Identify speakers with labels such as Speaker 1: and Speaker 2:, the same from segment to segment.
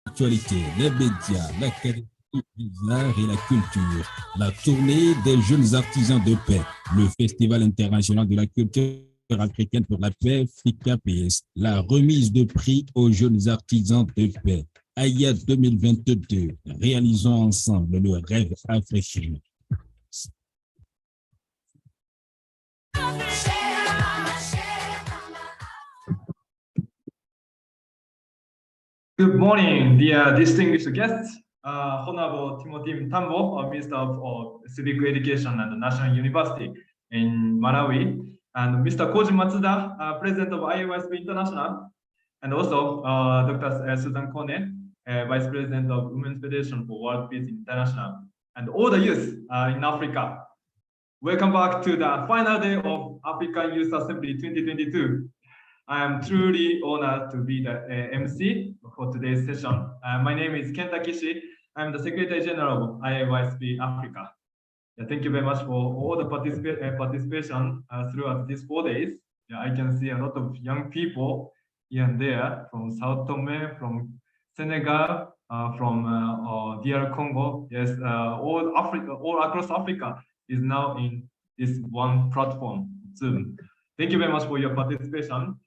Speaker 1: L'actualité, les médias, l'académie des arts et la culture, la tournée des jeunes artisans de paix, le Festival international de la culture africaine pour la paix, FICAPS, la remise de prix aux jeunes artisans de paix. AYA2022, réalisons ensemble le rêve africain.
Speaker 2: Good morning, dear distinguished guests. Honorable Timothy Tambo, Minister of Civic Education at the National University in Malawi, and Mr. Koji Matsuda, President of AYA2022 International, and also Dr. Susan Kone, Vice President of Women's Federation for World Peace International, and all the youth in Africa. Welcome back to the final day of African Youth Assembly 2022. I am truly honored to be the MC for today's session. My name is Kenta Kishi. I'm the Secretary General of AYA2022 Africa. Thank you very much for all the participation throughout these 4 days. I can see a lot of young people here and there from Sao Tome, from Senegal, from DR Congo. Yes, all across Africa is now in this one platform, Zoom. Thank you very much for your participation.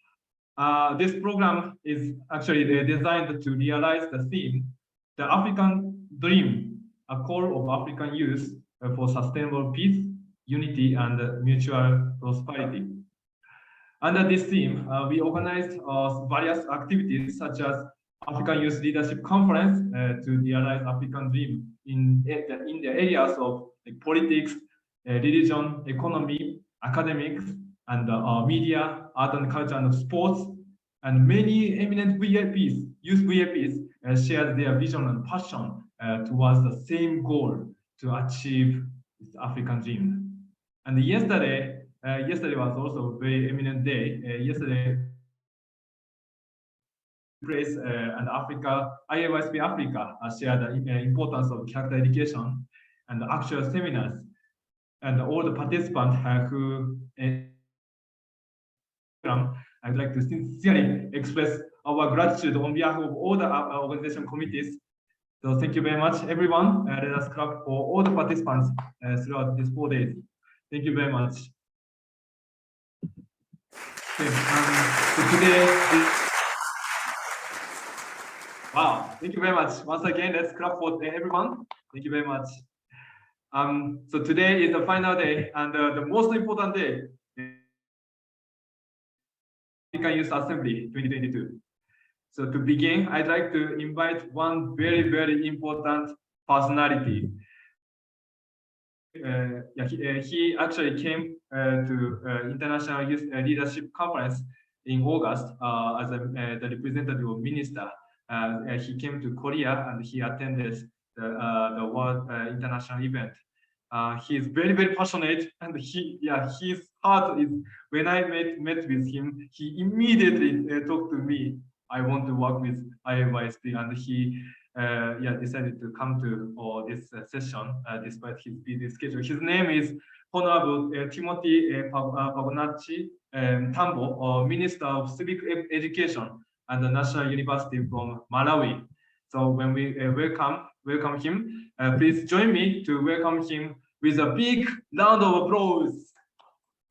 Speaker 2: This program is actually designed to realize the theme, the African dream, a call of African youth for sustainable peace, unity, and mutual prosperity. Under this theme, we organized various activities such as African Youth Leadership Conference to realize African dream in the areas of politics, religion, economy, academics, and media, art and culture, and sports, and many eminent VIPs, youth VIPs, shared their vision and passion towards the same goal to achieve this African dream. And yesterday was also a very eminent day. Yesterday, Praise and Africa, AYA2022 Africa shared the importance of character education and actual seminars, and all the participants who I'd like to sincerely express our gratitude on behalf of all the organization committees. So thank you very much, everyone. Let us clap for all the participants throughout these 4 days. Thank you very much. Okay, so today, wow, thank you very much. Once again, let's clap for everyone. Thank you very much. So today is the final day and the most important day. African Youth Assembly 2022. So to begin, I'd like to invite one very, very important personality. He actually came to International Youth Leadership Conference in August as the representative of minister. He came to Korea and he attended the World International event. He is very, very passionate, and his heart is, when I met with him, he immediately talked to me. I want to work with AYA2022, and he decided to come to this session despite his busy schedule. His name is Honorable Timothy Tambo, Minister of Civic Education at the National University from Malawi. So when we welcome him, please join me to welcome him with a big round of applause.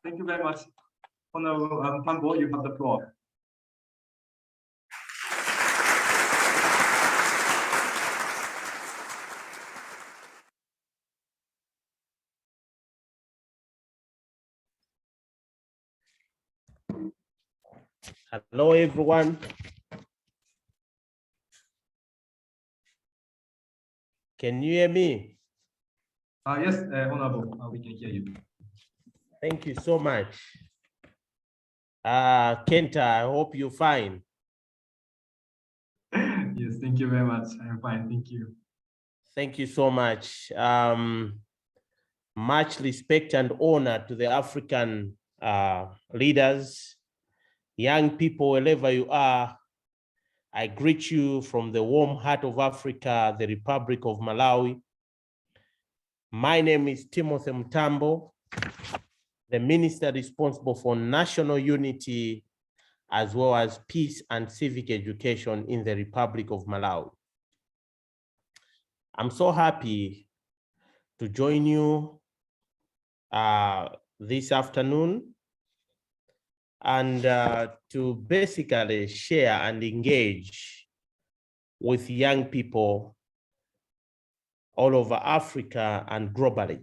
Speaker 2: Thank you very much. Honorable Tambo, you have the floor.
Speaker 3: Hello, everyone. Can you hear me?
Speaker 2: Yes, Honorable, we can hear you.
Speaker 3: Thank you so much. Kenta, I hope you're fine.
Speaker 2: Yes, thank you very much. I am fine, thank you.
Speaker 3: Thank you so much. Much respect and honor to the African leaders, young people, wherever you are. I greet you from the warm heart of Africa, the Republic of Malawi. My name is Timothy Mtambo, the minister responsible for national unity, as well as peace and civic education in the Republic of Malawi. I'm so happy to join you this afternoon and to basically share and engage with young people all over Africa and globally.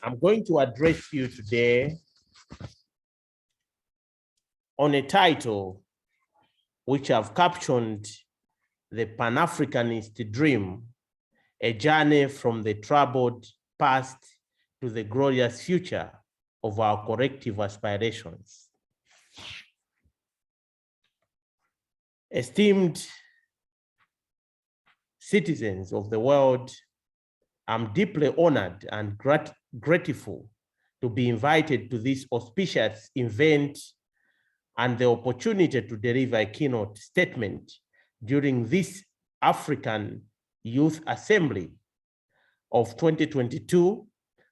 Speaker 3: I'm going to address you today on a title which I've captioned the Pan-Africanist Dream, a journey from the troubled past to the glorious future of our collective aspirations. Esteemed citizens of the world, I'm deeply honored and grateful to be invited to this auspicious event and the opportunity to deliver a keynote statement during this African Youth Assembly of 2022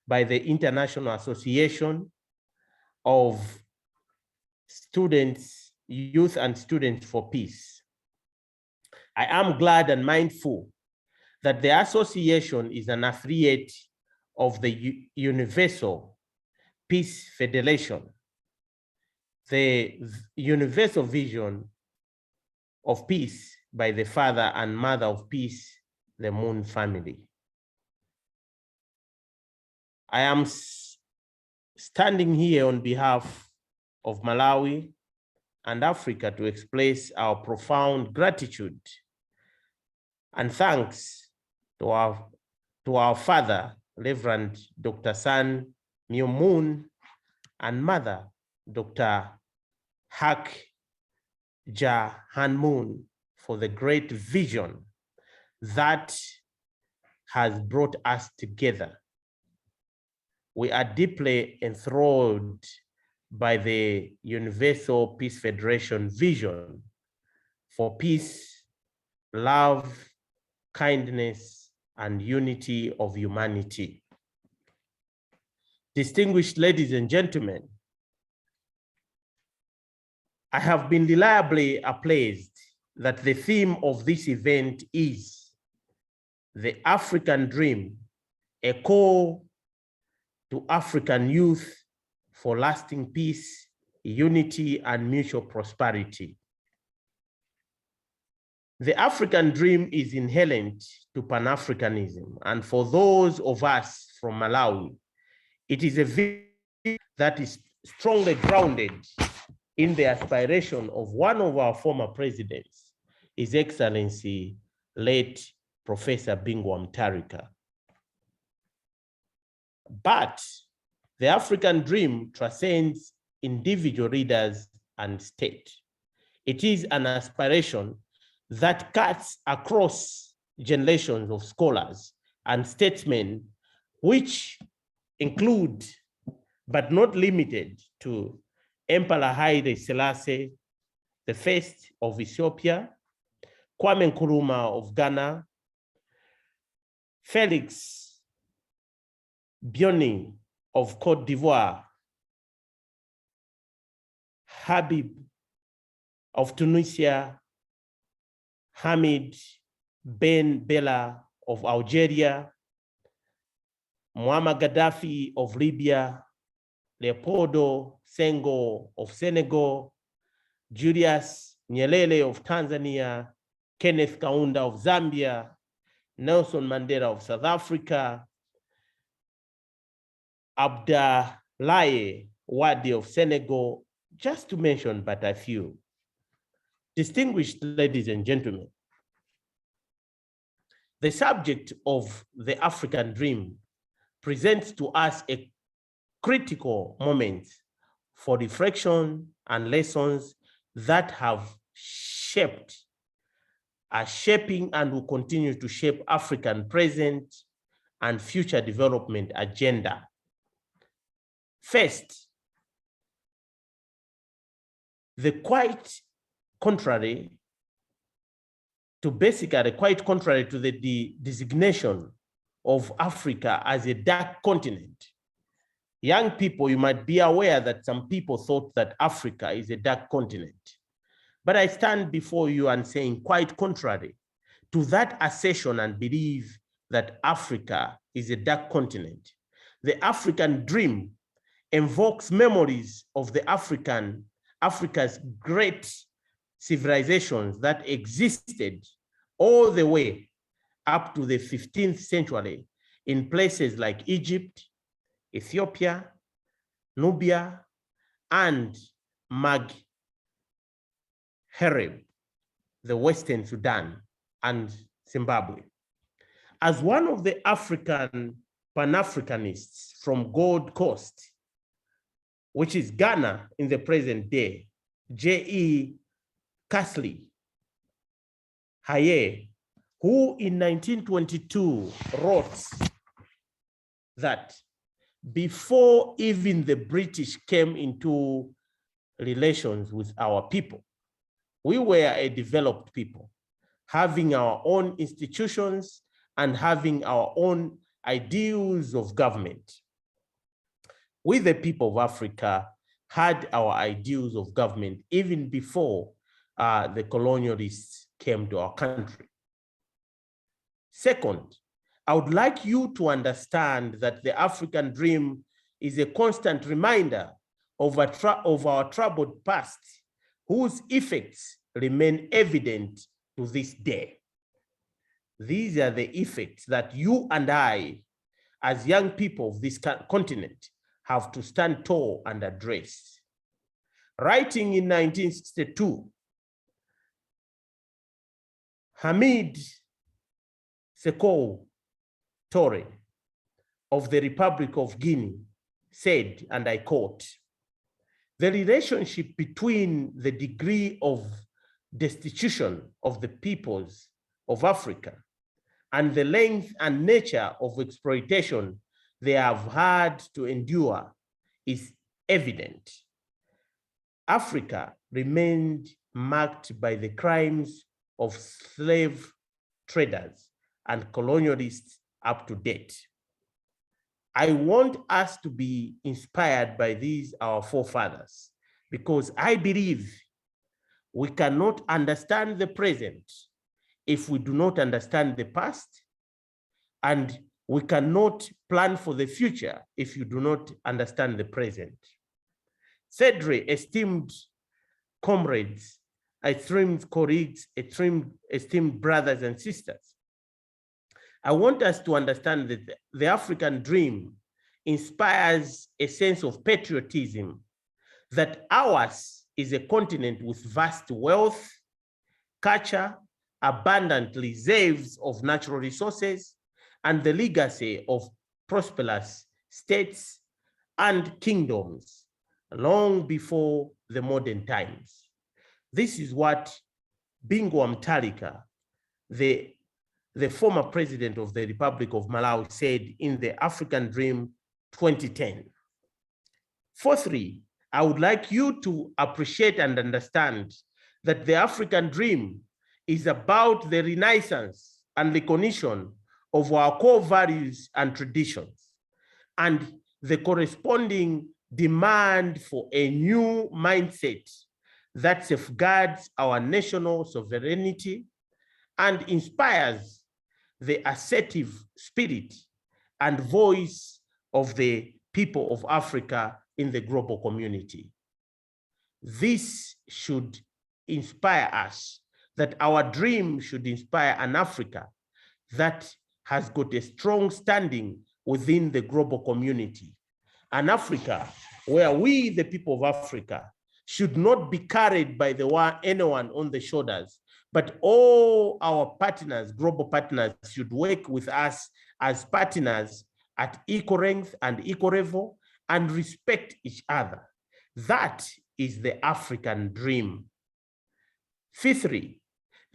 Speaker 3: by the International Association of Students, Youth and Students for Peace. I am glad and mindful that the association is an affiliate of the Universal Peace Federation, the universal vision of peace by the father and mother of peace, the Moon family. I am standing here on behalf of Malawi and Africa to express our profound gratitude and thanks to our father, Reverend Dr. San Myung Moon, and mother, Dr. Hak Ja Han Moon, for the great vision that has brought us together. We are deeply enthralled by the Universal Peace Federation vision for peace, love, kindness, and unity of humanity. Distinguished ladies and gentlemen, I have been reliably apprised that the theme of this event is the African Dream, a call to African youth for lasting peace, unity, and mutual prosperity. The African Dream is inherent to Pan-Africanism, and for those of us from Malawi, it is a vision that is strongly grounded in the aspiration of one of our former presidents, His Excellency, late Professor Bingwa Mutharika. But the African Dream transcends individual leaders and state. It is an aspiration that cuts across generations of scholars and statesmen, which include, but not limited to, Emperor Haile Selassie I of Ethiopia, Kwame Nkrumah of Ghana, Felix Bioni of Cote d'Ivoire, Habib of Tunisia, Hamid Ben Bella of Algeria, Muammar Gaddafi of Libya, Leopoldo Senghor of Senegal, Julius Nyerere of Tanzania, Kenneth Kaunda of Zambia, Nelson Mandela of South Africa, Abdoulaye Wade of Senegal, just to mention but a few. Distinguished ladies and gentlemen, the subject of the African Dream presents to us a critical moment for reflection and lessons that have shaped, are shaping, and will continue to shape African present and future development agenda. First, the quite contrary to the designation of Africa as a dark continent. Young people, you might be aware that some people thought that Africa is a dark continent. But I stand before you and saying quite contrary, to that assertion and belief that Africa is a dark continent. The African dream invokes memories of the Africa's great civilizations that existed all the way up to the 15th century in places like Egypt, Ethiopia, Nubia, and Maghreb, the Western Sudan, and Zimbabwe. As one of the African Pan-Africanists from Gold Coast, which is Ghana in the present day, J.E. Kasley Haye, who in 1922 wrote that before even the British came into relations with our people, we were a developed people, having our own institutions and having our own ideals of government. We, the people of Africa, had our ideals of government even before the colonialists came to our country. Second, I would like you to understand that the African dream is a constant reminder of our troubled past, whose effects remain evident to this day. These are the effects that you and I, as young people of this continent, have to stand tall and address. Writing in 1962, Hamid Sekou Toure of the Republic of Guinea said, and I quote, "The relationship between the degree of destitution of the peoples of Africa and the length and nature of exploitation they have had to endure is evident. Africa remained marked by the crimes of slave traders and colonialists up to date. I want us to be inspired by these, our forefathers, because I believe we cannot understand the present if we do not understand the past, and we cannot plan for the future if you do not understand the present. Thirdly, esteemed comrades, esteemed colleagues, esteemed brothers and sisters, I want us to understand that the African dream inspires a sense of patriotism, that ours is a continent with vast wealth, culture, abundant reserves of natural resources, and the legacy of prosperous states and kingdoms long before the modern times. This is what Bingu Mutharika, the former president of the Republic of Malawi, said in the African Dream 2010. Fourthly, I would like you to appreciate and understand that the African Dream is about the renaissance and recognition of our core values and traditions, and the corresponding demand for a new mindset that safeguards our national sovereignty and inspires the assertive spirit and voice of the people of Africa in the global community. This should inspire us, that our dream should inspire an Africa that has got a strong standing within the global community. An Africa where we, the people of Africa, should not be carried by anyone on the shoulders, but all our partners, global partners, should work with us as partners at equal length and equal level and respect each other. That is the African dream. Fifthly,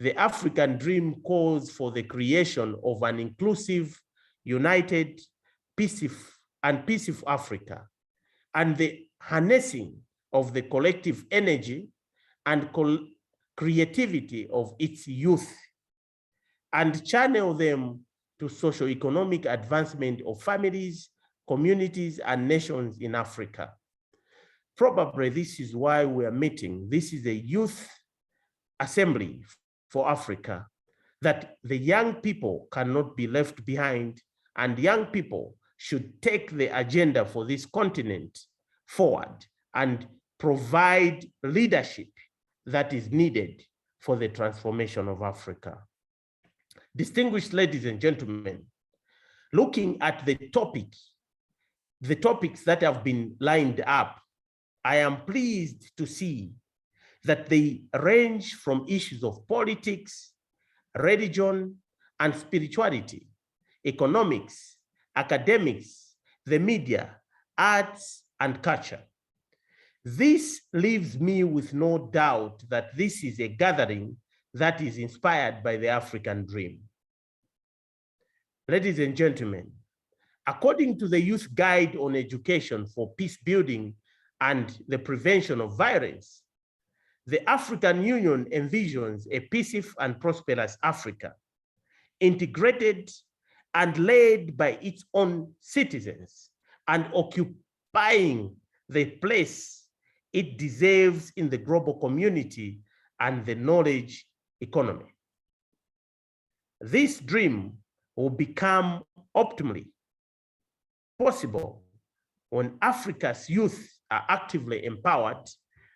Speaker 3: the African dream calls for the creation of an inclusive, united, peaceful Africa, and the harnessing of the collective energy and creativity of its youth, and channel them to socio-economic advancement of families, communities, and nations in Africa. Probably this is why we are meeting. This is a youth assembly for Africa, that the young people cannot be left behind, and young people should take the agenda for this continent forward and provide leadership that is needed for the transformation of Africa. Distinguished ladies and gentlemen, looking at the topics that have been lined up, I am pleased to see that they range from issues of politics, religion, and spirituality, economics, academics, the media, arts, and culture. This leaves me with no doubt that this is a gathering that is inspired by the African dream. Ladies and gentlemen, according to the Youth Guide on Education for Peace Building and the Prevention of Violence, the African Union envisions a peaceful and prosperous Africa, integrated and led by its own citizens and occupying the place it deserves in the global community and the knowledge economy. This dream will become optimally possible when Africa's youth are actively empowered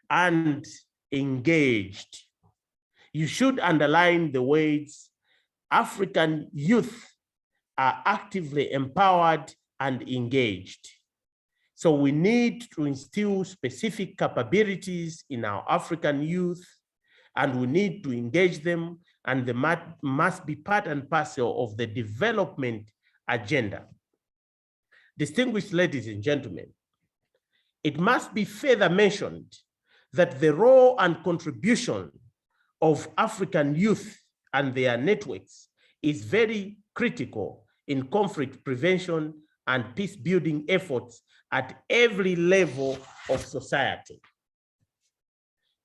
Speaker 3: and engaged. You should underline the words African youth are actively empowered and engaged. So we need to instill specific capabilities in our African youth, and we need to engage them, and they must be part and parcel of the development agenda. Distinguished ladies and gentlemen, it must be further mentioned that the role and contribution of African youth and their networks is very critical in conflict prevention and peace building efforts at every level of society.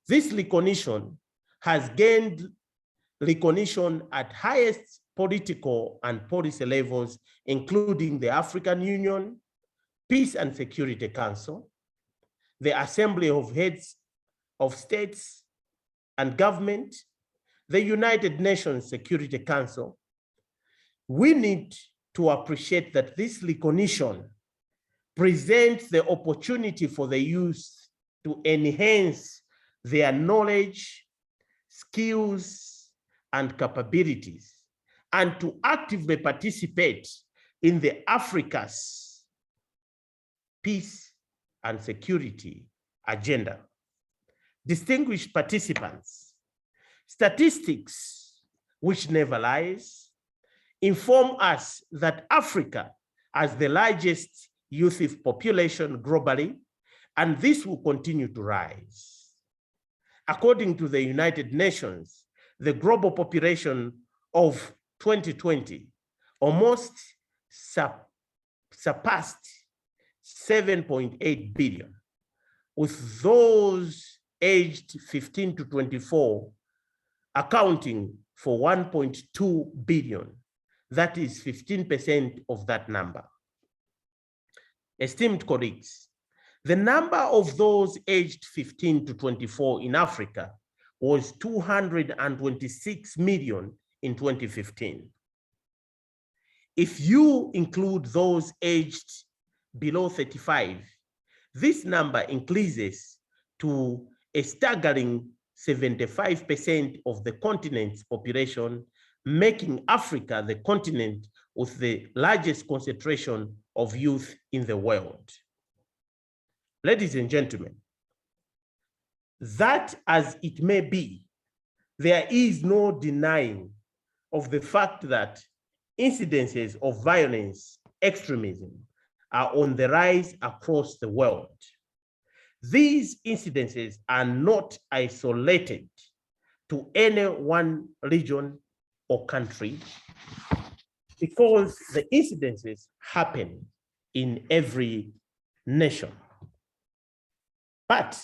Speaker 3: This recognition has gained recognition at highest political and policy levels, including the African Union, Peace and Security Council, the Assembly of Heads of States and Government, the United Nations Security Council. We need to appreciate that this recognition presents the opportunity for the youth to enhance their knowledge, skills, and capabilities, and to actively participate in the Africa's peace and security agenda. Distinguished participants, statistics, which never lies, inform us that Africa has the largest youth population globally, and this will continue to rise. According to the United Nations, the global population of 2020 almost surpassed 7.8 billion, with those aged 15 to 24 accounting for 1.2 billion. That is 15% of that number. Esteemed colleagues, the number of those aged 15 to 24 in Africa was 226 million in 2015. If you include those aged below 35, this number increases to a staggering 75% of the continent's population, making Africa the continent with the largest concentration of youth in the world. Ladies and gentlemen, that as it may be, there is no denying of the fact that incidences of violence, extremism are on the rise across the world. These incidences are not isolated to any one region or country, because the incidences happen in every nation. But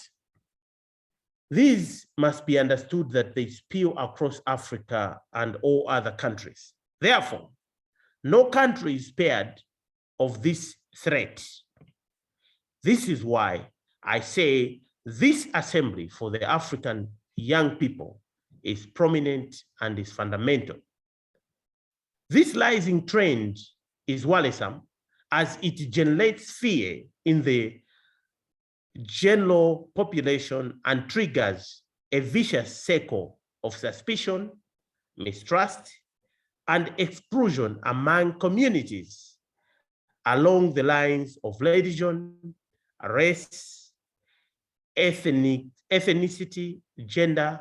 Speaker 3: these must be understood that they spill across Africa and all other countries. Therefore, no country is spared of this threat. This is why I say this assembly for the African young people is prominent and is fundamental. This rising trend is worrisome as it generates fear in the general population and triggers a vicious cycle of suspicion, mistrust, and exclusion among communities along the lines of religion, race, ethnicity, gender,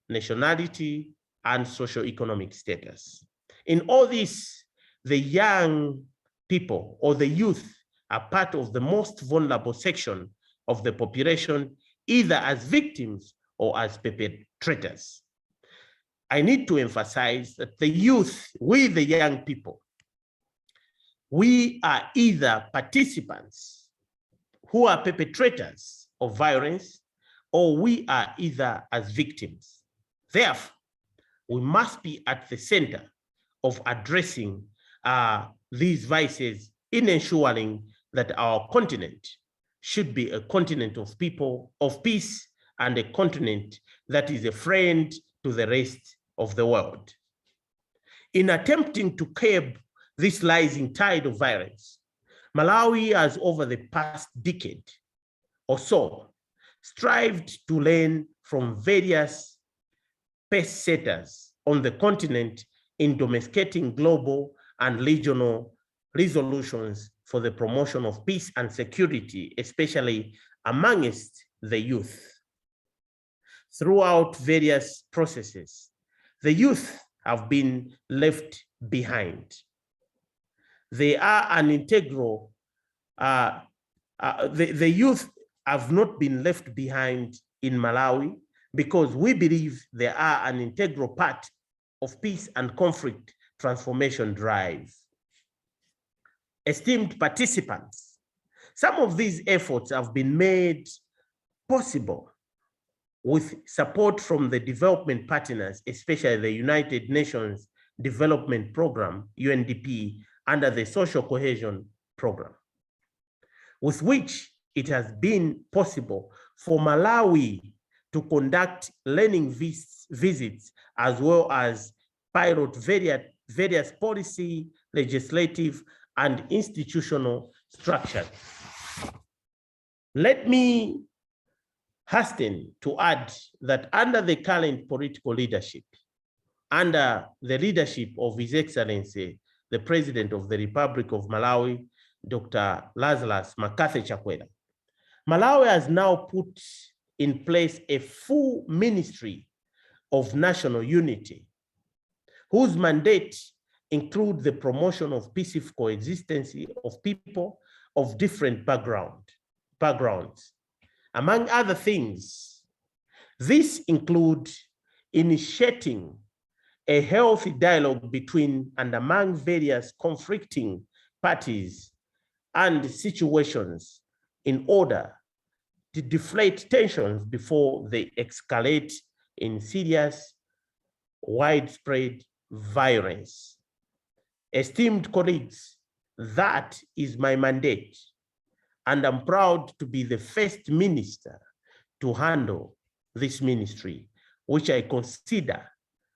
Speaker 3: nationality, and socioeconomic status. In all this, the young people or the youth are part of the most vulnerable section of the population, either as victims or as perpetrators. I need to emphasize that the youth, we the young people, we are either participants who are perpetrators of violence, or we are either as victims. Therefore, we must be at the center of addressing these vices in ensuring that our continent should be a continent of people, of peace, and a continent that is a friend to the rest of the world. In attempting to curb this rising tide of violence, Malawi has, over the past decade or so, strived to learn from various pace setters on the continent in domesticating global and regional resolutions for the promotion of peace and security, especially amongst the youth. Throughout various processes, the youth have been left behind. They are an integral, the youth have not been left behind in Malawi because we believe they are an integral part of peace and conflict transformation drive. Esteemed participants, some of these efforts have been made possible with support from the development partners, especially the United Nations Development Program, UNDP, under the Social Cohesion Program, with which it has been possible for Malawi to conduct learning visits as well as pilot various policy, legislative, and institutional structures. Let me hasten to add that under the current political leadership, under the leadership of His Excellency, the President of the Republic of Malawi, Dr. Lazarus Makathi Chakwera, Malawi has now put in place a full Ministry of National Unity, whose mandate includes the promotion of peaceful coexistence of people of different backgrounds. Among other things, this includes initiating a healthy dialogue between and among various conflicting parties and situations in order to deflate tensions before they escalate in serious, widespread violence. Esteemed colleagues, that is my mandate, and I'm proud to be the first minister to handle this ministry, which I consider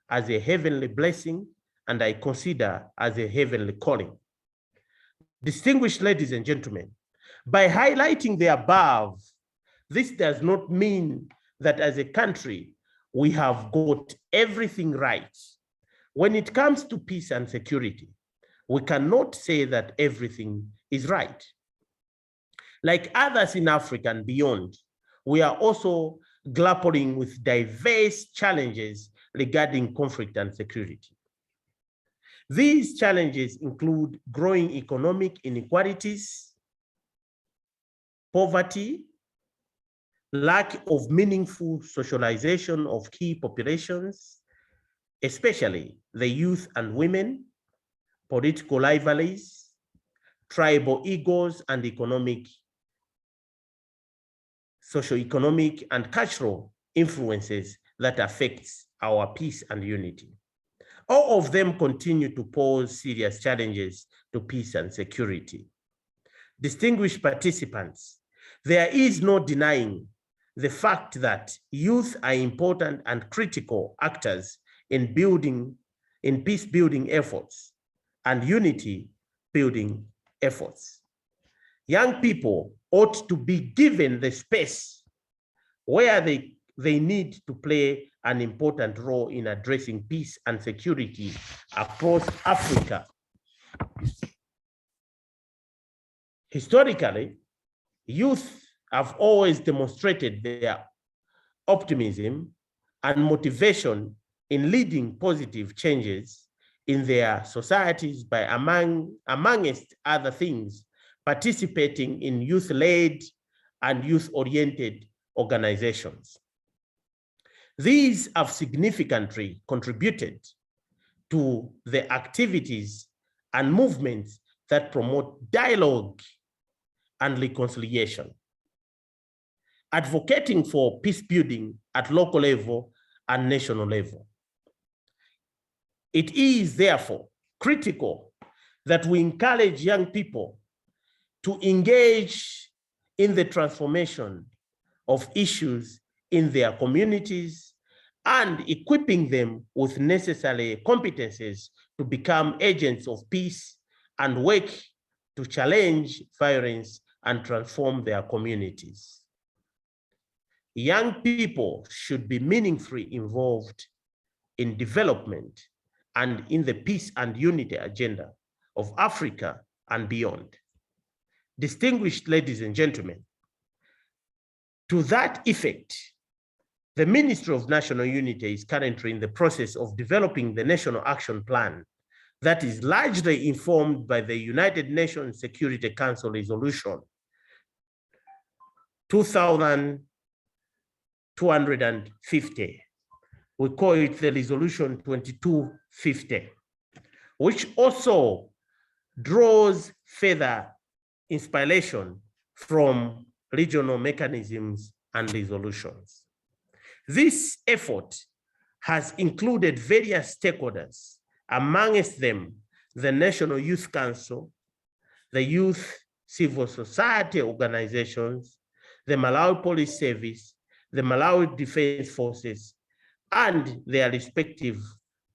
Speaker 3: as a heavenly blessing and I consider as a heavenly calling. Distinguished ladies and gentlemen, by highlighting the above, this does not mean that as a country, we have got everything right. When it comes to peace and security, we cannot say that everything is right. Like others in Africa and beyond, we are also grappling with diverse challenges regarding conflict and security. These challenges include growing economic inequalities, poverty, lack of meaningful socialization of key populations, especially the youth and women, political rivalries, tribal egos, and socioeconomic and cultural influences that affects our peace and unity. All of them continue to pose serious challenges to peace and security. Distinguished participants, there is no denying the fact that youth are important and critical actors in peace-building efforts. and unity building efforts. Young people ought to be given the space where they need to play an important role in addressing peace and security across Africa. Historically, youth have always demonstrated their optimism and motivation in leading positive changes in their societies by, amongst other things, participating in youth-led and youth-oriented organizations. These have significantly contributed to the activities and movements that promote dialogue and reconciliation, advocating for peace building at local level and national level. It is therefore critical that we encourage young people to engage in the transformation of issues in their communities and equipping them with necessary competencies to become agents of peace and work to challenge violence and transform their communities. Young people should be meaningfully involved in development and in the peace and unity agenda of Africa and beyond. Distinguished ladies and gentlemen, to that effect, the Ministry of National Unity is currently in the process of developing the National Action Plan that is largely informed by the United Nations Security Council Resolution 2250. We call it the Resolution 2250, which also draws further inspiration from regional mechanisms and resolutions. This effort has included various stakeholders, amongst them the National Youth Council, the Youth Civil Society organizations, the Malawi Police Service, the Malawi Defense Forces, and their respective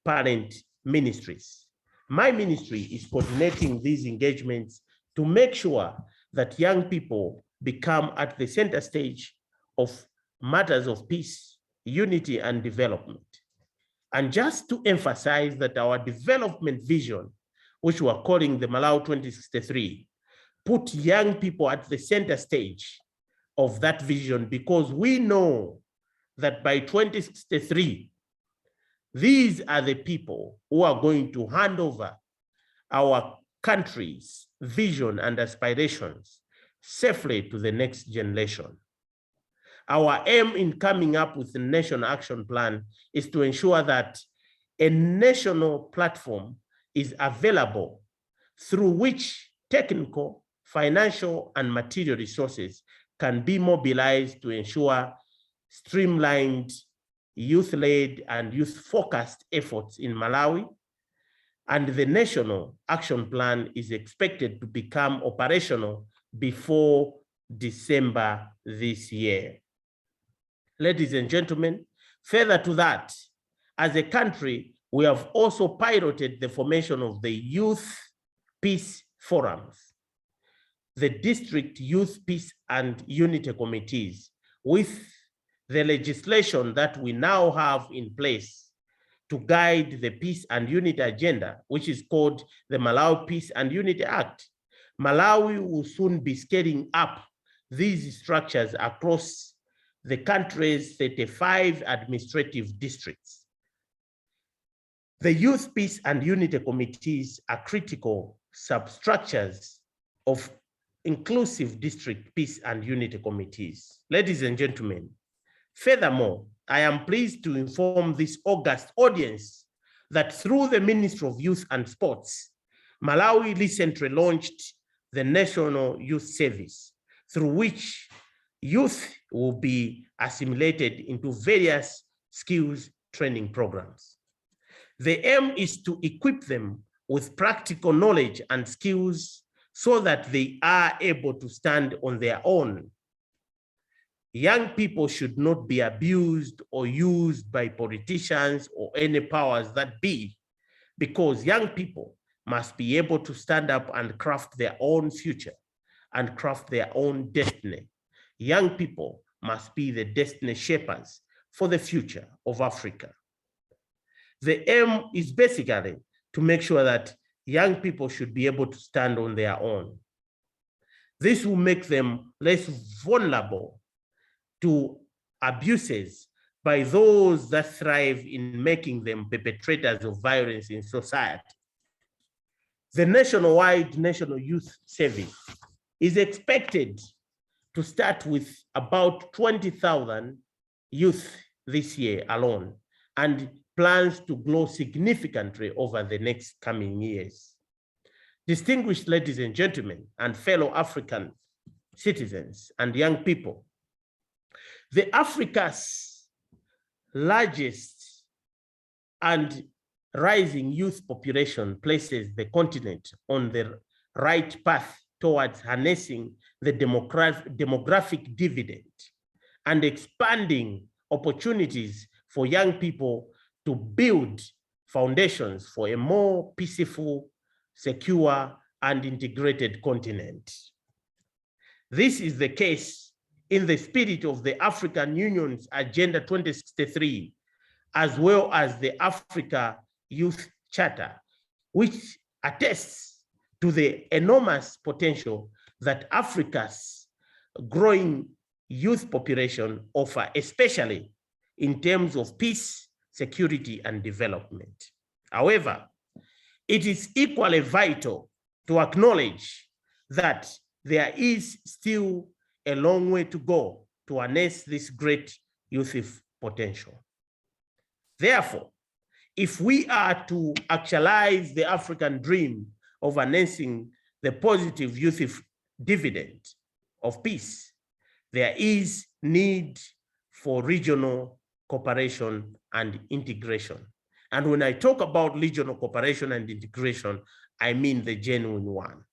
Speaker 3: parent ministries. My ministry is coordinating these engagements to make sure that young people become at the center stage of matters of peace, unity, and development. And just to emphasize that our development vision, which we are calling the Malawi 2063, put young people at the center stage of that vision, because we know that by 2063, these are the people who are going to hand over our country's vision and aspirations safely to the next generation. Our aim in coming up with the National Action Plan is to ensure that a national platform is available through which technical, financial, and material resources can be mobilized to ensure streamlined, youth-led, and youth-focused efforts in Malawi. And the National Action Plan is expected to become operational before December this year. Ladies and gentlemen, further to that, as a country, we have also piloted the formation of the Youth Peace Forums, the District Youth Peace and Unity Committees, with the legislation that we now have in place to guide the peace and unity agenda, which is called the Malawi Peace and Unity Act. Malawi will soon be scaling up these structures across the country's 35 administrative districts. The Youth Peace and Unity Committees are critical substructures of inclusive district peace and unity committees. Ladies and gentlemen, furthermore, I am pleased to inform this august audience that through the Ministry of Youth and Sports, Malawi recently launched the National Youth Service, through which youth will be assimilated into various skills training programs. The aim is to equip them with practical knowledge and skills so that they are able to stand on their own. Young people should not be abused or used by politicians or any powers that be, because young people must be able to stand up and craft their own future and craft their own destiny. Young people must be the destiny shapers for the future of Africa. The aim is basically to make sure that young people should be able to stand on their own. This will make them less vulnerable to abuses by those that thrive in making them perpetrators of violence in society. The nationwide National Youth Service is expected to start with about 20,000 youth this year alone, and plans to grow significantly over the next coming years. Distinguished ladies and gentlemen, and fellow African citizens and young people, the Africa's largest and rising youth population places the continent on the right path towards harnessing the demographic dividend and expanding opportunities for young people to build foundations for a more peaceful, secure, and integrated continent. This is the case in the spirit of the African Union's Agenda 2063, as well as the Africa Youth Charter, which attests to the enormous potential that Africa's growing youth population offer, especially in terms of peace, security, and development. However, it is equally vital to acknowledge that there is still a long way to go to harness this great youth potential. Therefore, if we are to actualize the African dream of harnessing the positive youth dividend of peace, there is need for regional cooperation and integration. And when I talk about regional cooperation and integration, I mean the genuine one.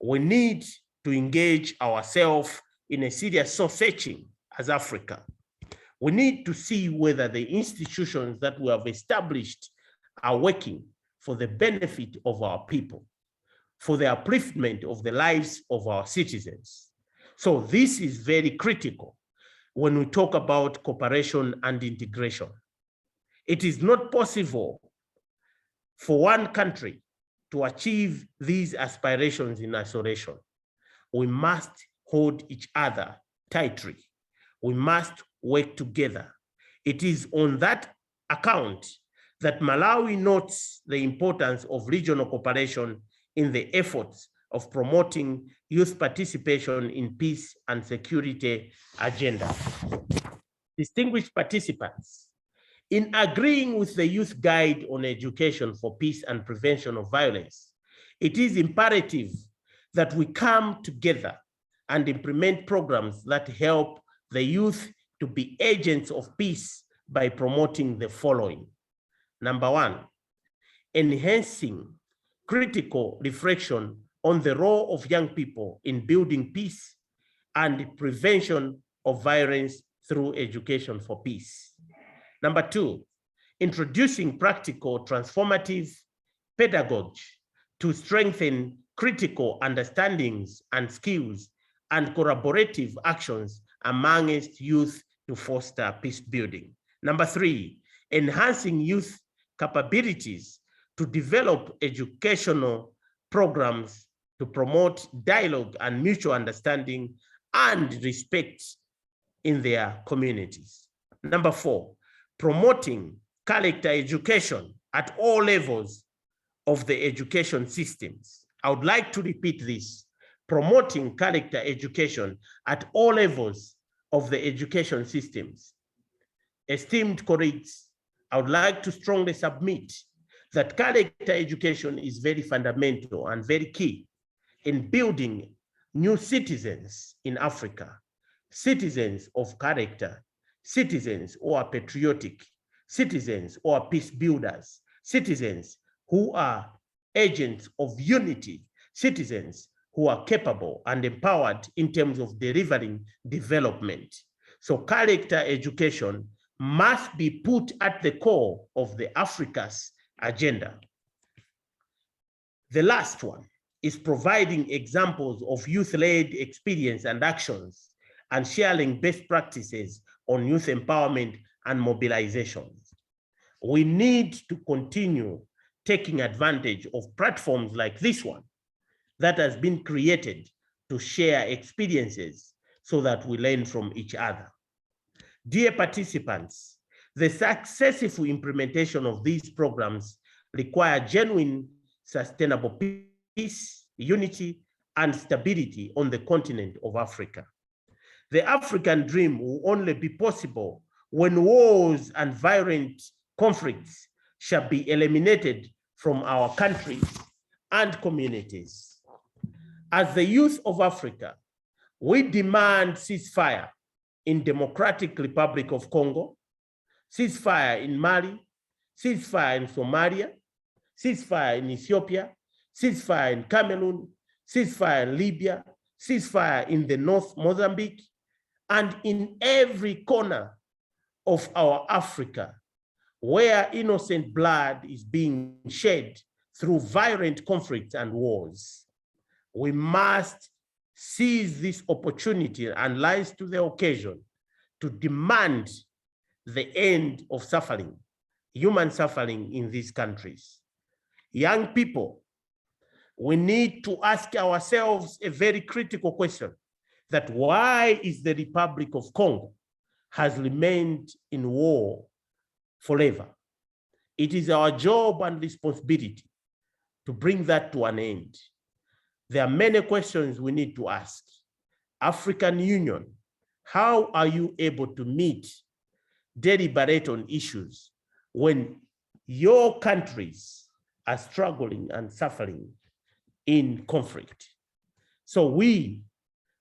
Speaker 3: We need to engage ourselves in a serious soul searching as Africa. We need to see whether the institutions that we have established are working for the benefit of our people, for the upliftment of the lives of our citizens. So this is very critical when we talk about cooperation and integration. It is not possible for one country to achieve these aspirations in isolation. We must hold each other tightly. We must work together. It is on that account that Malawi notes the importance of regional cooperation in the efforts of promoting youth participation in peace and security agenda. Distinguished participants, in agreeing with the Youth Guide on Education for Peace and Prevention of Violence, it is imperative that we come together and implement programs that help the youth to be agents of peace by promoting the following. Number one, enhancing critical reflection on the role of young people in building peace and prevention of violence through education for peace. Number two, introducing practical transformative pedagogy to strengthen critical understandings and skills and collaborative actions amongst youth to foster peace building. Number three, enhancing youth capabilities to develop educational programs to promote dialogue and mutual understanding and respect in their communities. Number four, promoting character education at all levels of the education systems. I would like to repeat this: promoting character education at all levels of the education systems. Esteemed colleagues, I would like to strongly submit that character education is very fundamental and very key in building new citizens in Africa, citizens of character, citizens who are patriotic, citizens who are peace builders, citizens who are agents of unity, citizens who are capable and empowered in terms of delivering development. So character education must be put at the core of the Africa's agenda. The last one is providing examples of youth-led experience and actions and sharing best practices on youth empowerment and mobilization. We need to continue taking advantage of platforms like this one that has been created to share experiences so that we learn from each other. Dear participants, the successful implementation of these programs require genuine, sustainable peace, unity, and stability on the continent of Africa. The African dream will only be possible when wars and violent conflicts shall be eliminated from our countries and communities. As the youth of Africa, we demand ceasefire in Democratic Republic of Congo, ceasefire in Mali, ceasefire in Somalia, ceasefire in Ethiopia, ceasefire in Cameroon, ceasefire in Libya, ceasefire in the North Mozambique, and in every corner of our Africa, where innocent blood is being shed through violent conflicts and wars. We must seize this opportunity and rise to the occasion to demand the end of suffering, human suffering in these countries. Young people, we need to ask ourselves a very critical question, that why is the Republic of Congo has remained in war forever? It is our job and responsibility to bring that to an end. There are many questions we need to ask. African Union, how are you able to meet, deliberate on issues when your countries are struggling and suffering in conflict? So we,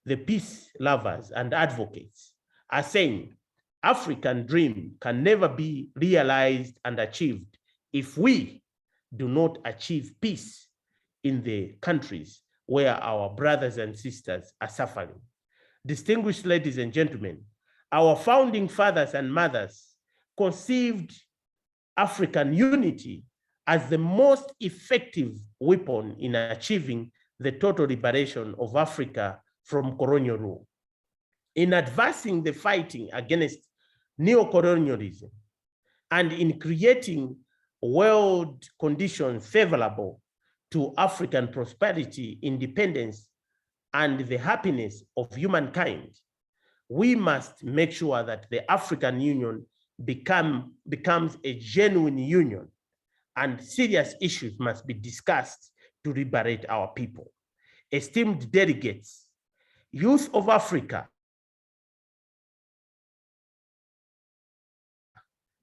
Speaker 3: the peace lovers and advocates, are saying African dream can never be realized and achieved if we do not achieve peace in the countries where our brothers and sisters are suffering. Distinguished ladies and gentlemen, our founding fathers and mothers conceived African unity as the most effective weapon in achieving the total liberation of Africa from colonial rule. In advancing the fighting against neo-colonialism and in creating world conditions favorable to African prosperity, independence, and the happiness of humankind, we must make sure that the African Union becomes a genuine union, and serious issues must be discussed to liberate our people. Esteemed delegates, youth of Africa,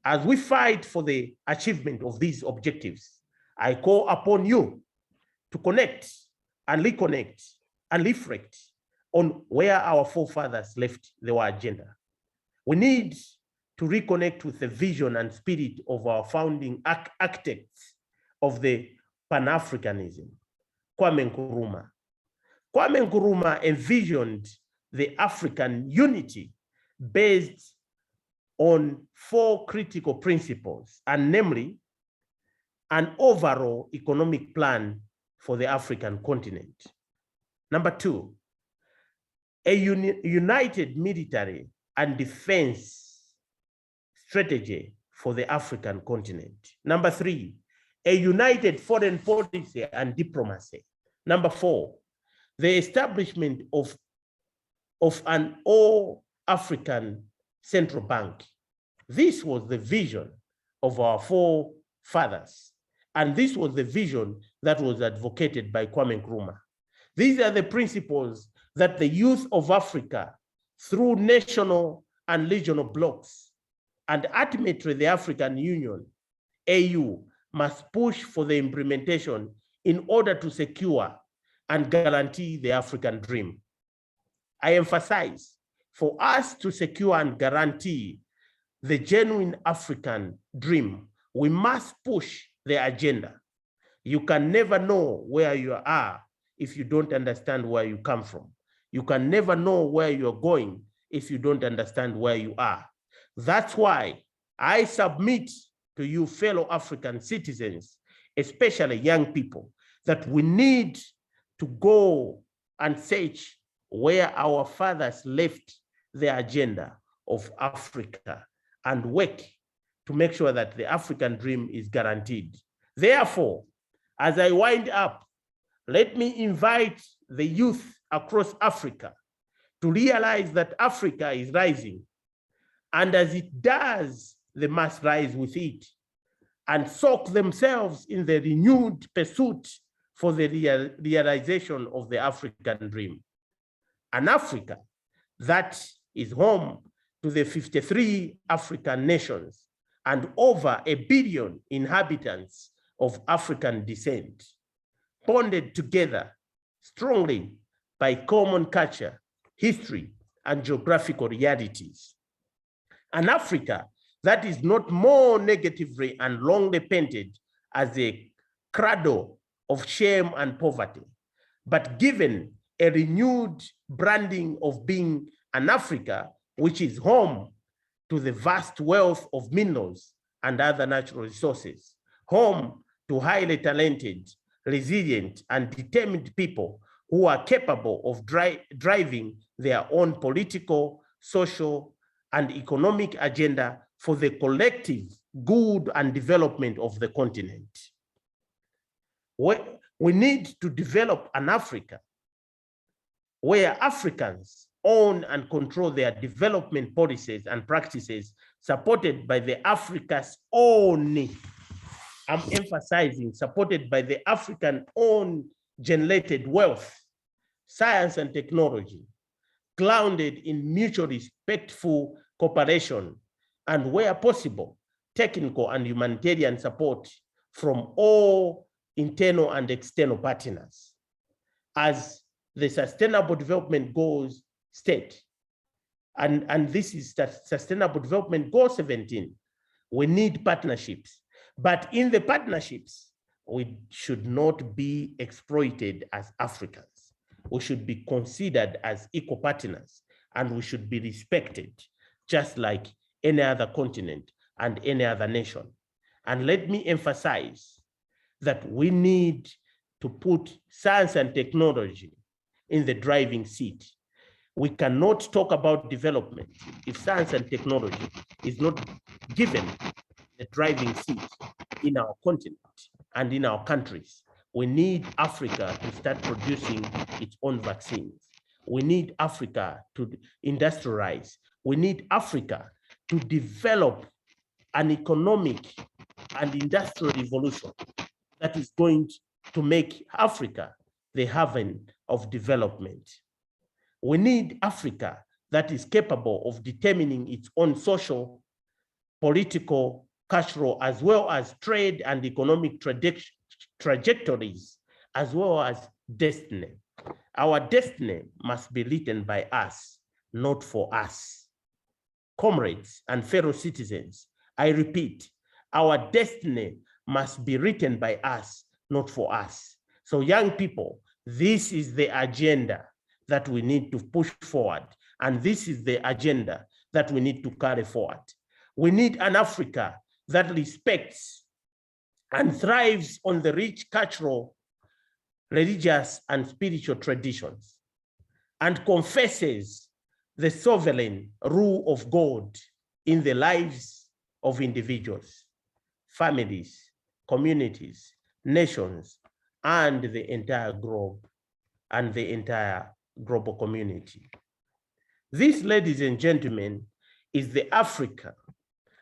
Speaker 3: as we fight for the achievement of these objectives, I call upon you to connect and reconnect and reflect on where our forefathers left their agenda. We need to reconnect with the vision and spirit of our founding architects of the Pan-Africanism, Kwame Nkrumah. Kwame Nkrumah envisioned the African unity based on 4 critical principles, and namely, an overall economic plan for the African continent. Number 2, a united military and defense strategy for the African continent. Number 3, a united foreign policy and diplomacy. Number 4, the establishment of an all-African central bank. This was the vision of our forefathers, and this was the vision that was advocated by Kwame Nkrumah. These are the principles that the youth of Africa, through national and regional blocks, and ultimately the African Union, AU, must push for the implementation in order to secure and guarantee the African dream. I emphasize, for us to secure and guarantee the genuine African dream, we must push the agenda. You can never know where you are if you don't understand where you come from. You can never know where you're going if you don't understand where you are. That's why I submit to you, fellow African citizens, especially young people, that we need to go and search where our fathers left the agenda of Africa and work to make sure that the African dream is guaranteed. Therefore, as I wind up, let me invite the youth across Africa to realize that Africa is rising. And as it does, they must rise with it and soak themselves in the renewed pursuit for the realization of the African dream. An Africa that is home to the 53 African nations and over 1 billion inhabitants of African descent, bonded together strongly by common culture, history, and geographical realities. An Africa that is not more negatively and wrongly painted as a cradle of shame and poverty, but given a renewed branding of being an Africa which is home to the vast wealth of minerals and other natural resources, home to highly talented, resilient, and determined people who are capable of driving their own political, social, and economic agenda for the collective good and development of the continent. We need to develop an Africa where Africans own and control their development policies and practices supported by the Africa's own, I'm emphasizing, supported by the African own generated wealth, science and technology, grounded in mutually respectful cooperation, and where possible, technical and humanitarian support from all internal and external partners. As the Sustainable Development Goals state, and this is Sustainable Development Goal 17, we need partnerships. But in the partnerships, we should not be exploited as Africans. We should be considered as equal partners, and we should be respected just like any other continent and any other nation. And let me emphasize that we need to put science and technology in the driving seat. We cannot talk about development if science and technology is not given the driving seat in our continent and in our countries. We need Africa to start producing its own vaccines. We need Africa to industrialize. We need Africa to develop an economic and industrial revolution that is going to make Africa the haven of development. We need Africa that is capable of determining its own social, political, cultural, as well as trade and economic trajectories, as well as destiny. Our destiny must be written by us, not for us. Comrades and fellow citizens, I repeat, our destiny must be written by us, not for us. So young people, this is the agenda that we need to push forward. And this is the agenda that we need to carry forward. We need an Africa that respects and thrives on the rich cultural, religious, and spiritual traditions, and confesses the sovereign rule of God in the lives of individuals, families, communities, nations, and the entire globe and the entire global community. This, ladies and gentlemen, is the Africa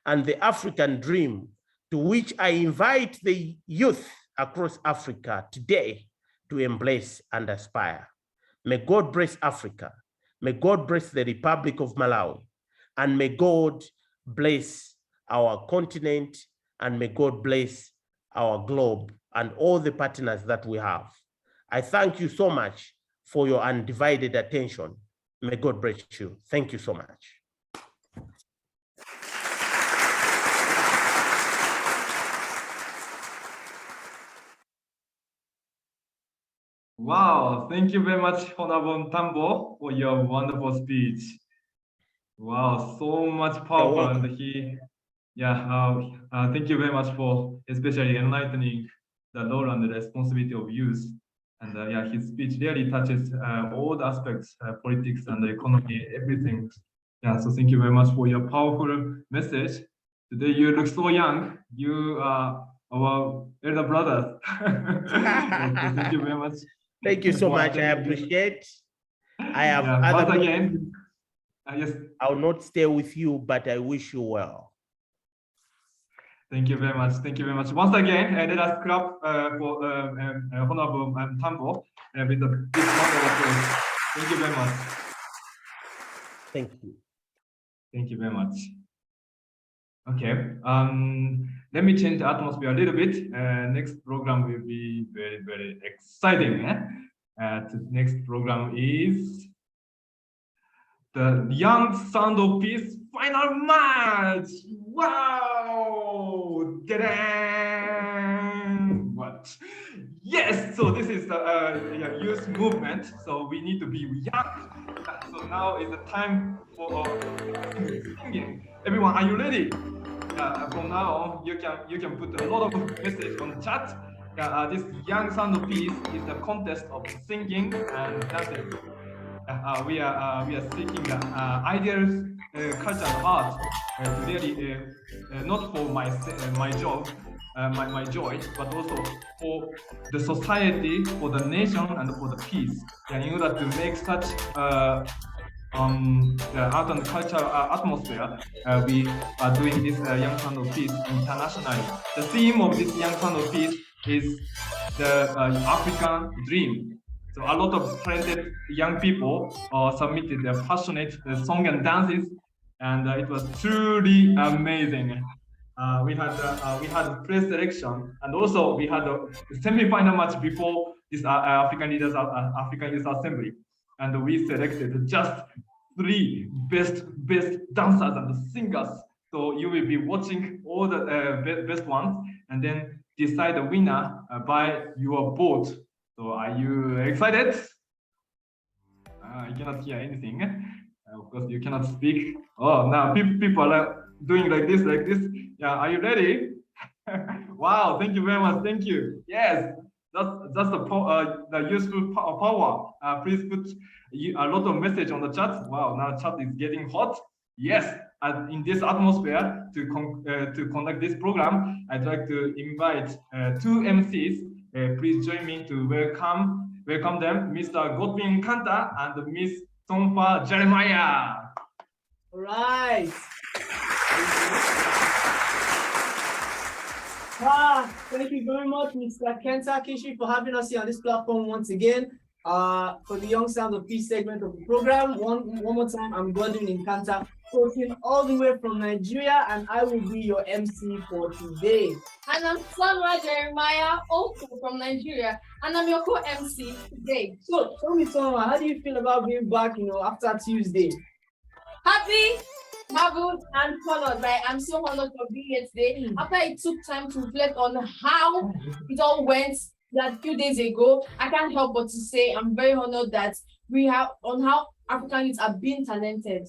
Speaker 3: and the African dream to which I invite the youth across Africa today to embrace and aspire. May God bless Africa. May God bless the Republic of Malawi. And may God bless our continent, and may God bless our globe and all the partners that we have. I thank you so much for your undivided attention. May God bless you. Thank you so much.
Speaker 2: Wow, thank you very much, Honorable Tambo, for your wonderful speech. Wow, so much powerful, and thank you very much for especially enlightening the role and the responsibility of youth. And yeah, his speech really touches all the aspects, politics and the economy, everything. Yeah, so thank you very much for your powerful message. Today you look so young. You are our elder brothers. So thank you very much.
Speaker 3: Thank you so much. I appreciate. I have
Speaker 2: once again. Yes.
Speaker 3: I will not stay with you, but I wish you well.
Speaker 2: Thank you very much. Thank you very much. Once again, let us clap for Honorable Tambo with a big round of applause. Thank you very much.
Speaker 3: Thank you.
Speaker 2: Thank you very much. Okay. Let me change the atmosphere a little bit. Next program will be very, very exciting. The next program is the Young Sound of Peace final match. Wow! What? Yes. So this is the youth movement. So we need to be young. So now is the time for singing. Everyone, are you ready? From now on, you can put a lot of message on the chat. This Young Sound of Peace is the contest of singing and dancing. We are seeking ideas, culture, and art to really not for my job, my joy, but also for the society, for the nation, and for the peace. And in order to make such the art and culture atmosphere, we are doing this Young Sound of Peace internationally. The theme of this Young Sound of Peace is the African dream. So a lot of talented young people submitted their passionate song and dances, and it was truly amazing. We had press selection, and also we had a semi-final match before this African Youth Assembly, and we selected just 3 best dancers and singers. So you will be watching all the best ones, and then decide the winner by your vote. So are you excited? You cannot hear anything. Of course, you cannot speak. Oh, now people are doing like this. Yeah, are you ready? Wow, thank you very much. Thank you. Yes, that's the useful power. Please put a lot of message on the chat. Wow, now chat is getting hot. Yes, in this atmosphere to conduct this program, I'd like to invite 2 MCs. Please join me to welcome them, Mr. Godwin Kanta and Miss Sonfa Jeremiah.
Speaker 4: All right. Thank you very much, Mr. Kenta Kishi, for having us here on this platform once again. For the Young Sound of Peace segment of the program. One more time, I'm Godwin Kanta, talking all the way from Nigeria, and I will be your MC for today.
Speaker 5: And I'm Sonfa Jeremiah, also from Nigeria, and I'm your co-MC today.
Speaker 4: So tell me, Sonfa, how do you feel about being back, after Tuesday?
Speaker 5: Happy, marveled, and honored. Like, I'm so honored for being here today. After I took time to reflect on how it all went that few days ago, I can't help but to say I'm very honored that we have on how African youths are being talented.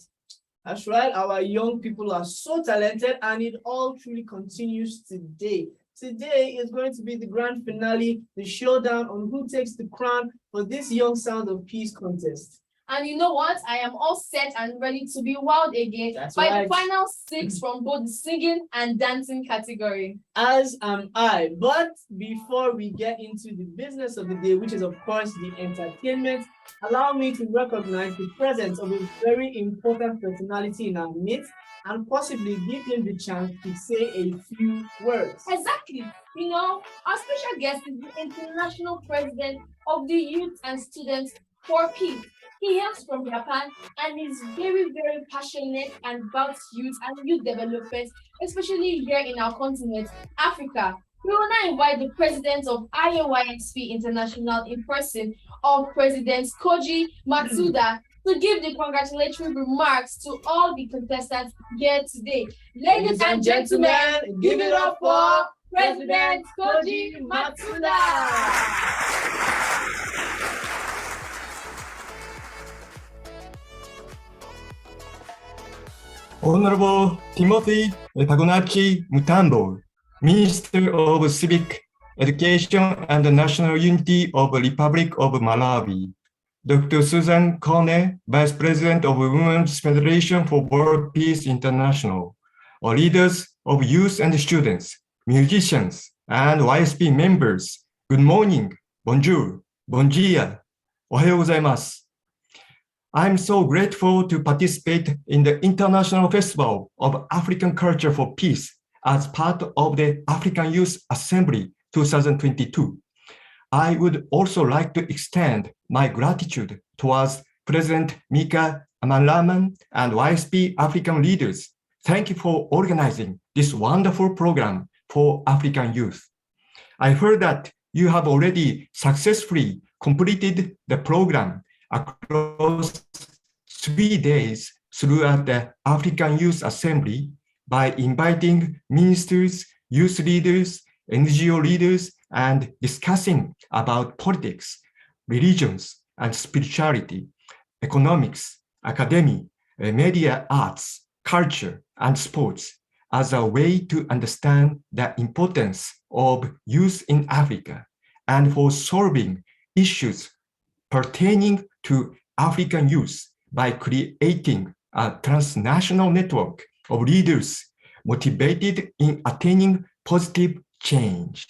Speaker 4: That's right. Our young people are so talented, and it all truly continues today. Today is going to be the grand finale, the showdown on who takes the crown for this Young Sound of Peace contest.
Speaker 5: And you know what? I am all set and ready to be wild again.
Speaker 4: That's
Speaker 5: by
Speaker 4: right.
Speaker 5: The final 6 from both the singing and dancing category.
Speaker 4: As am I. But before we get into the business of the day, which is of course the entertainment, allow me to recognize the presence of a very important personality in our midst and possibly give him the chance to say a few words.
Speaker 5: Exactly. Our special guest is the International President of the Youth and Students for Peace. He hails from Japan and is very, very passionate about youth and youth development, especially here in our continent, Africa. We will now invite the president of AYA2022 International in person, of President Koji Matsuda, to give the congratulatory remarks to all the contestants here today. Ladies and gentlemen, give it up for President Koji Matsuda.
Speaker 6: Honorable Timothy Pagonacci Mutombo, Minister of Civic Education and the National Unity of the Republic of Malawi. Dr. Susan Kone, Vice President of Women's Federation for World Peace International, leaders of youth and students, musicians, and YSP members. Good morning, bonjour, bon dia, ohayou gozaimasu. I'm so grateful to participate in the International Festival of African Culture for Peace as part of the African Youth Assembly 2022. I would also like to extend my gratitude towards President Mika Amanlaman and YSP African leaders. Thank you for organizing this wonderful program for African youth. I heard that you have already successfully completed the program across 3 days throughout the African Youth Assembly by inviting ministers, youth leaders, NGO leaders, and discussing about politics, religions, and spirituality, economics, academy, media arts, culture, and sports as a way to understand the importance of youth in Africa and for solving issues pertaining to African youth by creating a transnational network of leaders motivated in attaining positive change.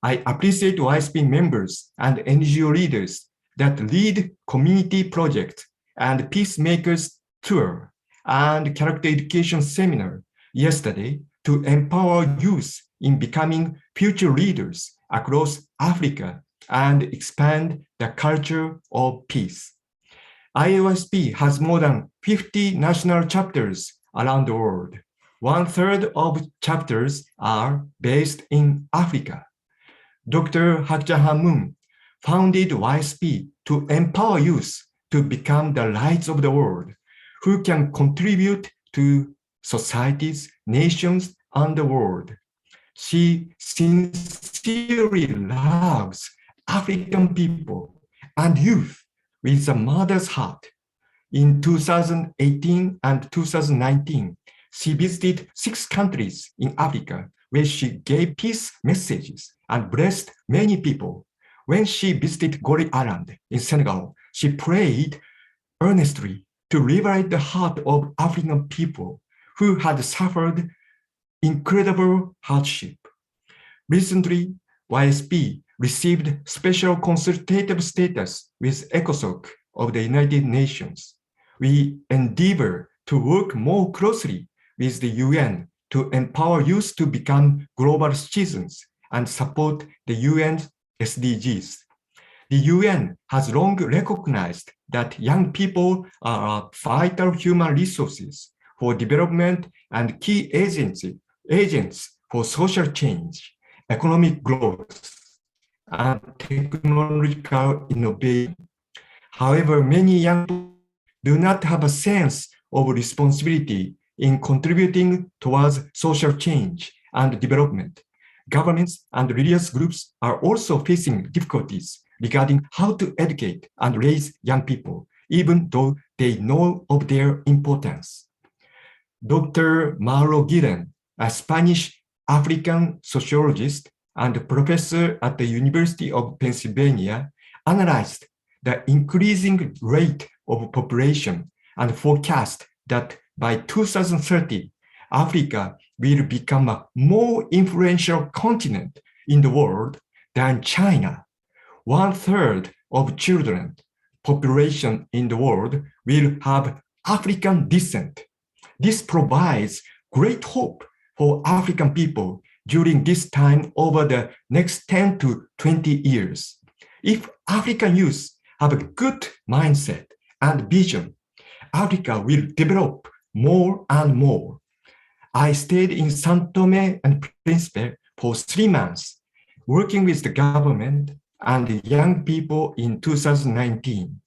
Speaker 6: I appreciate YSP members and NGO leaders that lead community projects and peacemakers tour and character education seminar yesterday to empower youth in becoming future leaders across Africa and expand the culture of peace. IOSP has more than 50 national chapters around the world. 1/3 of chapters are based in Africa. Dr. Hakjahan Moon founded YSP to empower youth to become the lights of the world who can contribute to societies, nations, and the world. She sincerely loves African people and youth with a mother's heart. In 2018 and 2019, she visited 6 countries in Africa where she gave peace messages and blessed many people. When she visited Goli Island in Senegal, she prayed earnestly to liberate the heart of African people who had suffered incredible hardship. Recently, YSP received special consultative status with ECOSOC of the United Nations. We endeavor to work more closely with the UN to empower youth to become global citizens and support the UN SDGs. The UN has long recognized that young people are vital human resources for development and key agents for social change, economic growth, and technological innovation. However, many young people do not have a sense of responsibility in contributing towards social change and development. Governments and religious groups are also facing difficulties regarding how to educate and raise young people, even though they know of their importance. Dr. Mauro Guillen, a Spanish African sociologist and professor at the University of Pennsylvania, analyzed the increasing rate of population and forecast that by 2030, Africa will become a more influential continent in the world than China. 1/3 of children population in the world will have African descent. This provides great hope for African people during this time over the next 10 to 20 years. If African youth have a good mindset and vision, Africa will develop more and more. I stayed in São Tomé and Príncipe for 3 months, working with the government and young people in 2019.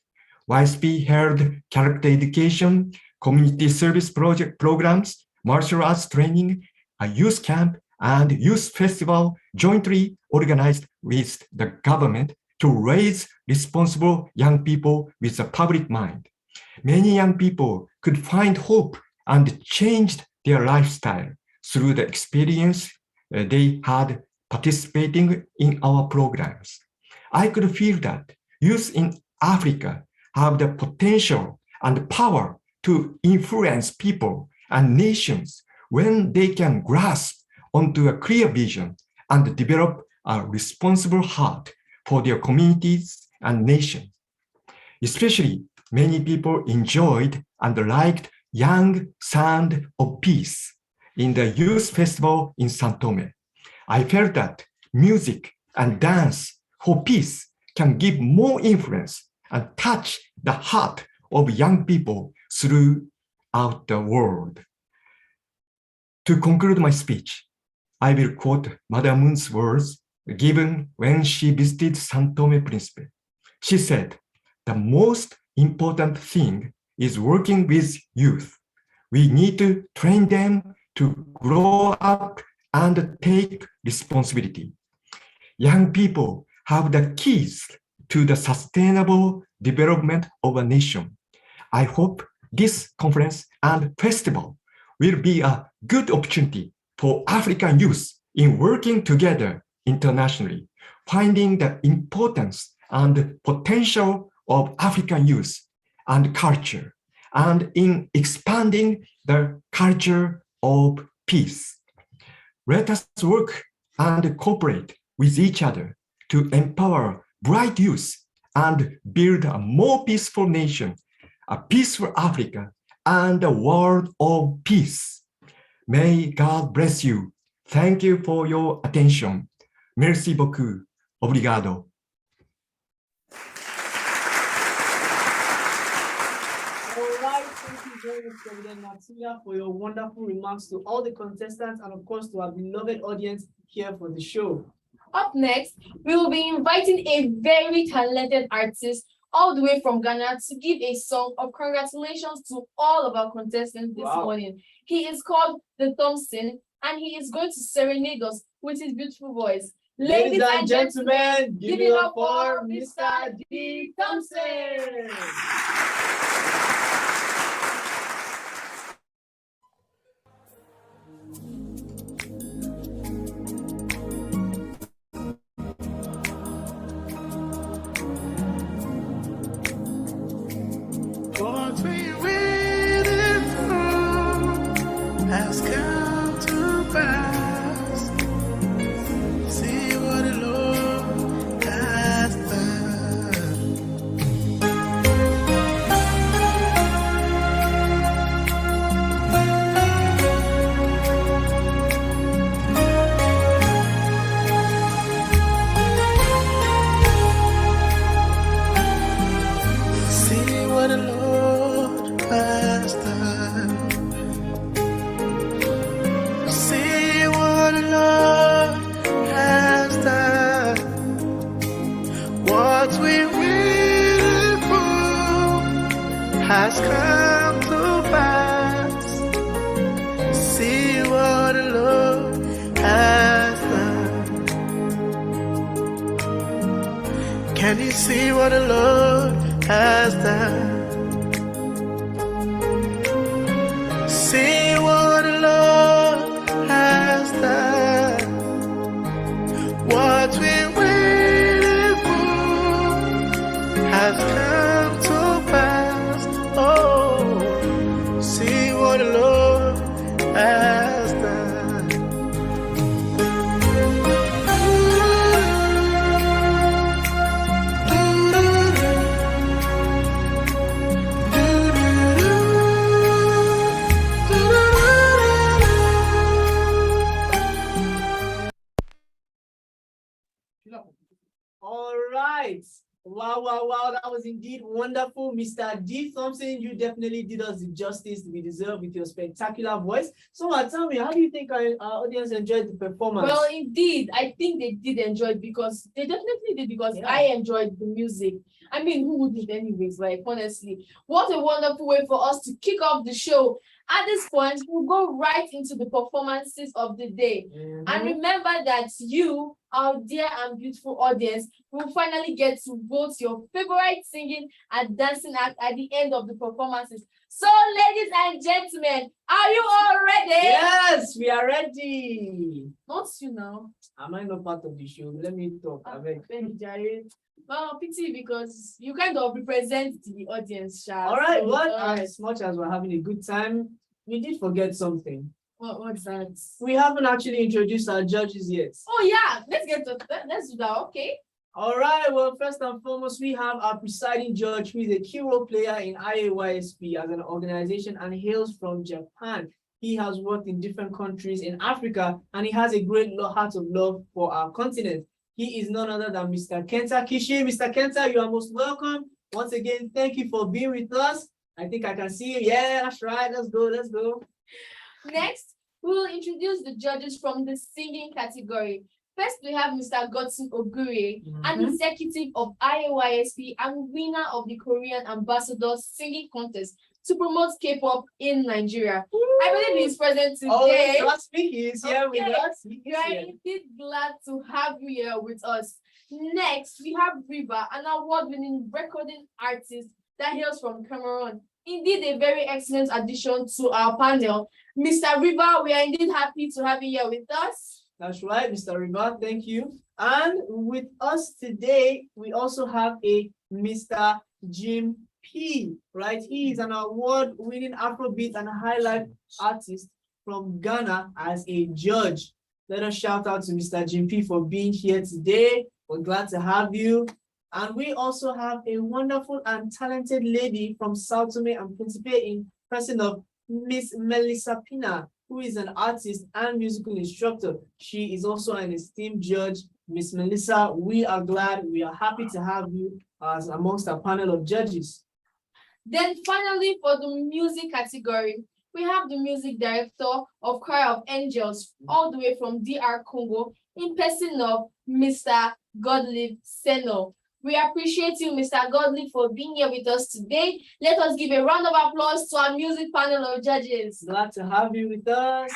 Speaker 6: YSP held character education, community service programs, martial arts training, a youth camp, and youth festival jointly organized with the government to raise responsible young people with a public mind. Many young people could find hope and changed their lifestyle through the experience they had participating in our programs. I could feel that youth in Africa have the potential and power to influence people and nations when they can grasp onto a clear vision and develop a responsible heart for their communities and nations. Especially, many people enjoyed and liked Young Sound of Peace in the Youth Festival in São Tomé. I felt that music and dance for peace can give more influence and touch the heart of young people throughout the world. To conclude my speech, I will quote Madame Moon's words given when she visited São Tomé Príncipe. She said, "The most important thing is working with youth. We need to train them to grow up and take responsibility. Young people have the keys to the sustainable development of a nation. I hope this conference and festival will be a good opportunity for African youth in working together internationally, finding the importance and potential of African youth and culture, and in expanding the culture of peace. Let us work and cooperate with each other to empower bright youth and build a more peaceful nation, a peaceful Africa, and a world of peace. May God bless you. Thank you for your attention. Merci beaucoup. Obrigado.
Speaker 4: Very much, President Matsuya, for your wonderful remarks to all the contestants and, of course, to our beloved audience here for the show.
Speaker 5: Up next, we will be inviting a very talented artist all the way from Ghana to give a song of congratulations to all of our contestants this morning. He is called The Thompson, and he is going to serenade us with his beautiful voice.
Speaker 4: Ladies and gentlemen, give it up for Mr. D. Thompson.
Speaker 7: What we waited for has come to pass. See what the Lord has done. See what the Lord has done. See what the Lord has done. What we waited for has come to pass. See what the Lord has done. Can you see what the Lord has done? See what the Lord has done. What we waited for has come to pass. Oh, see what the Lord has done.
Speaker 4: All right. Wow, wow, wow. That was indeed wonderful. Mr. D. Thompson, you definitely did us the justice we deserve with your spectacular voice. So, tell me, how do you think our audience enjoyed the performance?
Speaker 5: Well, indeed, I think they did enjoy it because they definitely did because I enjoyed the music. I mean, who wouldn't anyways, like, honestly. What a wonderful way for us to kick off the show. At this point, we'll go right into the performances of the day. And remember that you, our dear and beautiful audience, will finally get to vote your favorite singing and dancing act at the end of the performances. So, ladies and gentlemen, are you all ready?
Speaker 4: Yes, we are ready.
Speaker 5: Not you now.
Speaker 4: Am I not part of the show? Let me talk.
Speaker 5: Well, pity because you kind of represent the audience, Sha.
Speaker 4: All right,
Speaker 5: So,
Speaker 4: but as much as we're having a good time, we did forget something.
Speaker 5: What's that?
Speaker 4: We haven't actually introduced our judges yet.
Speaker 5: Oh yeah, let's get to that. Let's do that. Okay.
Speaker 4: All right, well, first and foremost, we have our presiding judge, who is a key role player in AYA2022 as an organization and hails from Japan. He has worked in different countries in Africa, and he has a great heart of love for our continent. He is none other than Mr. Kenta Kishi. Mr. Kenta, you are most welcome. Once again, thank you for being with us. I think I can see you. Yeah, that's right. Let's go. Let's go.
Speaker 5: Next, we will introduce the judges from the singing category. First, we have Mr. Godson Ogure, an executive of AYA2022 and winner of the Korean Ambassador Singing Contest to promote K-pop in Nigeria. I believe he's present today.
Speaker 4: Oh, last week he's here with us.
Speaker 5: We are indeed glad to have you here with us. Next, we have Riva, an award-winning recording artist that hails from Cameroon. Indeed, a very excellent addition to our panel. Mr. Riva, we are indeed happy to have you here with us.
Speaker 4: That's right, Mr. Riva, thank you. And with us today, we also have a Mr. Jim P, right? He is an award-winning Afrobeat and highlife artist from Ghana as a judge. Let us shout out to Mr. Jim P for being here today. We're glad to have you. And we also have a wonderful and talented lady from Sao Tome and Principe in person of Miss Melissa Pina, who is an artist and musical instructor. She is also an esteemed judge. Miss Melissa, we are happy to have you as amongst our panel of judges.
Speaker 5: Then finally, for the music category, we have the music director of Choir of Angels, all the way from DR Congo, in person of Mr. Godlive Seno. We appreciate you, Mr. Godlive, for being here with us today. Let us give a round of applause to our music panel of judges.
Speaker 4: Glad to have you with us.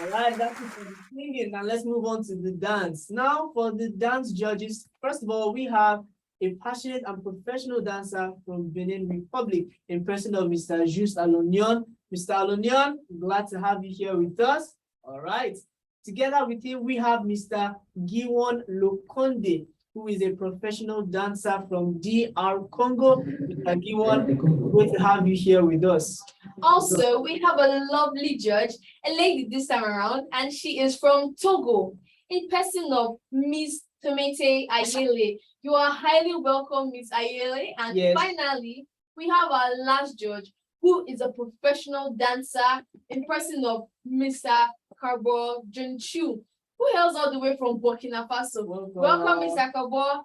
Speaker 4: All right, that's it for the singing. Now let's move on to the dance. Now for the dance judges, first of all, we have a passionate and professional dancer from Benin Republic in person of Mr. Just Alonion. Mr. Alonion, glad to have you here with us. All right. Together with him, we have Mr. Giwon Lokonde, who is a professional dancer from DR Congo. Mr. Giwon, great to have you here with us.
Speaker 5: Also, we have a lovely judge, a lady this time around, and she is from Togo, in person of Miss Tomete Ayele. You are highly welcome, Miss Ayele. And yes, finally, we have our last judge, who is a professional dancer in person of Mr. Karbo Junchu, who hails all the way from Burkina Faso. Welcome, Mr. Karbo.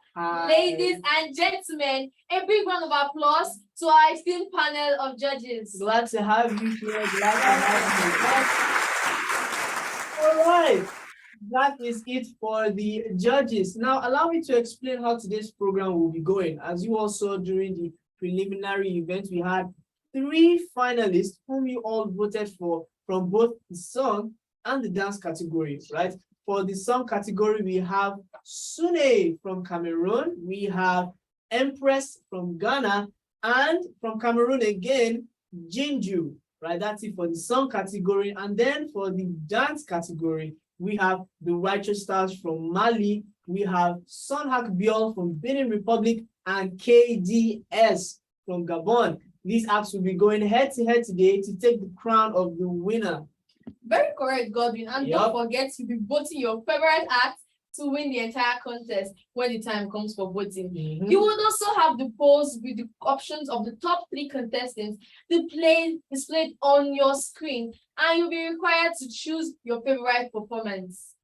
Speaker 5: Ladies and gentlemen, a big round of applause to our esteemed panel of judges.
Speaker 4: Glad to have you here. Glad to have you. All right. That is it for the judges. Now, allow me to explain how today's program will be going. As you all saw during the preliminary event, we had 3 finalists whom you all voted for from both the song and the dance categories, right? For the song category, we have Sune from Cameroon, we have Empress from Ghana, and from Cameroon again, Jinju, right? That's it for the song category. And then for the dance category, we have the Righteous Stars from Mali, we have Sonhak Biol from Benin Republic, and KDS from Gabon. These acts will be going head to head today to take the crown of the winner.
Speaker 5: Very correct, Godwin. And don't forget to be voting your favorite act to win the entire contest when the time comes for voting. You would also have the polls with the options of the top 3 contestants displayed on your screen, and you'll be required to choose your favorite performance.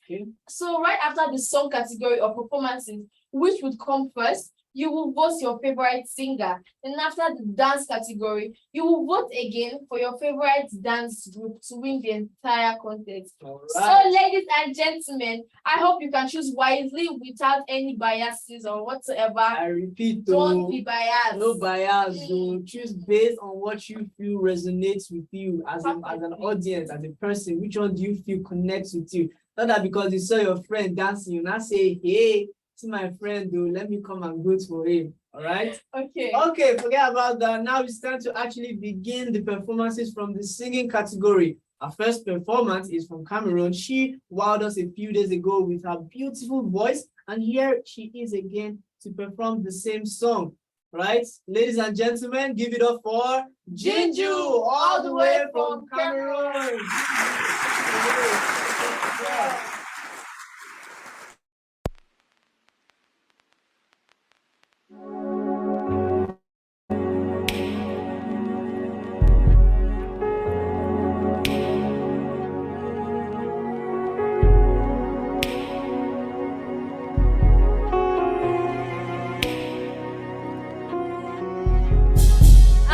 Speaker 5: Okay. So right after the song category of performances, which would come first, you will vote your favorite singer. Then after the dance category, you will vote again for your favorite dance group to win the entire contest. So, ladies and gentlemen, I hope you can choose wisely without any biases or whatsoever.
Speaker 4: I repeat,
Speaker 5: don't be biased.
Speaker 4: No bias. Choose based on what you feel resonates with you as an audience, as a person. Which one do you feel connects with you? Not that because you saw your friend dancing, you not say, hey, see my friend, let me come and vote for him. All right? Okay, forget about that. Now it's time to actually begin the performances from the singing category. Our first performance is from Cameroon. She wowed us a few days ago with her beautiful voice, and here she is again to perform the same song. Right? Ladies and gentlemen, give it up for Jinju, all the way from Cameroon.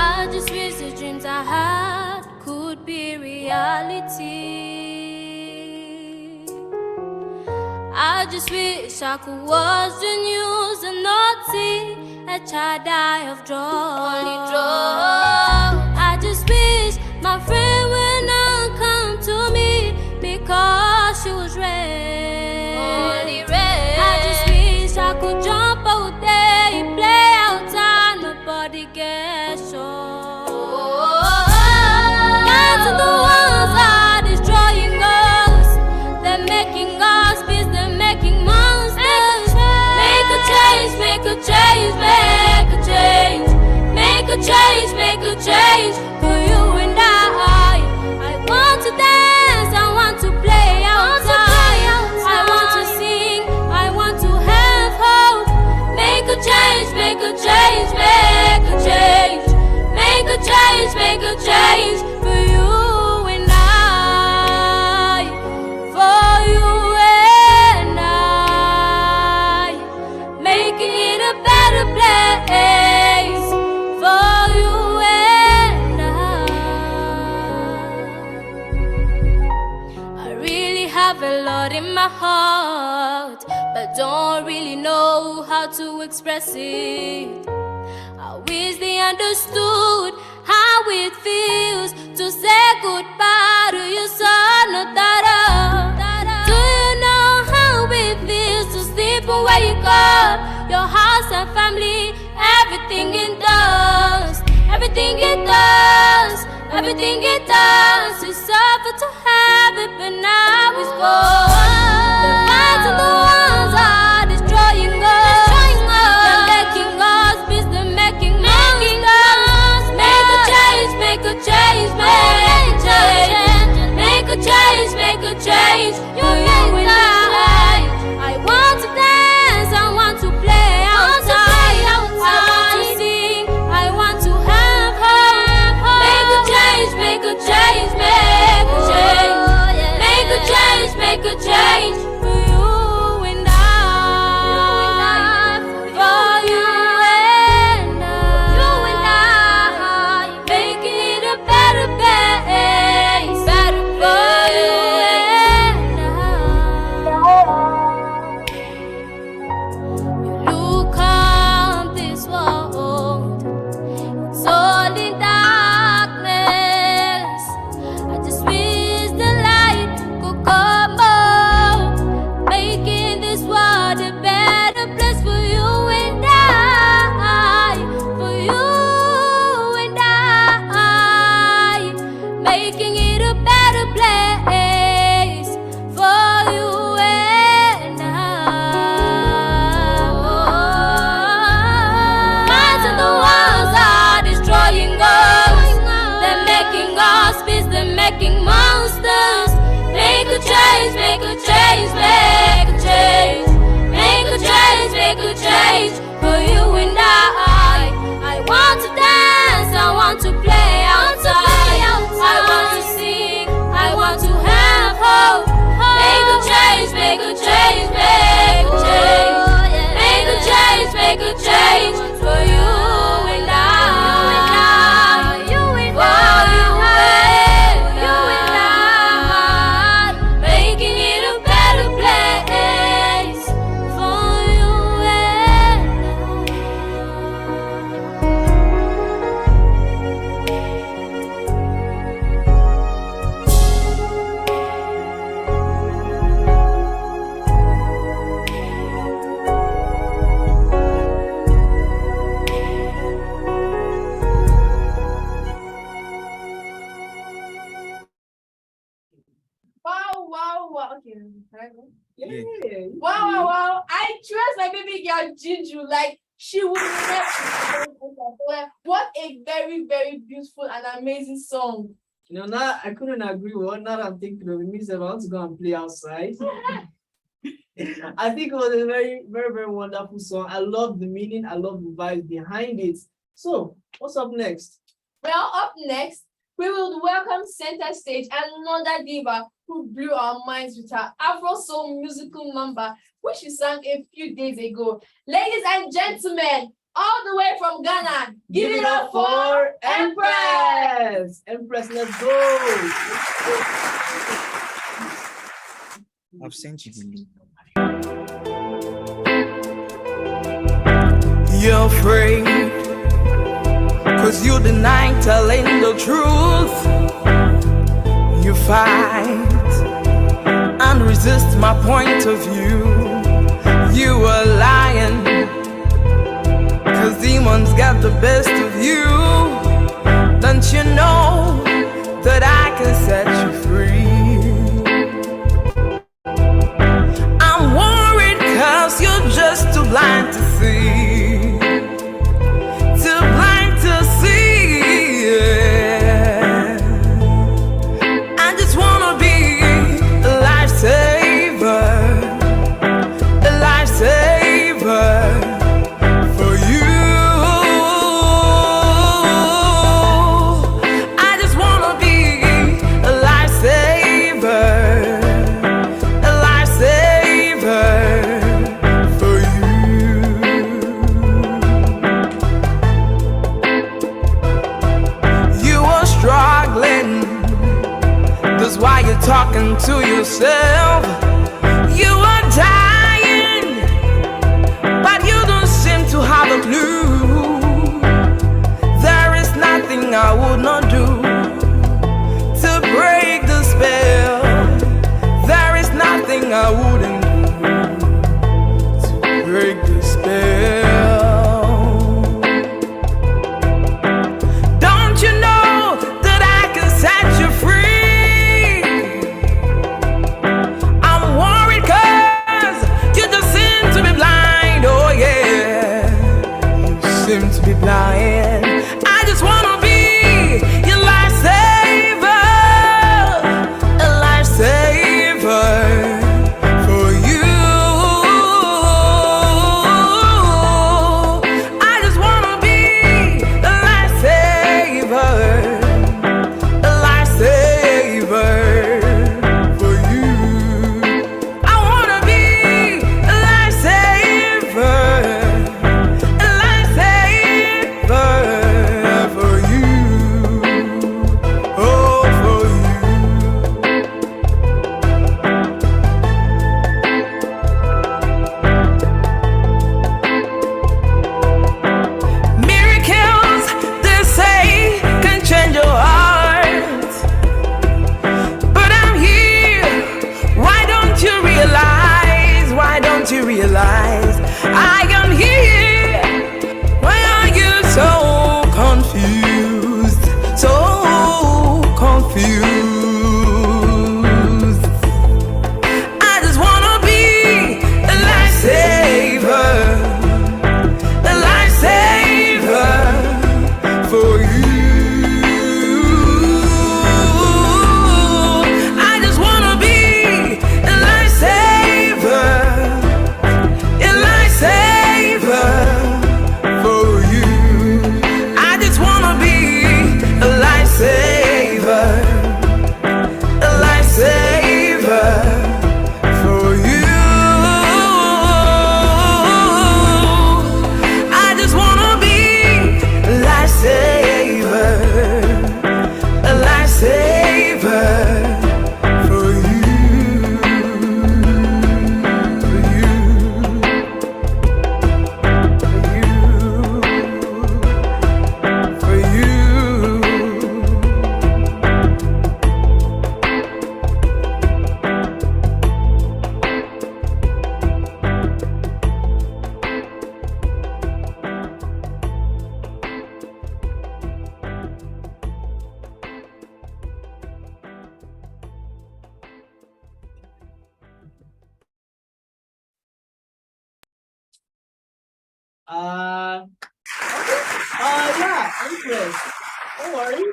Speaker 8: I just wish the dreams I had could be reality. I just wish I could watch the news and not see a child die of drugs. I just wish my friend would not come to me because she was red. I just wish I could jump out there and play outside, nobody gets shot. Guns are the ones are destroying us. They're making us beasts, they're making monsters. Make a change, make a change, make a change. Make a change, make a change for you and I. I want to dance, I want to play outside. I want to sing, I want to have hope. Make a change, make a change, make a change. Make a change, make a change for you and I. For you and I. Making it a better place. For you and I really have a lot in my heart, but don't really know how to express it. I wish they understood how it feels to say goodbye to your son or daughter. Do you know how it feels to sleep and wake up? Your house and family, everything it does. Everything it does. Everything it does. You suffer to have it, but now it's gone. The fights and the ones are destroying us. They're making us beasts, they're making monsters. Make a change, make a change, make a change. Make a change, make a change for you and I. I want to dance, I want to play outside. I want to sing, I want to have hope. Make a change, make a change, make a change. Make a change, make a change for you and I. For you and I. Making it a better place. Better for you and I. You look on this world, it's all in darkness. I just wish the light could come up, making this world a better place for you and I. For you and I. Making it a better place for you and I. Minds and the ones are destroying us. They're making us beasts, they're making monsters. Make a change, make a change, make a change. Make a change, make a change for you and I. I want to dance, I want to play outside. I want to sing, I want to have hope. Make a change, make a change, make a change. Make a change, make a change.
Speaker 5: Wow. I trust my baby girl Jinju. Like, she would never. What a very, very beautiful and amazing song.
Speaker 4: Now I couldn't agree with what now I'm thinking of. It means I want to go and play outside. I think it was a very, very, very wonderful song. I love the meaning. I love the vibes behind it. So, what's up next?
Speaker 5: Well, up next, we will welcome center stage another diva who blew our minds with her Afro Soul musical number, which she sang a few days ago. Ladies and gentlemen, all the way from Ghana, give it up for Empress!
Speaker 4: Empress, let's go!
Speaker 9: I've sent you the link. You're afraid, cause you deny telling the truth. You fight and resist my point of view. You are lying, cause demons got the best of you. Don't you know that I can set you free? I'm worried cause you're just too blind to see. Too blind to see, yeah. I just wanna be a lifesaver, a lifesaver for you. I just wanna be a lifesaver, a lifesaver for you. You are struggling, that's why you're talking to yourself. You are dying, but you don't seem to have a clue. There is nothing I would not do to break the spell. There is nothing I wouldn't do to break the spell. Don't you know that I can set you free? I'm worried cause you just seem to be blind, oh yeah. You seem to be blind. I just wanna be your lifesaver, a lifesaver for you. I just wanna be a lifesaver, a lifesaver for you. I wanna be a lifesaver, a lifesaver for you. Oh, for you. Miracles, they say, can change your heart. But I'm here. Why don't you realize? Why don't you realize I am here? Why are you so confused? So confused. I just wanna be a lifesaver, a lifesaver for you. I just wanna be a lifesaver, a
Speaker 4: Okay. Yeah, Empress. Don't worry.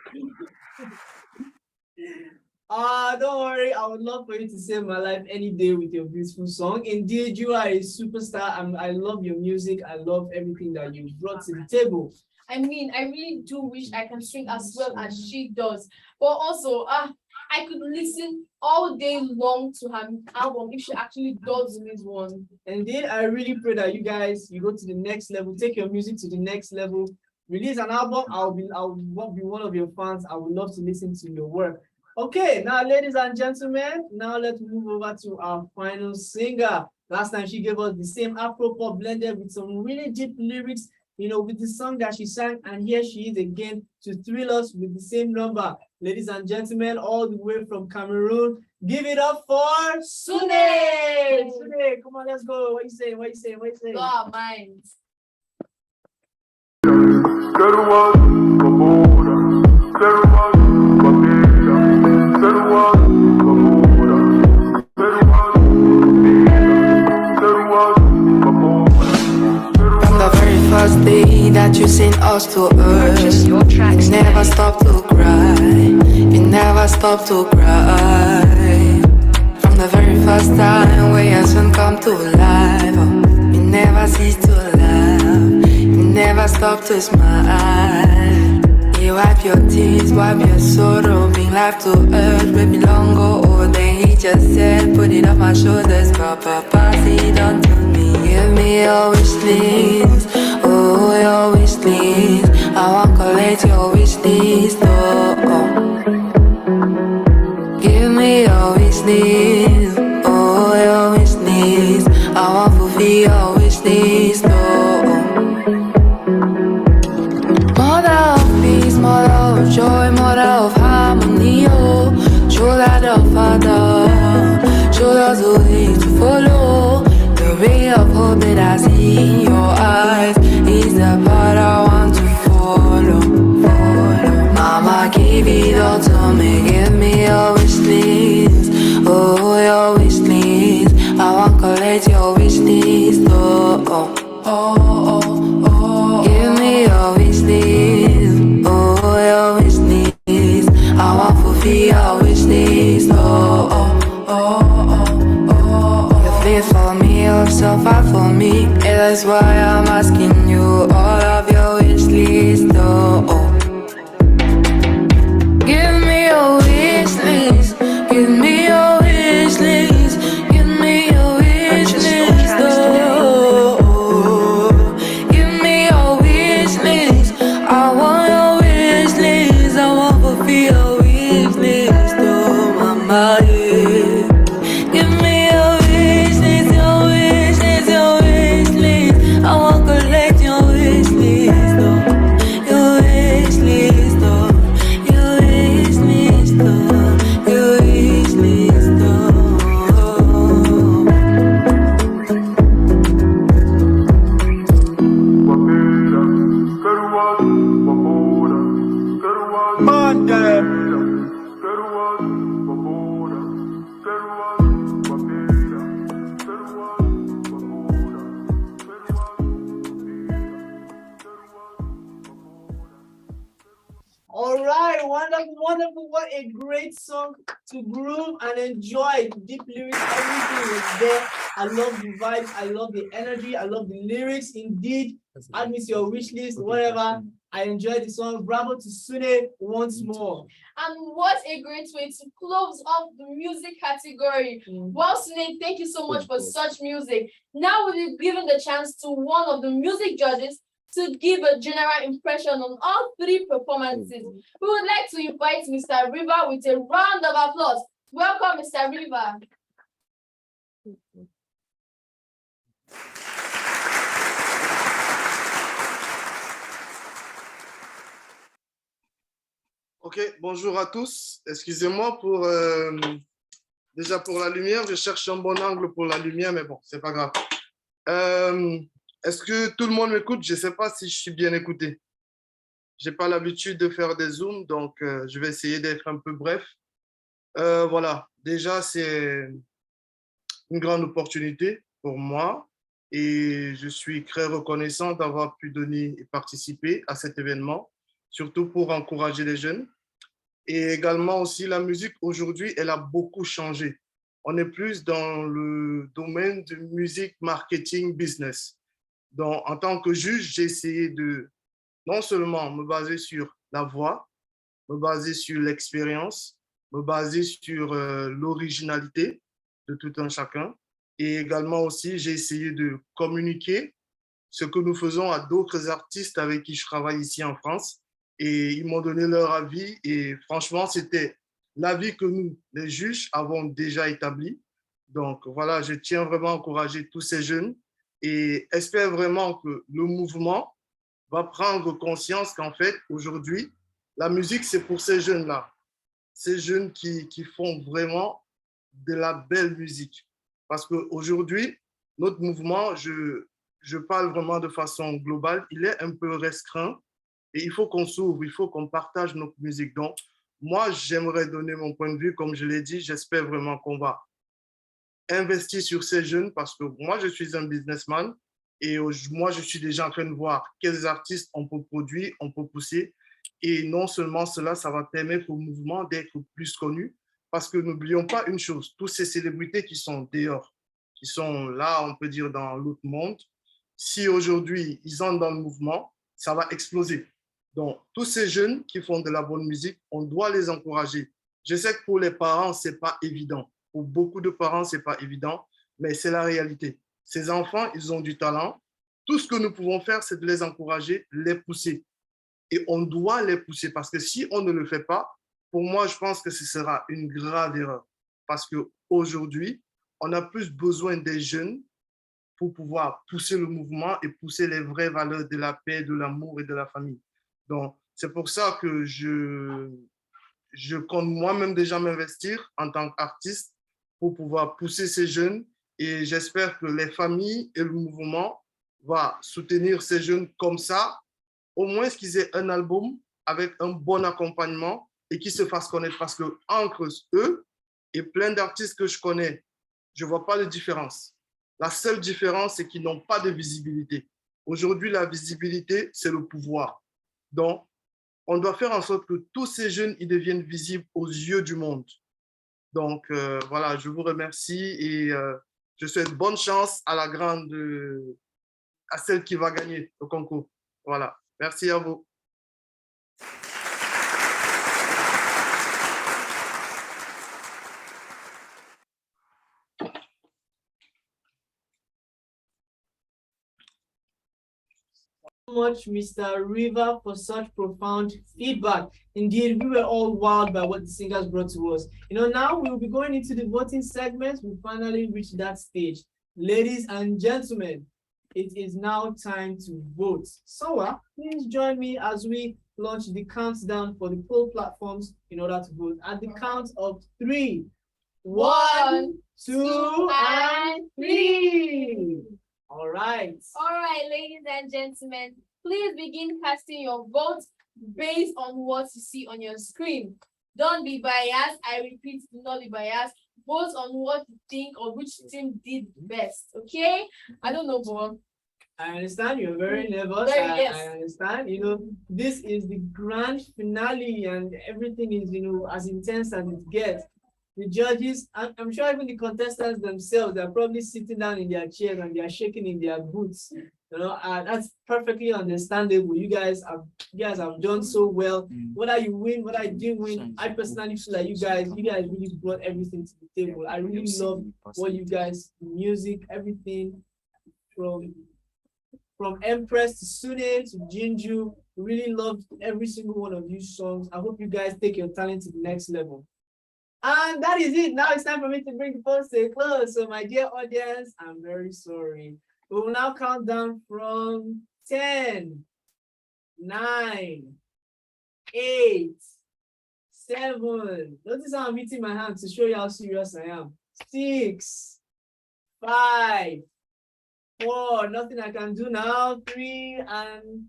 Speaker 4: Don't worry. I would love for you to save my life any day with your beautiful song. Indeed, you are a superstar. I love your music. I love everything that you brought to the table.
Speaker 5: I mean, I really do wish I can sing as well as she does. But also, I could listen all day long to her album if she actually does release one.
Speaker 4: Indeed, I really pray that you go to the next level, take your music to the next level, release an album. I'll be one of your fans. I would love to listen to your work. Okay, now ladies and gentlemen, now let's move over to our final singer. Last time she gave us the same Afro pop blended with some really deep lyrics, with the song that she sang, and here she is again to thrill us with the same number. Ladies and gentlemen, all the way from Cameroon, give it up for
Speaker 5: Sune!
Speaker 4: Sune, come on, let's go. What you say?
Speaker 5: Go our minds.
Speaker 9: First day that you sent us to earth, you never stop to cry. You never stop to cry. From the very first time when your son come to life, you never cease to laugh. You never stop to smile. You wipe your tears, wipe your sorrow, bring life to earth. Baby, long ago, then he just said, put it on my shoulders, Papa, pass it on to me. Give me your wish list, oh, your wish list. I want collect your wish list, oh. Give me your wish list, oh, your wish list. I want fulfill your wish list, oh. Mother of peace, mother of joy, mother of harmony, oh. Show that the Father, show us the way to follow. The ray of hope that I see in your eyes is the path I want to follow. Mama, give it all to me, give me your wish list, oh, your wish list. I want collect your wish list, give me your wish list, oh, your wish list. I want fulfill your wish list, You live for me, you suffer for me, and that's why I'm asking you all of your wish list, Give me your wish list, give me your wish list, give me your wish list, give me your wish list. I want your wish list, I want to fulfill your wish list, mama, yeah. Give me your wish list, your wish list, your wish list. I want to collect your wish list, your wish list, your wish list, your wish list,
Speaker 4: All right, wonderful, wonderful. What a great song to groove and enjoy. Deep lyrics, everything was there. I love the vibes, I love the energy, I love the lyrics. Indeed, add me to your wish list, whatever. I enjoyed the song. Bravo to Sune once more.
Speaker 5: And what a great way to close off the music category. Well, Sune, thank you so much for such music. Now we'll be given the chance to one of the music judges to give a general impression on all three performances. We would like to invite Mr. River with a round of applause. Welcome, Mr. River.
Speaker 10: Ok, bonjour à tous. Excusez-moi pour déjà pour la lumière. Je cherche un bon angle pour la lumière, mais bon, c'est pas grave. Est-ce que tout le monde m'écoute? Je ne sais pas si je suis bien écouté. Je n'ai pas l'habitude de faire des zooms, donc je vais essayer d'être un peu bref. Voilà, déjà, c'est une grande opportunité pour moi et je suis très reconnaissant d'avoir pu donner et participer à cet événement, surtout pour encourager les jeunes. Et également aussi, la musique aujourd'hui, elle a beaucoup changé. On est plus dans le domaine de musique, marketing, business. Donc, en tant que juge, j'ai essayé de non seulement me baser sur la voix, me baser sur l'expérience, me baser sur l'originalité de tout un chacun. Et également aussi, j'ai essayé de communiquer ce que nous faisons à d'autres artistes avec qui je travaille ici en France. Et ils m'ont donné leur avis. Et franchement, c'était l'avis que nous, les juges, avons déjà établi. Donc voilà, je tiens vraiment à encourager tous ces jeunes et espère vraiment que le mouvement va prendre conscience qu'en fait, aujourd'hui, la musique, c'est pour ces jeunes-là. Ces jeunes qui font vraiment de la belle musique. Parce qu'aujourd'hui, notre mouvement, je parle vraiment de façon globale, il est un peu restreint et il faut qu'on s'ouvre, il faut qu'on partage notre musique. Donc, moi, j'aimerais donner mon point de vue, comme je l'ai dit, j'espère vraiment qu'on va investir sur ces jeunes parce que moi, je suis un businessman et moi, je suis déjà en train de voir quels artistes on peut produire, on peut pousser. Et non seulement cela, ça va permettre au mouvement d'être plus connu parce que n'oublions pas une chose, tous ces célébrités qui sont dehors, qui sont là, on peut dire, dans l'autre monde, si aujourd'hui ils entrent dans le mouvement, ça va exploser. Donc, tous ces jeunes qui font de la bonne musique, on doit les encourager. Je sais que pour les parents, ce n'est pas évident. Pour beaucoup de parents, ce n'est pas évident, mais c'est la réalité. Ces enfants, ils ont du talent. Tout ce que nous pouvons faire, c'est de les encourager, les pousser. Et on doit les pousser parce que si on ne le fait pas, pour moi, je pense que ce sera une grave erreur. Parce qu'aujourd'hui, on a plus besoin des jeunes pour pouvoir pousser le mouvement et pousser les vraies valeurs de la paix, de l'amour et de la famille. Donc, c'est pour ça que je compte moi-même déjà m'investir en tant qu'artiste pour pouvoir pousser ces jeunes et j'espère que les familles et le mouvement vont soutenir ces jeunes comme ça, au moins qu'ils aient un album avec un bon accompagnement et qu'ils se fassent connaître parce qu'entre eux et plein d'artistes que je connais, je ne vois pas de différence. La seule différence, c'est qu'ils n'ont pas de visibilité. Aujourd'hui, la visibilité, c'est le pouvoir. Donc, on doit faire en sorte que tous ces jeunes ils deviennent visibles aux yeux du monde. Donc, voilà, je vous remercie et je souhaite bonne chance à la grande, à celle qui va gagner le concours. Voilà, merci à vous.
Speaker 4: Much, Mr. River, for such profound feedback. Indeed, we were all wowed by what the singers brought to us. You know, now we'll be going into the voting segment. We finally reached that stage. Ladies and gentlemen, it is now time to vote. So, please join me as we launch the countdown for the poll platforms in order to vote. At the count of 3, 1, 2, and 3. All right.
Speaker 5: All right, ladies and gentlemen, please begin casting your votes based on what you see on your screen. Don't be biased. I repeat, do not be biased. Vote on what you think or which team did best, okay? I don't know, Bob.
Speaker 4: I understand you're very nervous.
Speaker 5: Yes.
Speaker 4: I understand. You know, this is the grand finale and everything is, you know, as intense as it gets. The judges, I'm sure even the contestants themselves, they're probably sitting down in their chairs and they're shaking in their boots. You know, that's perfectly understandable. You guys have done so well. Whether you win, whether you didn't win, I personally feel like you guys really brought everything to the table. I really love what you guys, music, everything from Empress to Sune to Jinju. Really loved every single one of you songs. I hope you guys take your talent to the next level. And that is it. Now it's time for me to bring the post to a close. So my dear audience, I'm very sorry. We will now count down from 10, 9, 8, 7. Notice how I'm hitting my hand to show you how serious I am. 6, 5, 4. Nothing I can do now. 3 and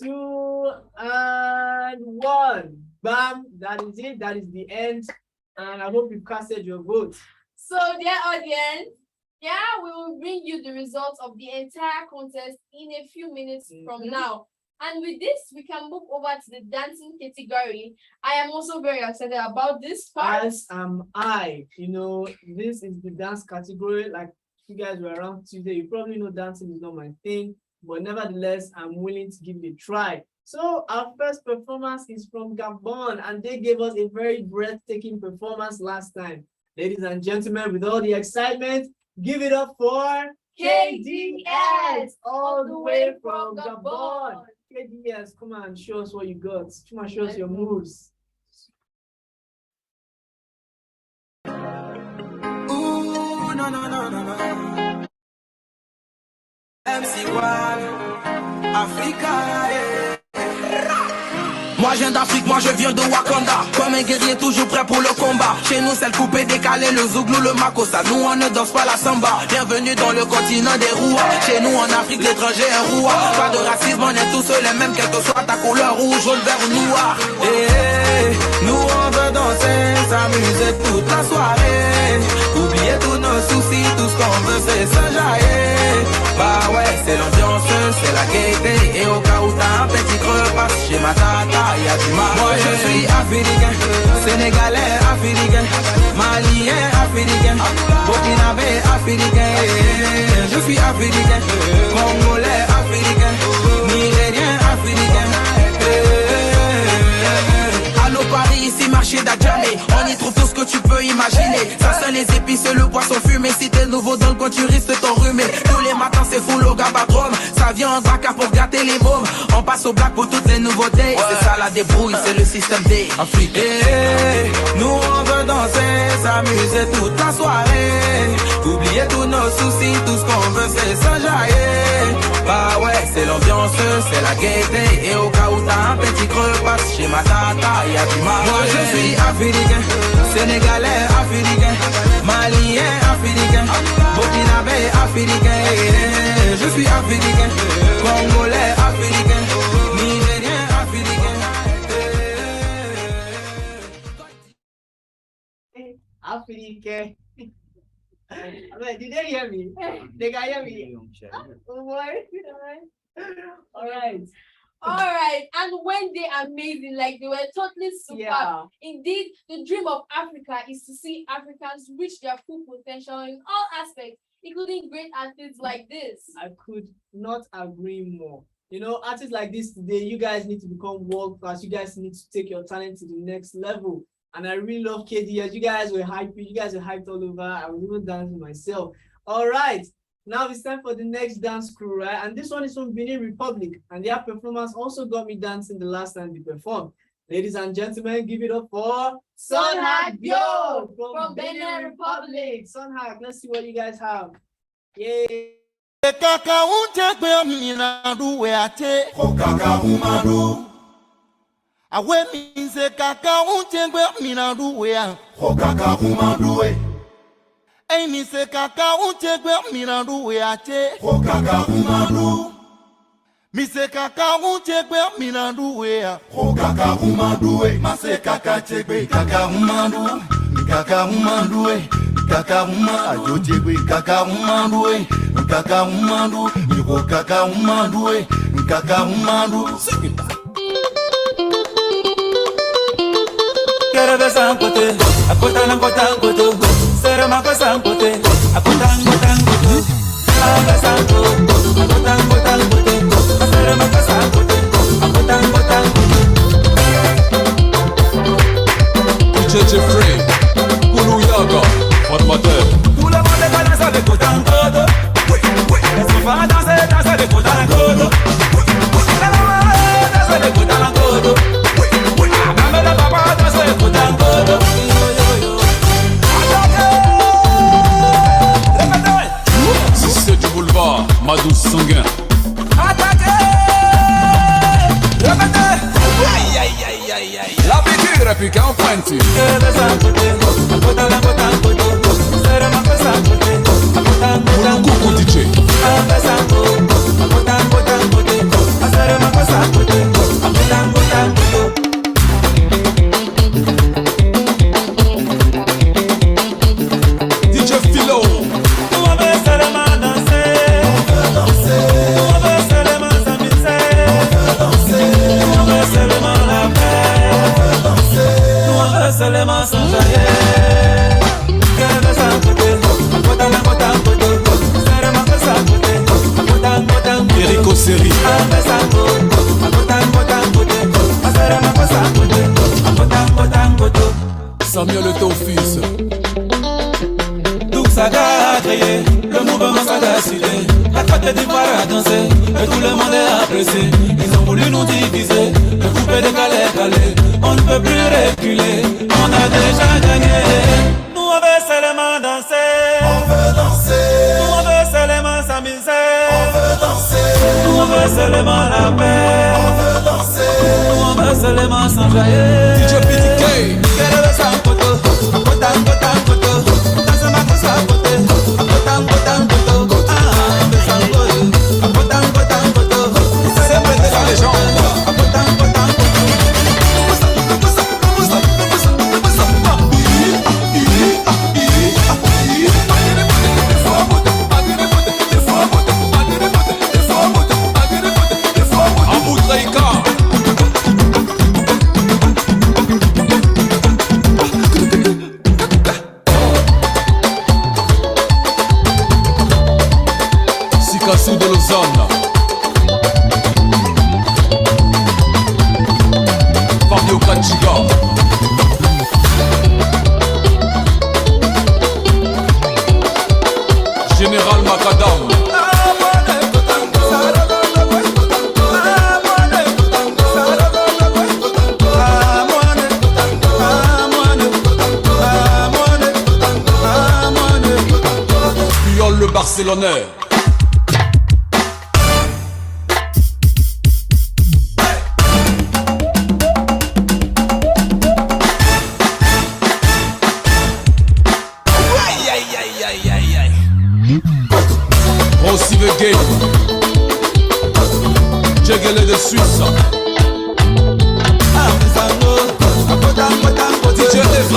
Speaker 4: 2 and 1. Bam. That is it. That is the end. And I hope you casted your vote.
Speaker 5: So, dear audience, Yeah, we will bring you the results of the entire contest in a few minutes from now. And with this, we can move over to the dancing category. I am also very excited about this part.
Speaker 4: As am I. You know, this is the dance category. Like you guys were around Tuesday, you probably know dancing is not my thing, but nevertheless, I'm willing to give it a try. So our first performance is from Gabon, and they gave us a very breathtaking performance last time. Ladies and gentlemen, with all the excitement, give it up for KDS, all the way from Gabon. KDS, come on, show us what you got. Come on, show us your moves.
Speaker 9: Ooh, no. MC1, Africa, yeah. Moi je viens d'Afrique, moi je viens de Wakanda. Comme un guerrier toujours prêt pour le combat. Chez nous c'est le coupé décalé, le zouglou, le makossa. Nous on ne danse pas la samba. Bienvenue dans le continent des roues. Chez nous en Afrique l'étranger est roi. Pas de racisme, on est tous les mêmes. Quelle que soit ta couleur, rouge, jaune, vert ou noir. Nous on veut danser, s'amuser toute la soirée. Oublier tous nos soucis, tout ce qu'on veut c'est s'enjailler. Bah ouais, c'est l'ambiance, c'est la gaieté. Et au cas où t'as un petit creux, passe chez ma tata, y'a du mal. Moi je suis africain, sénégalais africain, malien africain, burkinabé africain. Je suis africain, congolais africain, nigérien africain. Allô Paris, ici marché d'Adjamé. On y trouve tout ce que tu peux imaginer. Ça sent les épices, le poisson fumé. Si t'es nouveau dans le coin, tu risques t'enrhumer. Tous les matins c'est full au gabatron. Ça vient en draka pour gâter les mômes. On passe au black pour toutes les nouveautés. C'est ça la débrouille, c'est le système D. Afrique. Nous on veut danser, s'amuser toute la soirée. Oublier tous nos soucis, tout ce qu'on veut c'est s'enjailler. Bah ouais, c'est l'ambiance, c'est la gaieté. Et au cas où t'as un petit creux, passe chez ma tata, y'a du mal. Moi je suis africain, sénégalais africain, malien africain, burkinabé africain. Je suis africain, congolais africain, nigérien africain.
Speaker 4: Africain. Did they hear me? They can hear me. Oh boy. All right.
Speaker 5: And when they are amazing, like they were totally super.
Speaker 4: Yeah.
Speaker 5: Indeed, the dream of Africa is to see Africans reach their full potential in all aspects, including great athletes like this.
Speaker 4: I could not agree more. You know, artists like this today, you guys need to become world class. You guys need to take your talent to the next level. And I really love KDS. You guys were hyped. You guys were hyped all over. I was even dancing myself. All right. Now it's time for the next dance crew, right? And this one is from Benin Republic. And their performance also got me dancing the last time they performed. Ladies and gentlemen, give it up for
Speaker 5: Sunhag Bio from Benin Republic.
Speaker 4: Sunhag, let's see what you guys have. Yay.
Speaker 7: Awe minze kaka untengwe minadu wea hokaka umanduwe. Ei minze kaka untengwe minadu wea che hokaka umandu. Minze kaka untengwe minadu wea hokaka umanduwe. Mase kaka chegwe kaka umandu. Kaka umanduwe. Kaka uma ajochegwe kaka umanduwe. Kaka umandu. Yoko kaka umanduwe. Kaka umandu.
Speaker 11: Quero sankote, akotana kotankoto, sera mako sankote, akotango tangoto, anga sanko, akotango tangote, sera mako sankote, akotango tangoto.
Speaker 12: DJ Free, Kulu Yaga, formateur.
Speaker 11: Tout le monde va danser avec kotangoto, laisse-moi pas danser avec kotangoto, danser avec kotangoto.
Speaker 12: Si c'est du boulevard, ma douce sanguin. La piqûre est piquée en pointe. Mon coucou DJ. DJ Philo.
Speaker 11: sagacité. La Côte d'Ivoire a dansé et tout le monde est apprécié. Ils ont voulu nous diviser, nous couper, décaler. On ne peut plus reculer, on a déjà gagné. Nous on veut seulement danser. On veut danser. Nous on veut seulement s'amuser. On veut danser. Nous on veut seulement la paix. On veut danser. Nous on veut seulement s'enjailler.
Speaker 12: DJ PDK.
Speaker 11: Sud de Lausanne. Fabio Kachiga. Général Macadam. Puyol le Barcelonais. Aussi le game. Jégale de Suisse. DJ Day4.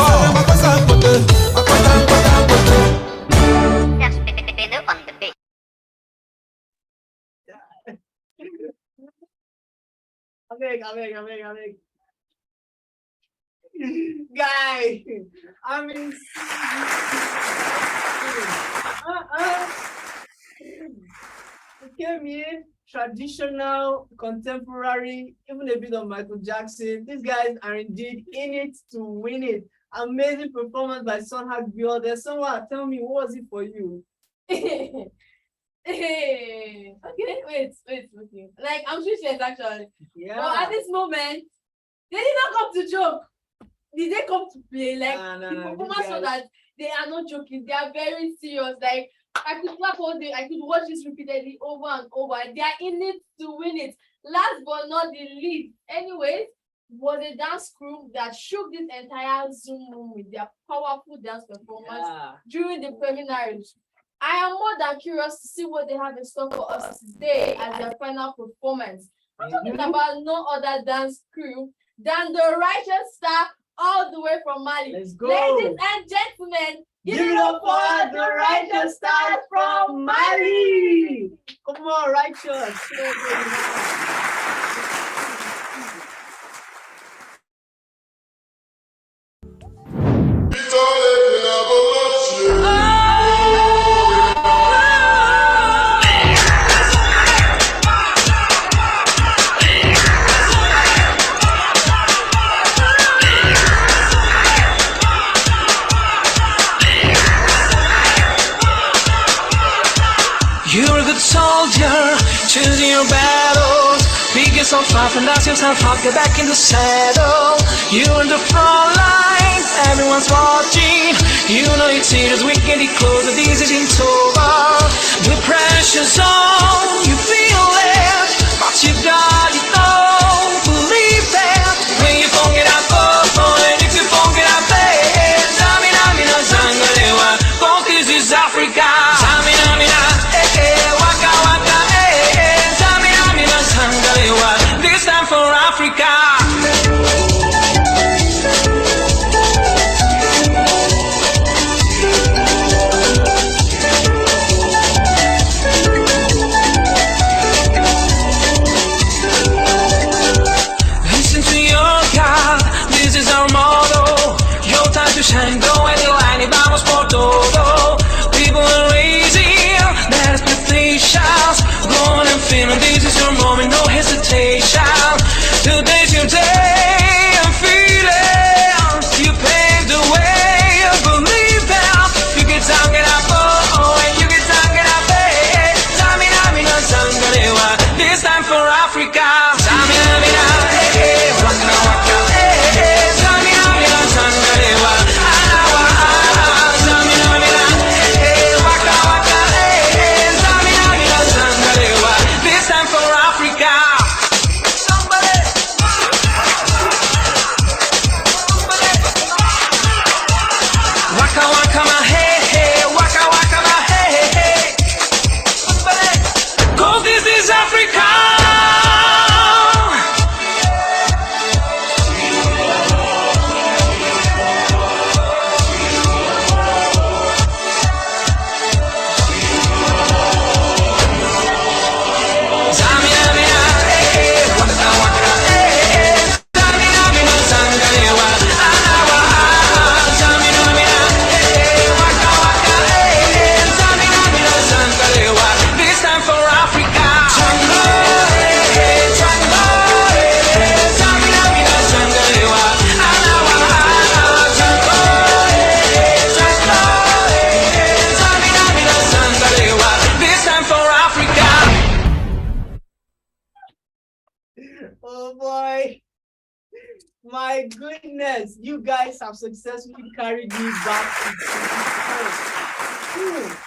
Speaker 4: Avec. Guy, I mean, came here, traditional, contemporary, even a bit of Michael Jackson. These guys are indeed in it to win it. Amazing performance by Sonhag Biol. There's someone, tell me, what was it for you?
Speaker 5: Okay, wait. Like, I'm speechless actually.
Speaker 4: Yeah.
Speaker 5: But at this moment, they did not come to joke. Did they come to play? Like, the performance so that they are not joking. They are very serious. Like, I could clap all day. I could watch this repeatedly over and over. They are in it to win it. Last but not the least, anyways, was a dance crew that shook this entire Zoom room with their powerful dance performance during the preliminaries. I am more than curious to see what they have in store for us today as their final performance. I'm talking about no other dance crew than the Righteous Star all the way from Mali.
Speaker 4: Let's go.
Speaker 5: Ladies and gentlemen,
Speaker 4: give it up for the Righteous Star from Mali. Come on, Righteous.
Speaker 9: You're a good soldier, choosing your battles. Pick yourself up and dust yourself up, get back in the saddle. You're in the front line, everyone's watching. You know it's serious, we get it closer, this isn't over. The pressure's on, you feel it, but you got it all, believe it. When you forget out, and if you forget out, Samina, Sangalewa, cause this is Africa. Samina, Waka Waka, Samina, Sangalewa, this time for Africa.
Speaker 4: Oh boy. My goodness, you guys have successfully carried me back to 2010.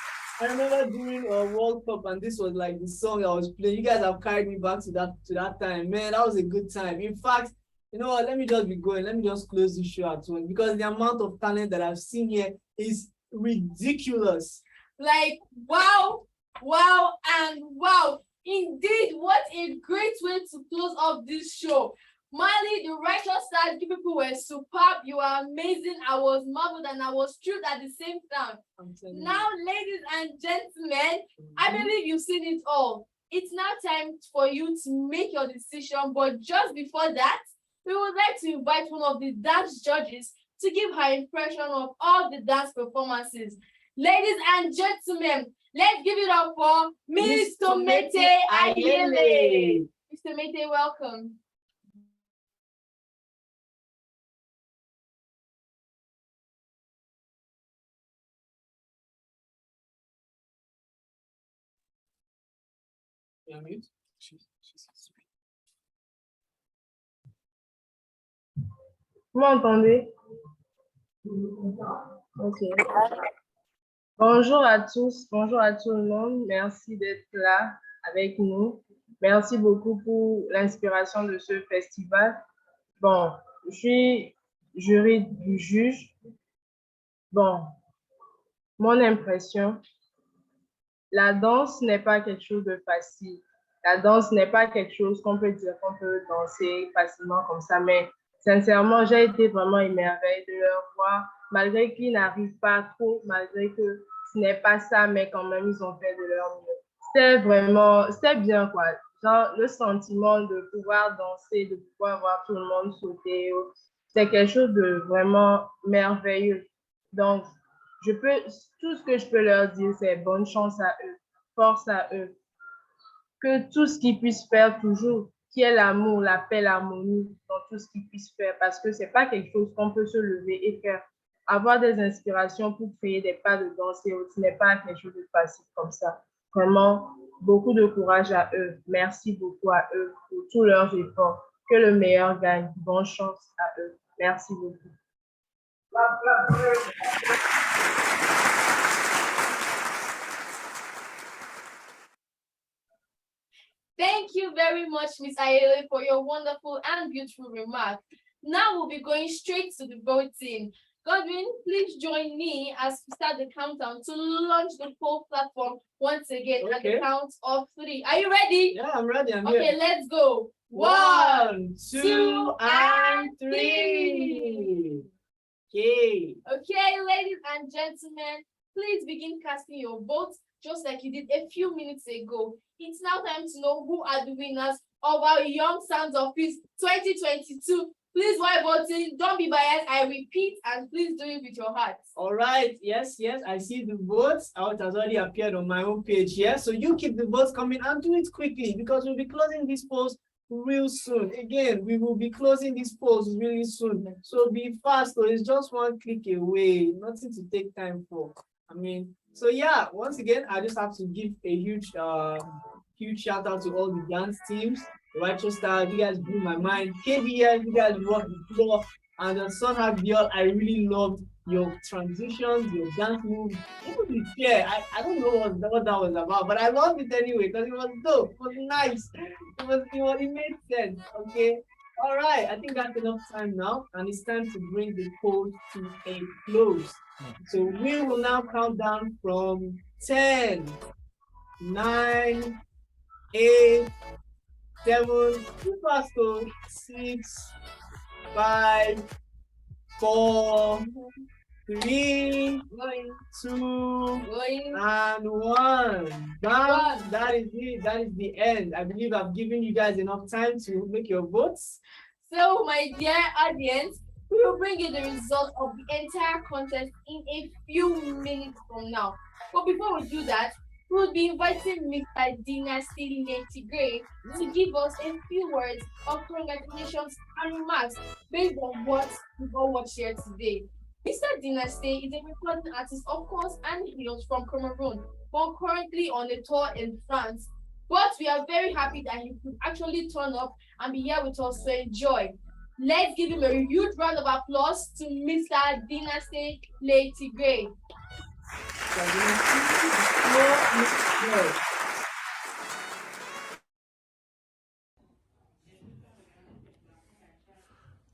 Speaker 4: I remember during a World Cup, and this was like the song I was playing. You guys have carried me back to that time. Man, that was a good time. In fact, you know what? Let me just be going. Let me just close this show at once because the amount of talent that I've seen here is ridiculous.
Speaker 5: Like, wow, wow, and wow. Indeed, what a great way to close off this show. Mali, the righteous side, you people were superb. You are amazing. I was marveled and I was thrilled at the same time. Now, ladies and gentlemen, I believe you've seen it all. It's now time for you to make your decision. But just before that, we would like to invite one of the dance judges to give her impression of all the dance performances. Ladies and gentlemen, let's give it up for Miss Tomete Ayele. Miss Tomete, welcome.
Speaker 13: Vous m'entendez? Ok. Bonjour à tous, bonjour à tout le monde. Merci d'être là avec nous. Merci beaucoup pour l'inspiration de ce festival. Bon, je suis jury du juge. Bon, mon impression, la danse n'est pas quelque chose de facile. La danse n'est pas quelque chose qu'on peut dire qu'on peut danser facilement comme ça, mais sincèrement, j'ai été vraiment émerveillée de leur voir, malgré qu'ils n'arrivent pas trop, malgré que ce n'est pas ça, mais quand même, ils ont fait de leur mieux. C'était bien, quoi. Genre, le sentiment de pouvoir danser, de pouvoir voir tout le monde sauter, c'est quelque chose de vraiment merveilleux. Donc, tout ce que je peux leur dire, c'est bonne chance à eux, force à eux. Que tout ce qu'ils puissent faire toujours, qu'il y ait l'amour, la paix, l'harmonie dans tout ce qu'ils puissent faire, parce que ce n'est pas quelque chose qu'on peut se lever et faire. Avoir des inspirations pour créer des pas de danse, ce n'est pas quelque chose de facile comme ça. Vraiment, beaucoup de courage à eux. Merci beaucoup à eux pour tous leurs efforts. Que le meilleur gagne. Bonne chance à eux. Merci beaucoup.
Speaker 5: Thank you very much, Ms. Ayele, for your wonderful and beautiful remark. Now we'll be going straight to the voting. Godwin, please join me as we start the countdown to launch the poll platform once again at the count of 3. Are you ready?
Speaker 4: Yeah, I'm ready. I'm
Speaker 5: here. Let's go. 1, 2, and 3.
Speaker 4: Okay.
Speaker 5: Okay, ladies and gentlemen, please begin casting your votes just like you did a few minutes ago. It's now time to know who are the winners of our Young Sons of Peace 2022. Please, while voting, don't be biased. I repeat, and please do it with your heart.
Speaker 4: All right. Yes, I see the votes. It has already appeared on my own page here. So you keep the votes coming and do it quickly because we'll be closing these polls real soon. Again, we will be closing these polls really soon. So be fast. So it's just one click away. Nothing to take time for. So yeah, once again, I just have to give a huge shout out to all the dance teams. Righteous Star, you guys blew my mind. KBS, you guys rocked the floor. And the Son Biol, I really loved your transitions, your dance moves. I don't know what that was about, but I loved it anyway because it was dope. It was nice. It made sense. Okay. All right. I think that's enough time now, and it's time to bring the poll to a close. So we will now count down from 10, 9, 8, 7, 6, 5, 4, 3, 2, and 1. That is it. That is the end. I believe I've given you guys enough time to make your votes.
Speaker 5: So, my dear audience, we will bring you the results of the entire contest in a few minutes from now. But before we do that, we will be inviting Mr. Dynasty Netigre to give us a few words of congratulations and remarks based on what we've all watched here today. Mr. Dynasty is a recording artist, of course, and he was from Cameroon, but currently on a tour in France. But we are very happy that he could actually turn up and be here with us to enjoy. Let's give him a huge round of applause to Mr. Dynasty Lady Gray.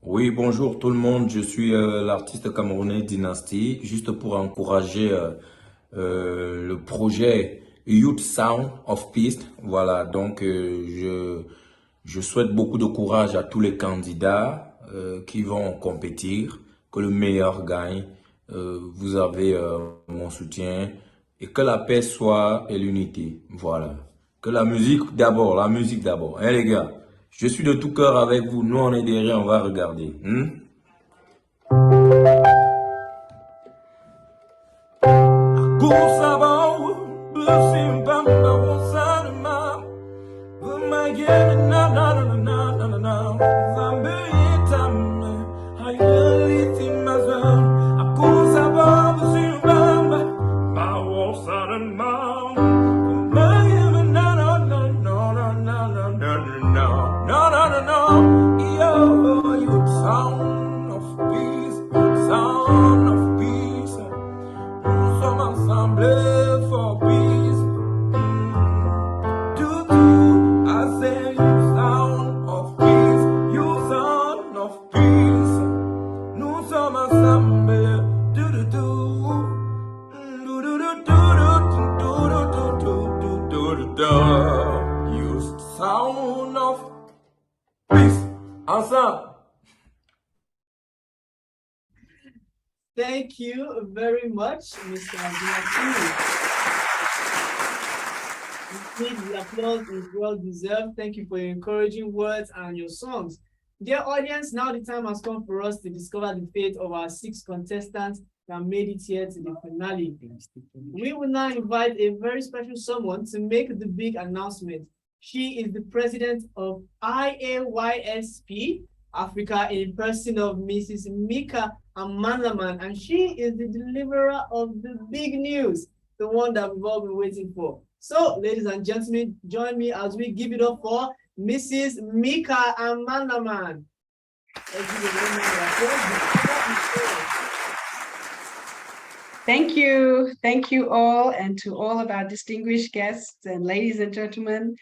Speaker 14: Oui, bonjour tout le monde, je suis l'artiste camerounais Dynasty, juste pour encourager le projet Youth Sound of Peace. Voilà, donc je souhaite beaucoup de courage à tous les candidats qui vont compétir, que le meilleur gagne. Vous avez mon soutien et que la paix soit et l'unité. Voilà, que la musique d'abord, Hein les gars? Je suis de tout cœur avec vous. Nous, on est derrière, on va regarder. Sound of peace, sound of peace. Nous sommes ensemble for peace. I say you sound of peace, you sound of peace. Nous sommes ensemble. You sound of peace. Ensemble.
Speaker 4: Thank you very much, Mr. Abdullah. The applause is well deserved. Thank you for your encouraging words and your songs. Dear audience, now the time has come for us to discover the fate of our 6 contestants that made it here to the finale. We will now invite a very special someone to make the big announcement. She is the president of AYSP Africa in person of Mrs. Mika Amanlaman, and she is the deliverer of the big news, the one that we've all been waiting for. So, ladies and gentlemen, join me as we give it up for Mrs. Mika Amanlaman.
Speaker 15: Thank you. Thank you all, and to all of our distinguished guests and ladies and gentlemen,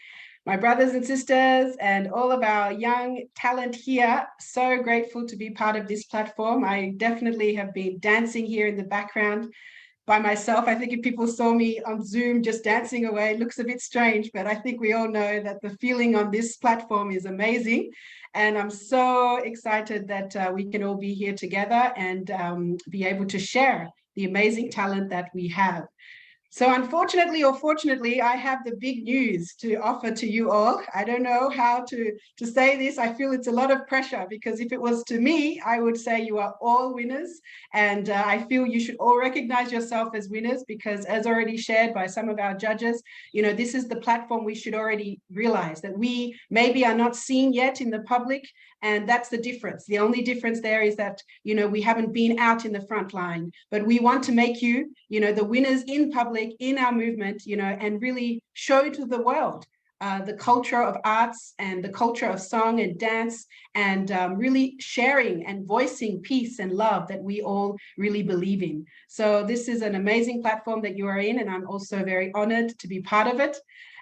Speaker 15: my brothers and sisters, and all of our young talent here. So grateful to be part of this platform. I definitely have been dancing here in the background by myself. I think if people saw me on Zoom just dancing away, it looks a bit strange, but I think we all know that the feeling on this platform is amazing. And I'm so excited that we can all be here together and be able to share the amazing talent that we have. So unfortunately or fortunately, I have the big news to offer to you all. I don't know how to say this. I feel it's a lot of pressure, because if it was to me, I would say you are all winners. And I feel you should all recognize yourself as winners, because as already shared by some of our judges, you know, this is the platform we should already realize that we maybe are not seen yet in the public. And that's the difference. The only difference there is that, you know, we haven't been out in the front line, but we want to make you, you know, the winners in public, in our movement, you know, and really show to the world the culture of arts and the culture of song and dance, and really sharing and voicing peace and love that we all really believe in. So this is an amazing platform that you are in, and I'm also very honored to be part of it.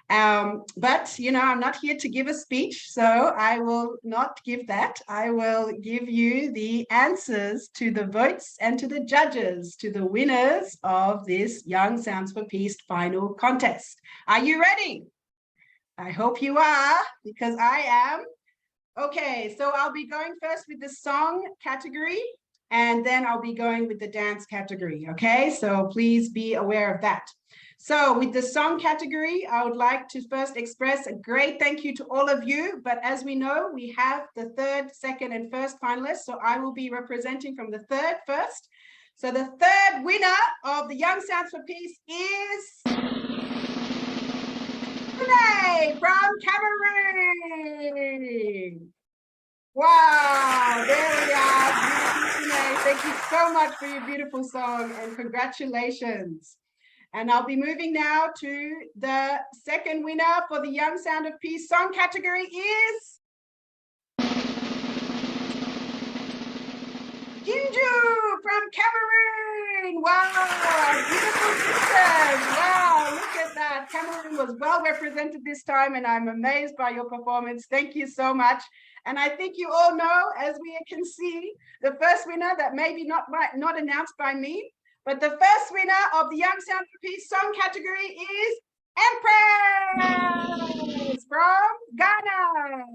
Speaker 15: But, you know, I'm not here to give a speech, so I will not give that. I will give you the answers to the votes and to the judges, to the winners of this Young Sounds for Peace final contest. Are you ready? I hope you are, because I am. Okay, so I'll be going first with the song category, and then I'll be going with the dance category, okay? So please be aware of that. So with the song category, I would like to first express a great thank you to all of you. But as we know, we have the third, second, and first finalists. So I will be representing from the third first. So the third winner of the Young Sounds for Peace is Renee from Cameroon. Wow, there we are. Beautiful Renee. Thank you so much for your beautiful song, and congratulations. And I'll be moving now to the second winner for the Young Sound of Peace song category is Ginju from Cameroon. Wow, beautiful sisters. Wow, look at that. Cameroon was well represented this time, and I'm amazed by your performance. Thank you so much. And I think you all know, as we can see, the first winner that maybe not announced by me, but the first winner of the Young Sound for Peace song category is Empress from Ghana.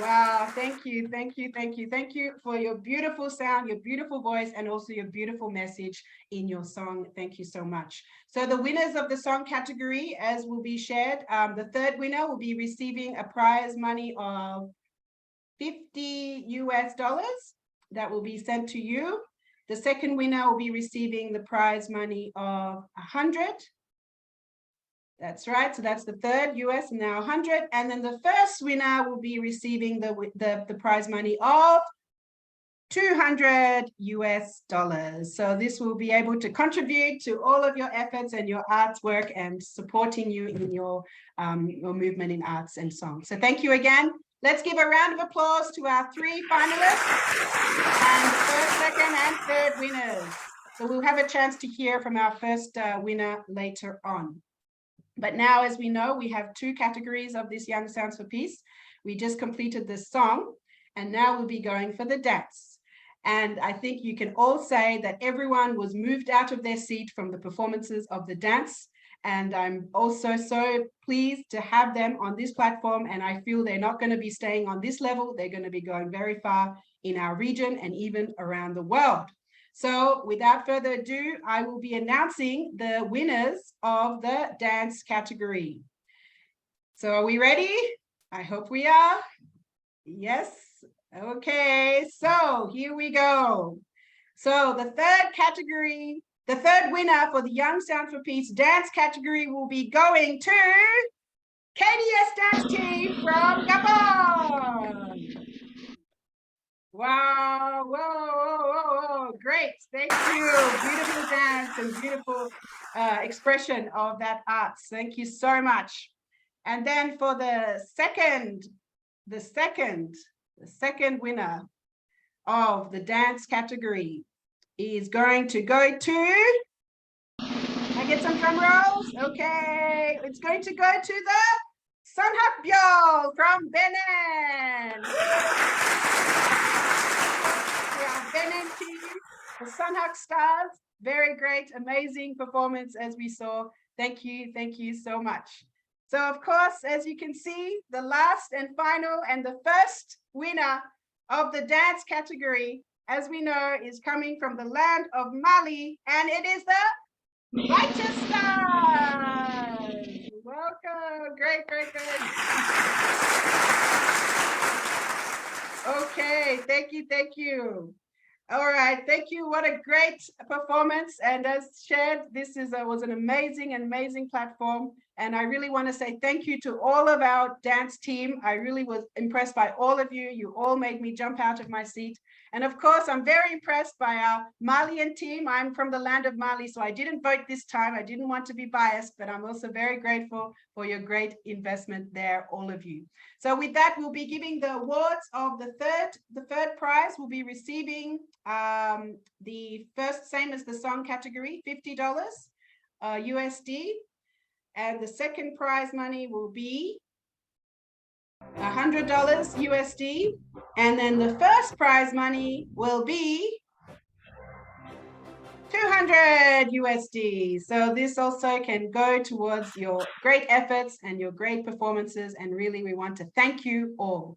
Speaker 15: Wow, thank you, thank you, thank you, thank you for your beautiful sound, your beautiful voice, and also your beautiful message in your song. Thank you so much. So the winners of the song category, as will be shared, the third winner will be receiving a prize money of $50 that will be sent to you. The second winner will be receiving the prize money of 100. That's right. So that's the third US, now 100. And then the first winner will be receiving the prize money of $200 US. So this will be able to contribute to all of your efforts and your artwork and supporting you in your movement in arts and songs. So thank you again. Let's give a round of applause to our three finalists and the first, second, and third winners. So we'll have a chance to hear from our first winner later on. But now, as we know, we have two categories of this Young Sounds for Peace. We just completed this song, and now we'll be going for the dance. And I think you can all say that everyone was moved out of their seat from the performances of the dance. And I'm also so pleased to have them on this platform. And I feel they're not going to be staying on this level. They're going to be going very far in our region and even around the world. So without further ado, I will be announcing the winners of the dance category. So are we ready? I hope we are. Yes. Okay, so here we go. So the third category, the third winner for the Young Sound for Peace dance category will be going to KDS Dance Team from Gabon. Wow, whoa, whoa, whoa, whoa, great, thank you. Beautiful dance and beautiful expression of that arts. Thank you so much. And then for the second winner of the dance category is going to go to, I get some drum rolls? Okay, it's going to go to the Sanhakbyo from Benin. Benin team, the Sunhawk Stars, very great, amazing performance as we saw. Thank you so much. So of course, as you can see, the last and final and the first winner of the dance category, as we know, is coming from the land of Mali, and it is the Righteous Stars. Welcome, great, great, great. Okay, thank you. All right, thank you. What a great performance. And as shared, this was an amazing platform. And I really want to say thank you to all of our dance team. I really was impressed by all of you. You all made me jump out of my seat. And of course, I'm very impressed by our Malian team. I'm from the land of Mali, so I didn't vote this time. I didn't want to be biased, but I'm also very grateful for your great investment there, all of you. So with that, we'll be giving the awards of the third prize. We'll be receiving the first, same as the song category, $50 USD. And the second prize money will be $100 USD. And then the first prize money will be $200 USD. So this also can go towards your great efforts and your great performances. And really, we want to thank you all.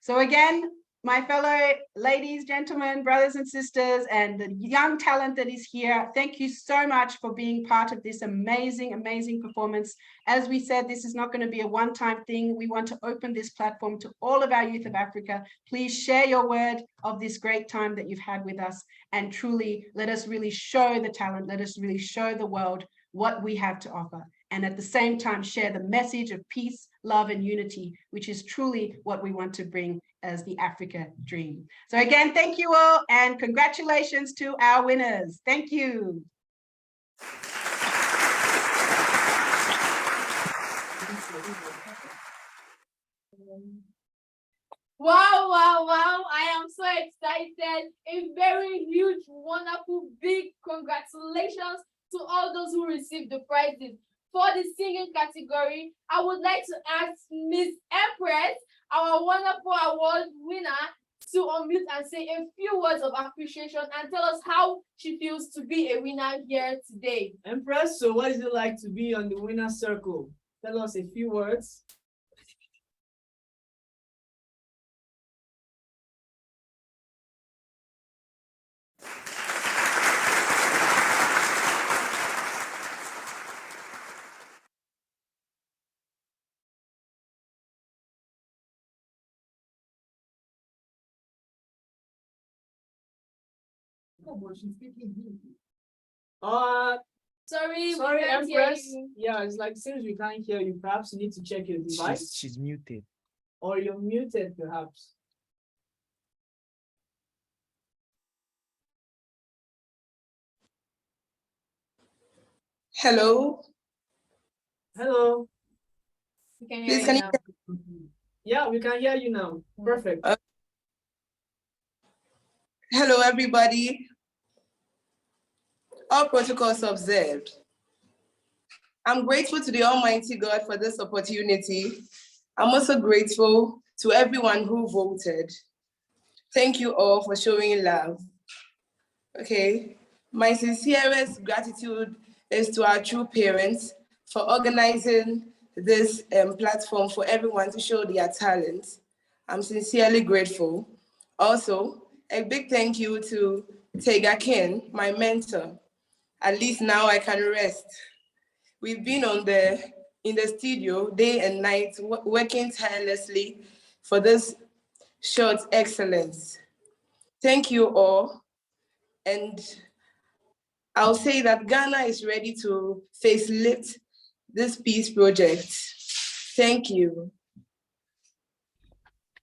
Speaker 15: So again, my fellow ladies, gentlemen, brothers and sisters, and the young talent that is here, thank you so much for being part of this amazing performance. As we said, this is not going to be a one-time thing. We want to open this platform to all of our youth of Africa. Please share your word of this great time that you've had with us, and truly let us really show the talent. Let us really show the world what we have to offer. and at the same time share the message of peace, love, and unity, which is truly what we want to bring as the Africa Dream. So again, thank you all, and congratulations to our winners. Thank you.
Speaker 5: Wow, wow, wow. I am so excited. A very huge, wonderful, big congratulations to all those who received the prizes. For the singing category, I would like to ask Miss Empress, our wonderful award winner, to unmute and say a few words of appreciation and tell us how she feels to be a winner here today.
Speaker 4: Empress, so what is it like to be on the winner's circle? Tell us a few words.
Speaker 5: Sorry,
Speaker 4: Empress. Yeah, it's like since we can't hear you, perhaps you need to check your device.
Speaker 16: She's muted.
Speaker 4: Or you're muted, perhaps.
Speaker 17: Hello.
Speaker 4: Hello.
Speaker 5: We can
Speaker 17: Please,
Speaker 5: hear you
Speaker 17: can
Speaker 5: now.
Speaker 4: Yeah, we can hear you now. Perfect.
Speaker 17: Hello, everybody. All protocols observed. I'm grateful to the Almighty God for this opportunity. I'm also grateful to everyone who voted. Thank you all for showing love. Okay, my sincerest gratitude is to our true parents for organizing this platform for everyone to show their talent. I'm sincerely grateful. Also, a big thank you to Tega Kin, my mentor. At least now I can rest. We've been in the studio day and night, working tirelessly for this show's excellence. Thank you all. And I'll say that Ghana is ready to facelift this peace project. Thank you.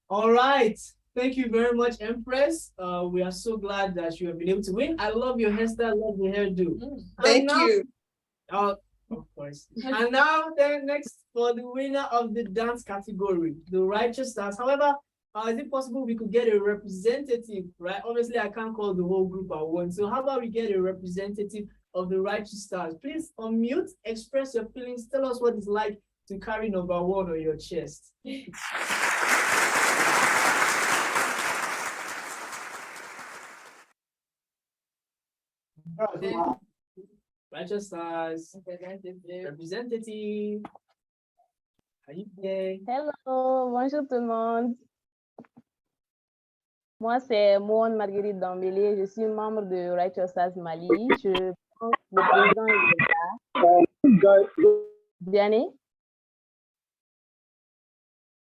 Speaker 4: All right. Thank you very much, Empress. We are so glad that you have been able to win. I love your hairstyle, love your hairdo.
Speaker 17: Thank you.
Speaker 4: Of course. And now, then next for the winner of the dance category, the Righteous Stars. However, is it possible we could get a representative, right? Obviously, I can't call the whole group at once. So how about we get a representative of the Righteous Stars? Please unmute, express your feelings, tell us what it's like to carry number 1 on your chest. Righteous Stars, representative.
Speaker 18: Hello, bonjour tout le monde. Moi, c'est Mohan Marguerite Dambélé. Je suis membre de Righteous Stars Mali. Je pense que le président est là. Diane?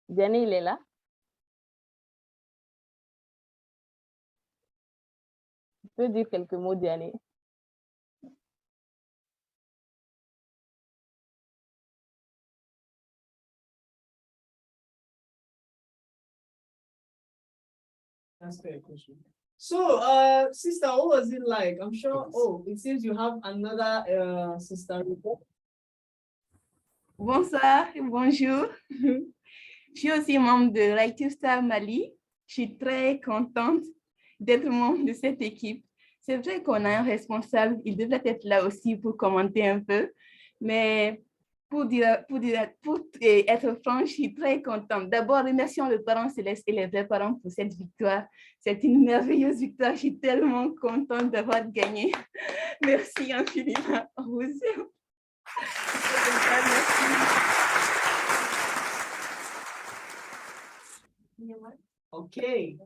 Speaker 18: Diane, il est là? Tu peux dire quelques mots, Diane?
Speaker 4: That's fair question. So, sister, what was it like? I'm sure. Oh, it seems you have another sister report.
Speaker 19: Bonsoir, bonjour. Je suis aussi membre de Righteous Stars Mali. Je suis très contente d'être membre de cette équipe. C'est vrai qu'on a un responsable, il devrait être là aussi pour commenter un peu, mais pour être franche, je suis très contente. D'abord, remercions le parent Céleste et les vrais parents pour cette victoire. C'est une merveilleuse victoire. Je suis tellement contente d'avoir gagné. Merci infiniment. Au revoir.
Speaker 4: Okay.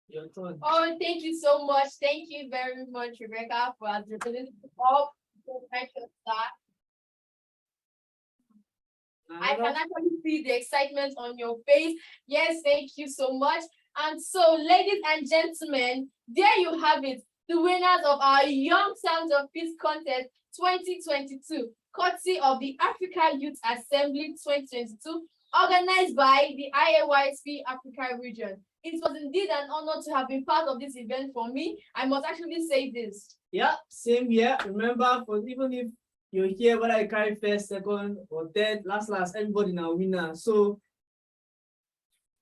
Speaker 4: Your turn.
Speaker 5: Oh, thank you so much. Thank you very much, Rebecca, for representing all the Righteous Stars. I can actually see the excitement on your face. Yes, thank you so much. And so, ladies and gentlemen, there you have it. The the winners of our Young Sounds of Peace Contest 2022, courtesy of the Africa Youth Assembly 2022, organized by the AYA2022 Africa region. It was indeed an honor to have been part of this event for me. I must actually say this.
Speaker 4: Yeah, same here. Remember, for even if you're here, whether you carry first, second, or third, last, everybody now winner. So,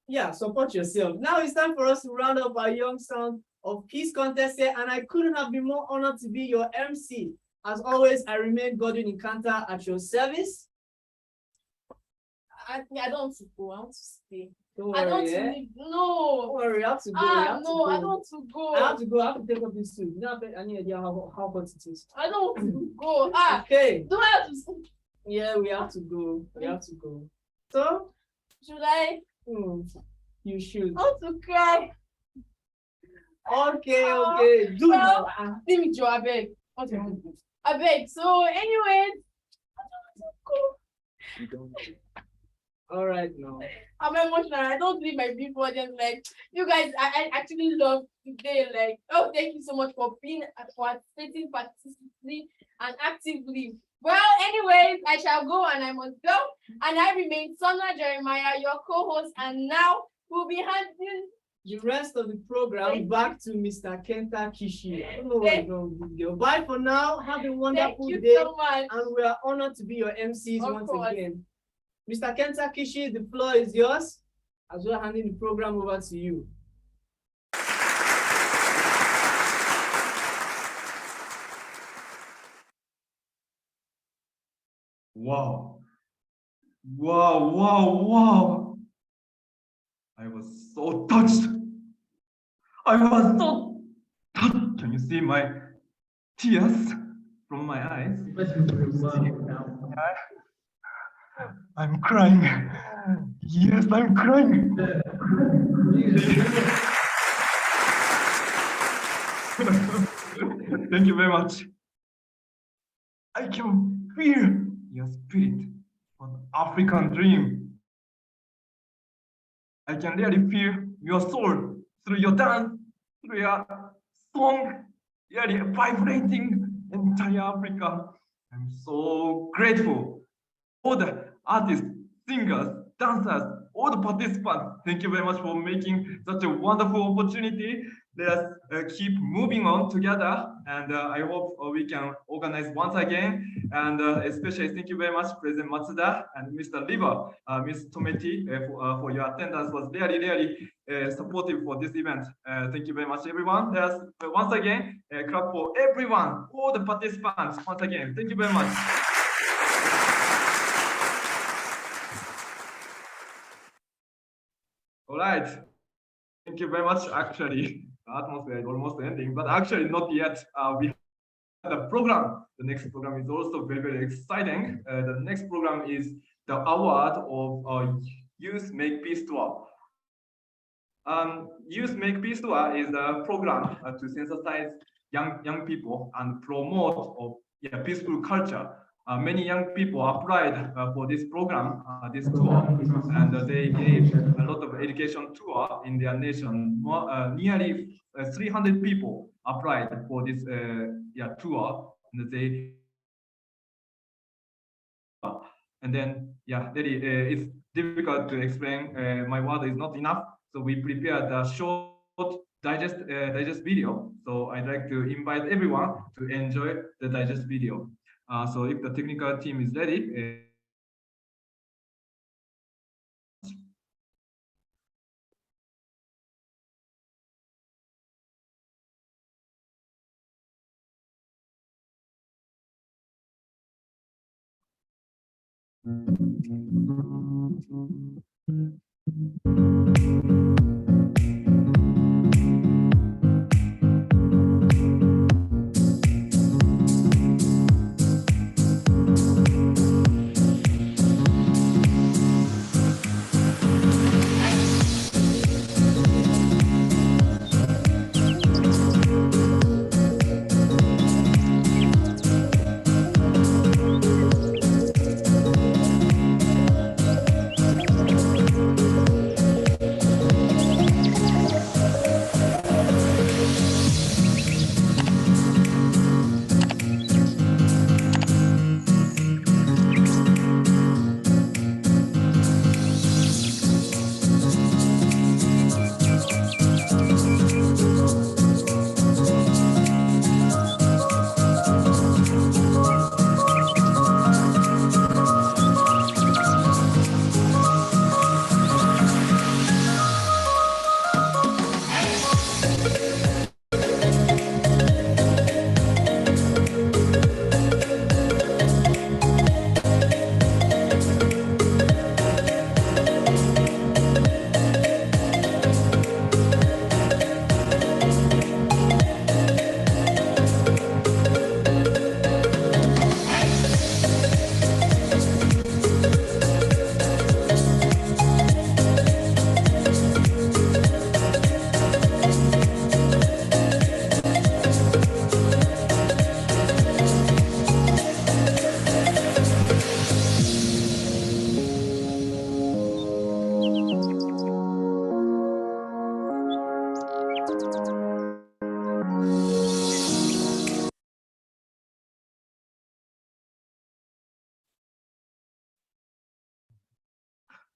Speaker 4: yeah, support yourself. Now it's time for us to round up our Young Sound of Peace contest here, and I couldn't have been more honored to be your MC. As always, I remain Godwin Nkanta at your service.
Speaker 5: I don't want to go. I want to stay.
Speaker 4: Don't
Speaker 5: I
Speaker 4: worry,
Speaker 5: don't
Speaker 4: yeah?
Speaker 5: leave. No.
Speaker 4: Don't worry, you have to go.
Speaker 5: I don't want to go.
Speaker 4: I have to go. I have to take up this suit. You don't have any idea how hot it is.
Speaker 5: I don't want to go.
Speaker 4: Okay.
Speaker 5: Do I have to stay?
Speaker 4: Yeah, we have to go. We have to go. So?
Speaker 5: Should I?
Speaker 4: You should.
Speaker 5: I want to cry.
Speaker 4: Okay. Do
Speaker 5: well,
Speaker 4: it.
Speaker 5: Let me Joe, I beg. I beg. So, anyways, I don't want to go.
Speaker 4: All right, now.
Speaker 5: I'm emotional. I don't leave my big audience. Like, you guys, I actually love today. Like, oh, thank you so much for participating participantly and actively. Well, anyways, I shall go and I must go. And I remain Sona Jeremiah, your co-host, and now we'll be handing
Speaker 4: the rest of the program back to Mr. Kenta Kishi. I don't know what you're going to do. Bye for now. Have a wonderful day.
Speaker 5: So much.
Speaker 4: And we are honored to be your MCs once again. Mr. Kenta Kishi, the floor is yours. As we're handing the program over to you.
Speaker 2: Wow. Wow. I was so touched. Can you see my tears from my eyes? I'm crying. Yes, I'm crying. Thank you very much. I can feel your spirit for the African dream. I can really feel your soul through your dance, through your song, really vibrating entire Africa. I'm so grateful. All the artists, singers, dancers, all the participants, thank you very much for making such a wonderful opportunity. Let us keep moving on together, and I hope we can organize once again. And especially thank you very much, President Matsuda and Mr. Liver, Ms. Tometi, for your attendance. Was really supportive for this event. Thank you very much, everyone. Let us once again clap for everyone, all the participants. Once again, thank you very much. All right. Thank you very much. Actually, the atmosphere is almost ending, but actually not yet. We have the program. The next program is also very exciting. The next program is the award of Youth Make Peace Tour. Youth Make Peace Tour is a program to sensitize young people and promote peaceful culture. Many young people applied for this program, this tour, and they gave a lot of education tour in their nation. Nearly 300 people applied for this tour, and then really, it's difficult to explain. My word is not enough, so we prepared a short digest video. So I'd like to invite everyone to enjoy the digest video. So if the technical team is ready,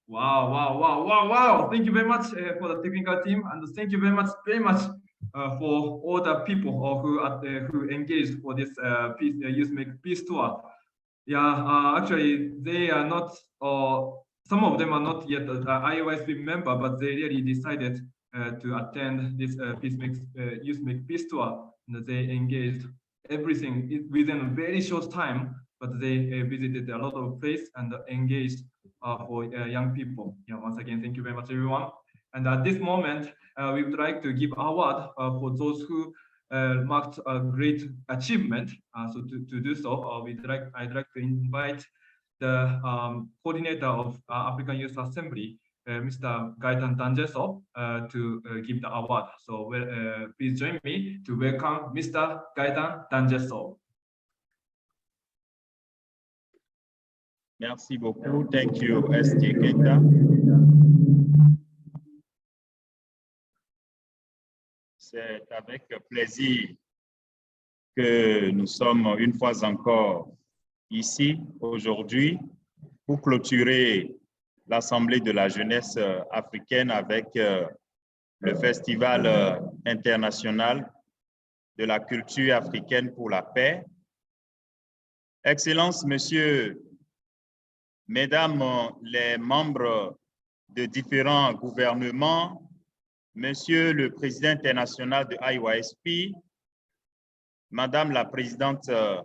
Speaker 2: Wow, wow, wow, wow, wow. Thank you very much for the technical team, and thank you very much for all the people who engaged for this Youth Make Peace tour. Yeah, actually, they are not, some of them are not yet IOSP member, but they really decided to attend this Youth Make Peace tour, and they engaged everything within a very short time, but they visited a lot of places and engaged for young people. Yeah, once again, thank you very much, everyone. And at this moment, we would like to give award for those who marked a great achievement. So to do so, I'd like to invite the coordinator of African Youth Assembly, Mr. Gaitan Danjeso, to give the award. So please join me to welcome Mr. Gaitan Danjeso.
Speaker 16: Merci beaucoup. Thank you, ST Keita. C'est avec plaisir que nous sommes une fois encore ici aujourd'hui pour clôturer l'Assemblée de la jeunesse africaine avec le Festival international de la culture africaine pour la paix. Excellences, Messieurs, Mesdames les membres de différents gouvernements, Monsieur le Président international de AYSP, Madame la Présidente de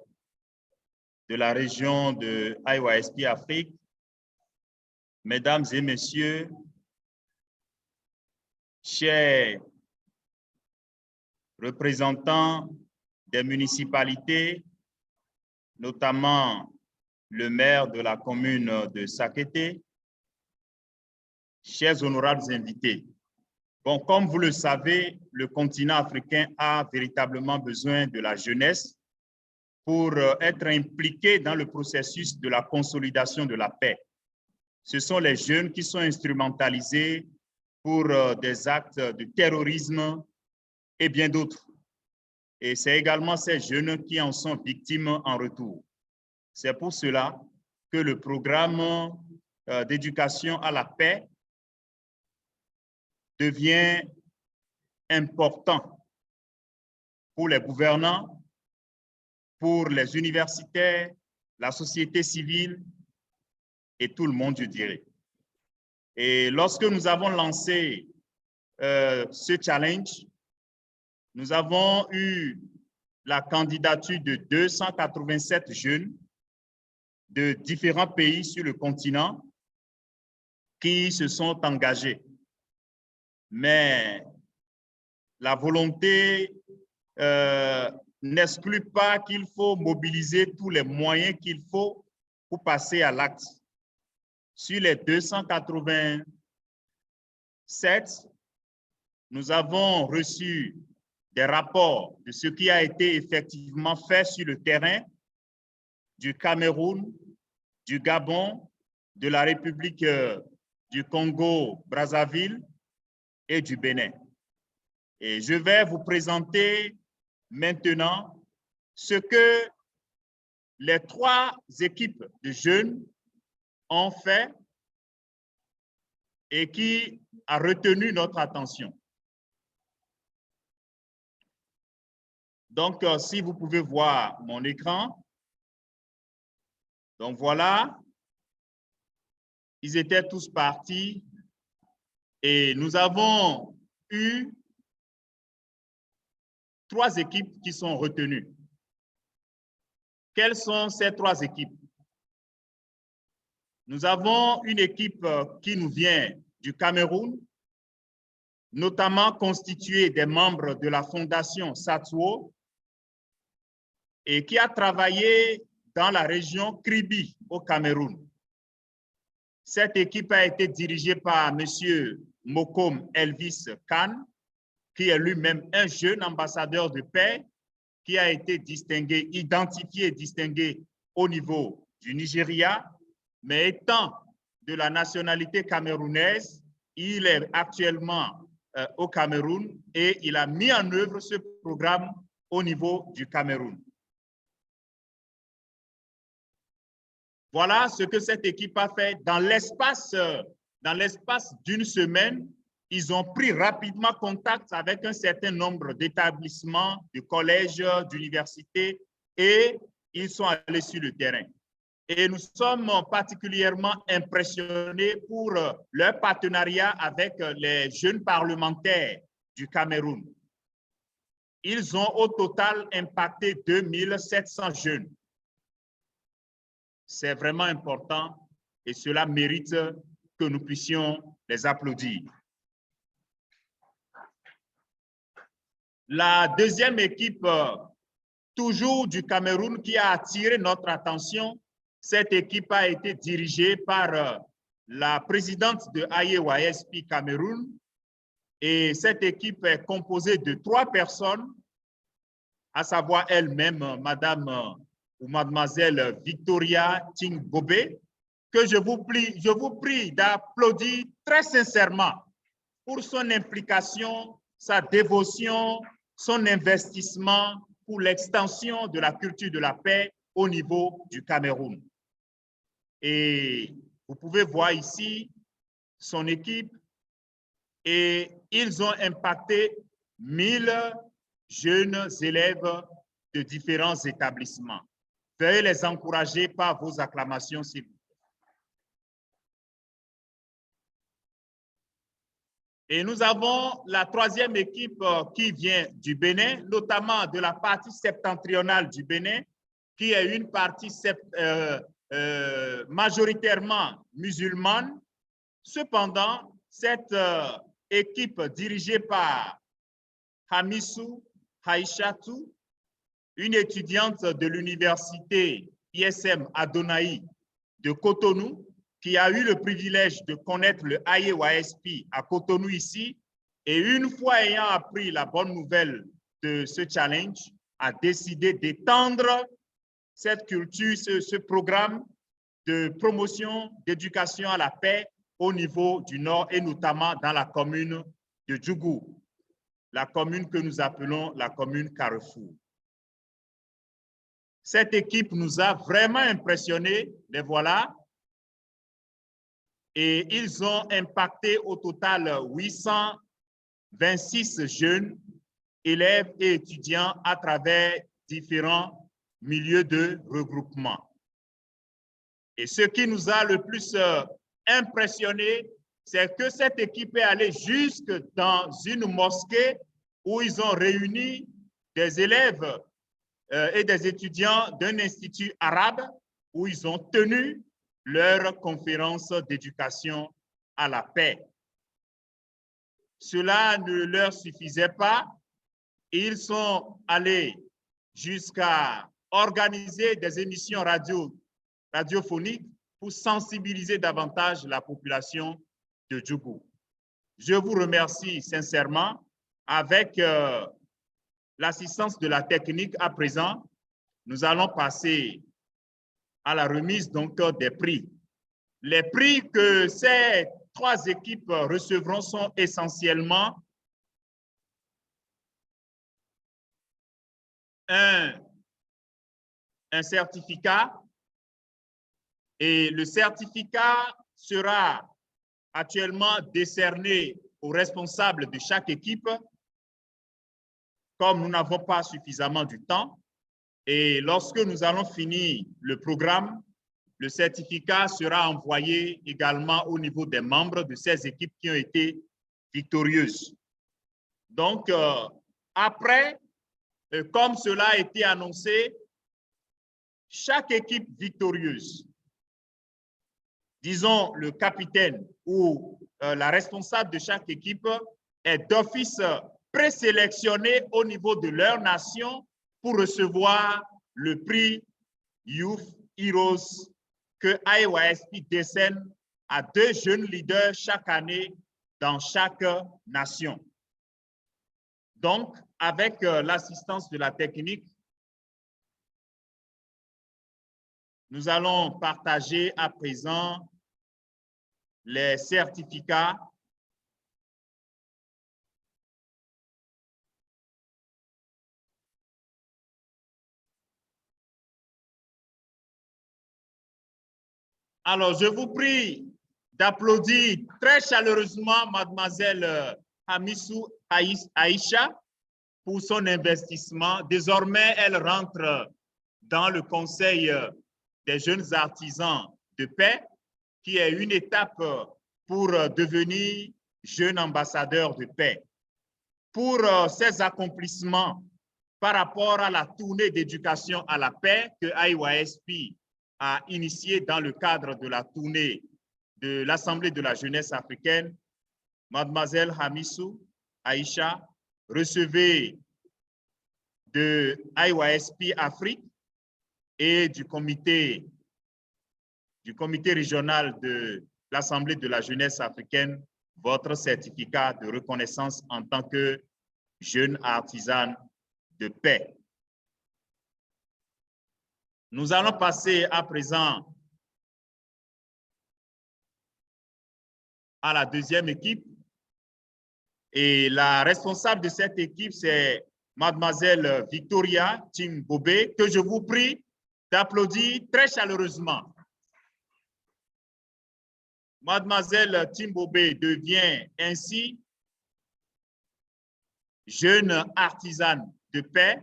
Speaker 16: la région de AYSP Afrique, Mesdames et Messieurs, chers représentants des municipalités, notamment le maire de la commune de Sakété, chers honorables invités. Bon, comme vous le savez, le continent africain a véritablement besoin de la jeunesse pour être impliqué dans le processus de la consolidation de la paix. Ce sont les jeunes qui sont instrumentalisés pour des actes de terrorisme et bien d'autres. Et c'est également ces jeunes qui en sont victimes en retour. C'est pour cela que le programme d'éducation à la paix devient important pour les gouvernants, pour les universitaires, la société civile et tout le monde, je dirais. Et lorsque nous avons lancé ce challenge, nous avons eu la candidature de 287 jeunes de différents pays sur le continent qui se sont engagés. Mais la volonté n'exclut pas qu'il faut mobiliser tous les moyens qu'il faut pour passer à l'acte. Sur les 287, nous avons reçu des rapports de ce qui a été effectivement fait sur le terrain du Cameroun, du Gabon, de la République du Congo-Brazzaville et du Bénin. Et je vais vous présenter maintenant ce que les 3 équipes de jeunes ont fait et qui a retenu notre attention. Donc, si vous pouvez voir mon écran, donc voilà, ils étaient tous partis et nous avons eu 3 équipes qui sont retenues. Quelles sont ces 3 équipes? Nous avons une équipe qui nous vient du Cameroun, notamment constituée des membres de la fondation Satsuo et qui a travaillé dans la région Kribi au Cameroun. Cette équipe a été dirigée par M. Mokom Elvis Khan, qui est lui-même un jeune ambassadeur de paix qui a été distingué, identifié et distingué au niveau du Nigeria, mais étant de la nationalité camerounaise, il est actuellement au Cameroun et il a mis en œuvre ce programme au niveau du Cameroun. Voilà ce que cette équipe a fait dans l'espace dans l'espace d'une semaine, ils ont pris rapidement contact avec un certain nombre d'établissements, de collèges, d'universités, et ils sont allés sur le terrain. Et nous sommes particulièrement impressionnés pour leur partenariat avec les jeunes parlementaires du Cameroun. Ils ont au total impacté 2700 jeunes. C'est vraiment important et cela mérite que nous puissions les applaudir. La deuxième équipe, toujours du Cameroun, qui a attiré notre attention, cette équipe a été dirigée par la présidente de AYA2022 Cameroun, et cette équipe est composée de 3 personnes, à savoir elle-même, Madame ou Mademoiselle Victoria Ting-Bobé, que je vous prie d'applaudir très sincèrement pour son implication, sa dévotion, son investissement pour l'extension de la culture de la paix au niveau du Cameroun. Et vous pouvez voir ici son équipe, et ils ont impacté 1000 jeunes élèves de différents établissements. Veuillez les encourager par vos acclamations, s'il vous plaît. Et nous avons la troisième équipe qui vient du Bénin, notamment de la partie septentrionale du Bénin, qui est une partie majoritairement musulmane. Cependant, cette équipe dirigée par Hamissou Haïchatou, une étudiante de l'université ISM Adonai de Cotonou, qui a eu le privilège de connaître le AYA2022 à Cotonou ici, et une fois ayant appris la bonne nouvelle de ce challenge, a décidé d'étendre cette culture, ce programme de promotion, d'éducation à la paix au niveau du Nord et notamment dans la commune de Djougou, la commune que nous appelons la commune Carrefour. Cette équipe nous a vraiment impressionnés, les voilà, et ils ont impacté au total 826 jeunes, élèves et étudiants à travers différents milieux de regroupement. Et ce qui nous a le plus impressionné, c'est que cette équipe est allée jusque dans une mosquée où ils ont réuni des élèves et des étudiants d'un institut arabe où ils ont tenu leur conférence d'éducation à la paix. Cela ne leur suffisait pas. Ils sont allés jusqu'à organiser des émissions radiophoniques pour sensibiliser davantage la population de Djougou. Je vous remercie sincèrement. Avec l'assistance de la technique à présent, nous allons passer à la remise donc des prix. Les prix que ces 3 équipes recevront sont essentiellement un certificat, et le certificat sera actuellement décerné aux responsables de chaque équipe. Comme nous n'avons pas suffisamment de temps, et lorsque nous allons finir le programme, le certificat sera envoyé également au niveau des membres de ces équipes qui ont été victorieuses. Donc, après, comme cela a été annoncé, chaque équipe victorieuse, disons le capitaine ou la responsable de chaque équipe, est d'office présélectionné au niveau de leur nation pour recevoir le prix Youth Heroes que AYA2022 décerne à 2 jeunes leaders chaque année dans chaque nation. Donc, avec l'assistance de la technique, nous allons partager à présent les certificats . Alors, je vous prie d'applaudir très chaleureusement Mademoiselle Hamissou Aïcha pour son investissement. Désormais, elle rentre dans le Conseil des jeunes artisans de paix, qui est une étape pour devenir jeune ambassadeur de paix. Pour ses accomplissements par rapport à la tournée d'éducation à la paix que AYSP a initiée dans le cadre de la tournée de l'Assemblée de la jeunesse africaine, Mademoiselle Hamissou Aïcha, recevez de AYSP Afrique et du comité régional de l'Assemblée de la jeunesse africaine votre certificat de reconnaissance en tant que jeune artisane de paix. Nous allons passer à présent à la deuxième équipe. Et la responsable de cette équipe, c'est Mademoiselle Victoria Timbobé, que je vous prie d'applaudir très chaleureusement. Mademoiselle Timbobé devient ainsi jeune artisane de paix,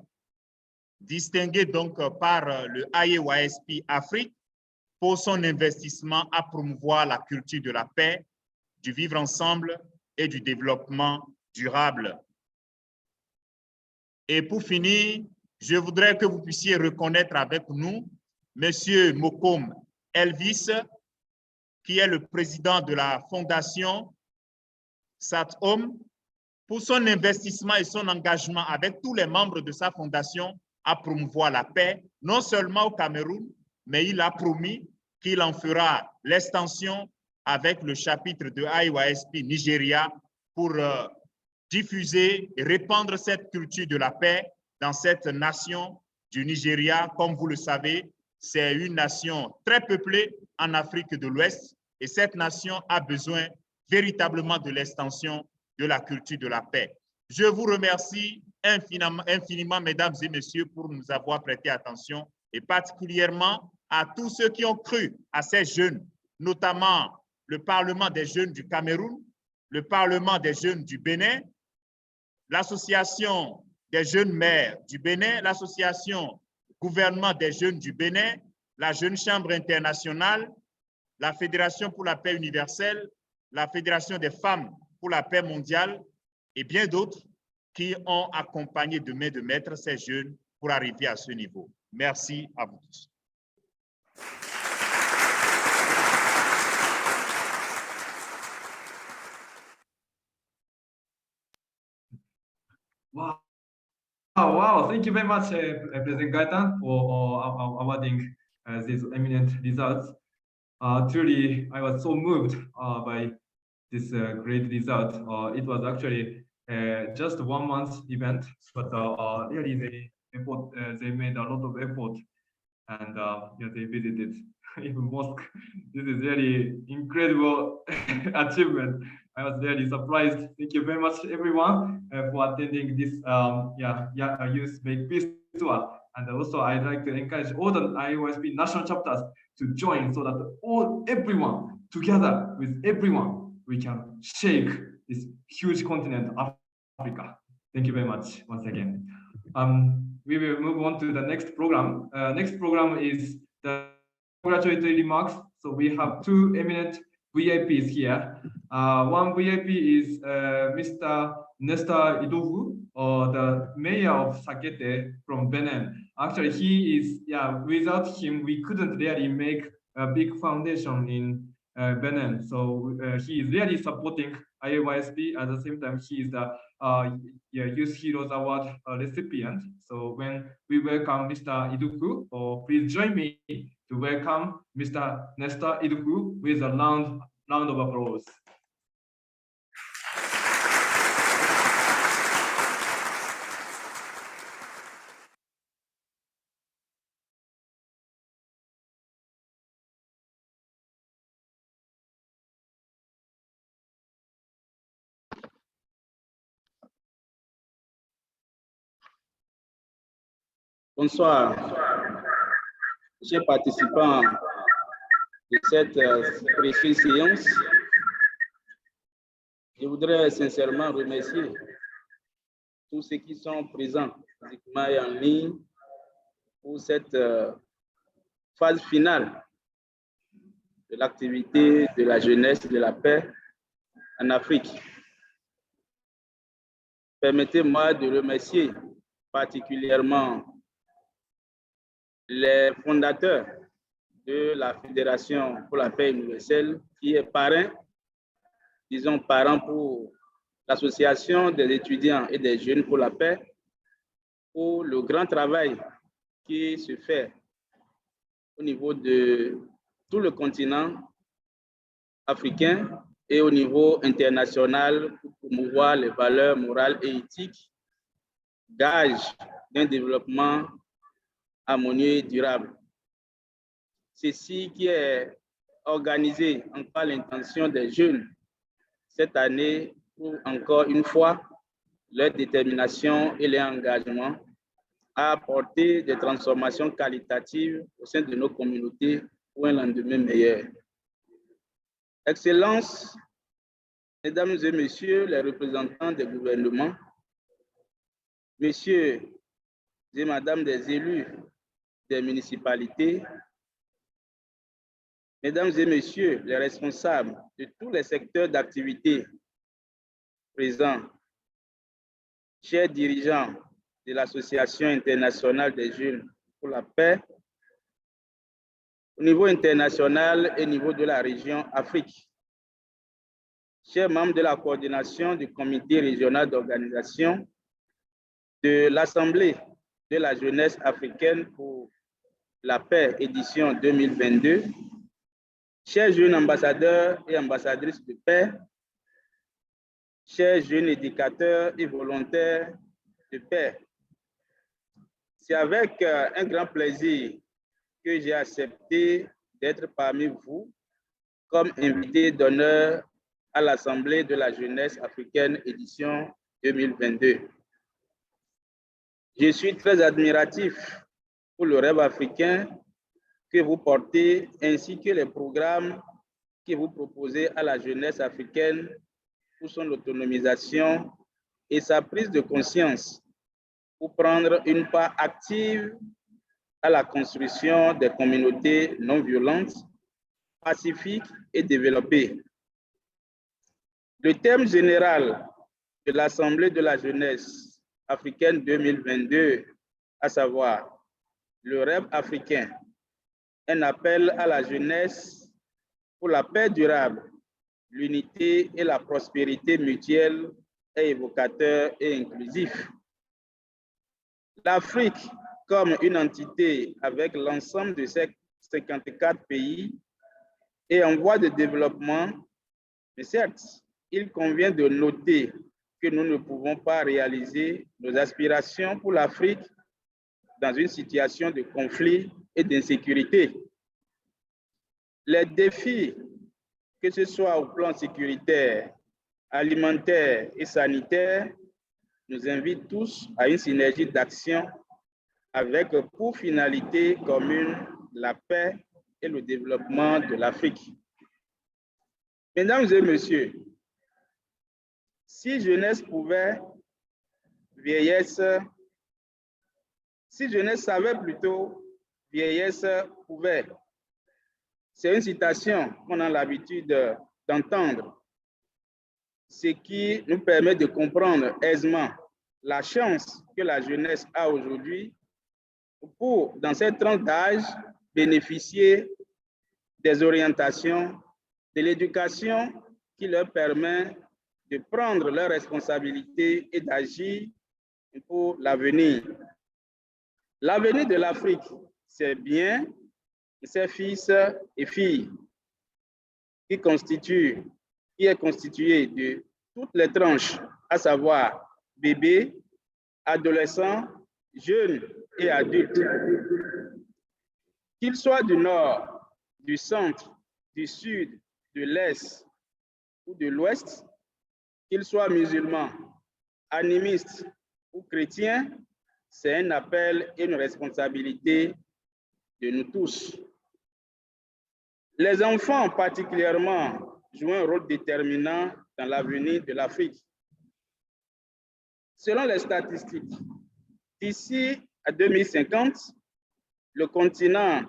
Speaker 16: distinguée donc par le AYSP Afrique pour son investissement à promouvoir la culture de la paix, du vivre ensemble et du développement durable. Et pour finir, je voudrais que vous puissiez reconnaître avec nous Monsieur Mokom Elvis, qui est le président de la fondation SatHome, pour son investissement et son engagement avec tous les membres de sa fondation à promouvoir la paix, non seulement au Cameroun, mais il a promis qu'il en fera l'extension avec le chapitre de AYSP Nigeria pour diffuser et répandre cette culture de la paix dans cette nation du Nigeria. Comme vous le savez, c'est une nation très peuplée en Afrique de l'Ouest et cette nation a besoin véritablement de l'extension de la culture de la paix. Je vous remercie infiniment, mesdames et messieurs, pour nous avoir prêté attention et particulièrement à tous ceux qui ont cru à ces jeunes, notamment le Parlement des jeunes du Cameroun, le Parlement des jeunes du Bénin, l'Association des jeunes maires du Bénin, l'Association gouvernement des jeunes du Bénin, la Jeune Chambre internationale, la Fédération pour la paix universelle, la Fédération des femmes pour la paix mondiale et bien d'autres qui ont accompagné de main de maître ces jeunes pour arriver à ce niveau. Merci à vous tous.
Speaker 2: Wow, thank you very much, President Gaitan, for awarding these eminent results. Truly, I was so moved by this great result. It was actually just 1 month event, but really they made a lot of effort, and they visited even mosque. This is really incredible achievement. I was really surprised. Thank you very much, everyone, for attending this Youth Make Peace tour. And also, I'd like to encourage all the IOSP national chapters to join so that everyone, together with everyone, we can shake this huge continent, Africa. Thank you very much once again. We will move on to the next program. Next program is the congratulatory remarks. So we have 2 eminent VIPs here. One VIP is Mr. Nestor Idowu, the mayor of Sakete from Benin. Actually, he is, without him, we couldn't really make a big foundation in Benin. So he is really supporting IAYSP. At the same time, he is the Youth Heroes Award recipient. So when we welcome Mr. Idowu, please join me to welcome Mr. Nestor Idowu with a round of applause.
Speaker 20: Bonsoir, chers participants de cette précieuse séance. Je voudrais sincèrement remercier tous ceux qui sont présents physiquement et en ligne pour cette phase finale de l'activité de la jeunesse de la paix en Afrique. Permettez-moi de remercier particulièrement les fondateurs de la Fédération pour la paix universelle, qui est parrain, disons parrain pour l'Association des étudiants et des jeunes pour la paix, pour le grand travail qui se fait au niveau de tout le continent africain et au niveau international pour promouvoir les valeurs morales et éthiques, gage d'un développement harmonieux et durable. Ceci qui est organisé en par l'intention des jeunes cette année pour encore une fois leur détermination et leur engagement à apporter des transformations qualitatives au sein de nos communautés pour un lendemain meilleur. Excellences, Mesdames et Messieurs les représentants des gouvernements, Messieurs et Madame des élus des municipalités, Mesdames et Messieurs les responsables de tous les secteurs d'activité présents, chers dirigeants de l'Association internationale des jeunes pour la paix, au niveau international et au niveau de la région Afrique, chers membres de la coordination du comité régional d'organisation de l'Assemblée de la jeunesse africaine pour la paix édition 2022, chers jeunes ambassadeurs et ambassadrices de paix, chers jeunes éducateurs et volontaires de paix, c'est avec un grand plaisir que j'ai accepté d'être parmi vous comme invité d'honneur à l'Assemblée de la jeunesse africaine édition 2022. Je suis très admiratif pour le rêve africain que vous portez ainsi que les programmes que vous proposez à la jeunesse africaine pour son autonomisation et sa prise de conscience pour prendre une part active à la construction des communautés non violentes, pacifiques et développées. Le thème général de l'Assemblée de la jeunesse africaine 2022, à savoir le rêve africain, un appel à la jeunesse pour la paix durable, l'unité et la prospérité mutuelle, est évocateur et inclusif. L'Afrique, comme une entité avec l'ensemble de ces 54 pays, est en voie de développement, mais certes, il convient de noter que nous ne pouvons pas réaliser nos aspirations pour l'Afrique dans une situation de conflit et d'insécurité. Les défis, que ce soit au plan sécuritaire, alimentaire et sanitaire, nous invitent tous à une synergie d'action avec pour finalité commune la paix et le développement de l'Afrique. Mesdames et messieurs, si jeunesse pouvait, vieillesse, si jeunesse savait plutôt, vieillesse pouvait. C'est une citation qu'on a l'habitude d'entendre, ce qui nous permet de comprendre aisément la chance que la jeunesse a aujourd'hui pour, dans cette tranche d'âge, bénéficier des orientations, de l'éducation qui leur permet de prendre leurs responsabilités et d'agir pour l'avenir. L'avenir de l'Afrique, c'est bien ses fils et filles qui est constitué de toutes les tranches, à savoir bébés, adolescents, jeunes et adultes. Qu'ils soient du nord, du centre, du sud, de l'est ou de l'ouest, qu'ils soient musulmans, animistes ou chrétiens, c'est un appel et une responsabilité de nous tous. Les enfants particulièrement jouent un rôle déterminant dans l'avenir de l'Afrique. Selon les statistiques, d'ici à 2050, le continent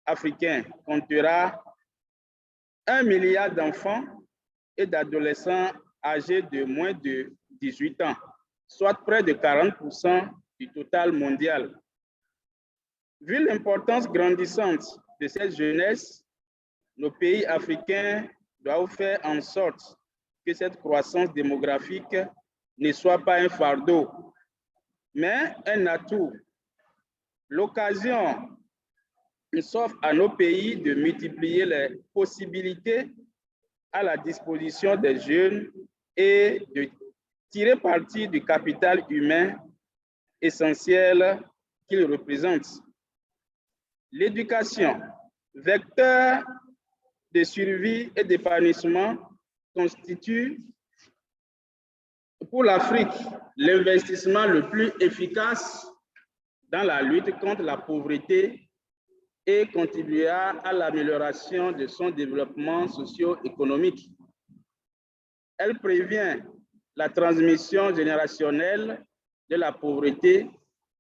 Speaker 20: africain comptera 1 milliard d'enfants et d'adolescents âgés de moins de 18 ans, soit près de 40% du total mondial. Vu l'importance grandissante de cette jeunesse, nos pays africains doivent faire en sorte que cette croissance démographique ne soit pas un fardeau, mais un atout. L'occasion s'offre à nos pays de multiplier les possibilités à la disposition des jeunes et de tirer parti du capital humain essentiel qu'ils représentent. L'éducation, vecteur de survie et d'épanouissement, constitue pour l'Afrique l'investissement le plus efficace dans la lutte contre la pauvreté et contribuera à l'amélioration de son développement socio-économique. Elle prévient la transmission générationnelle de la pauvreté,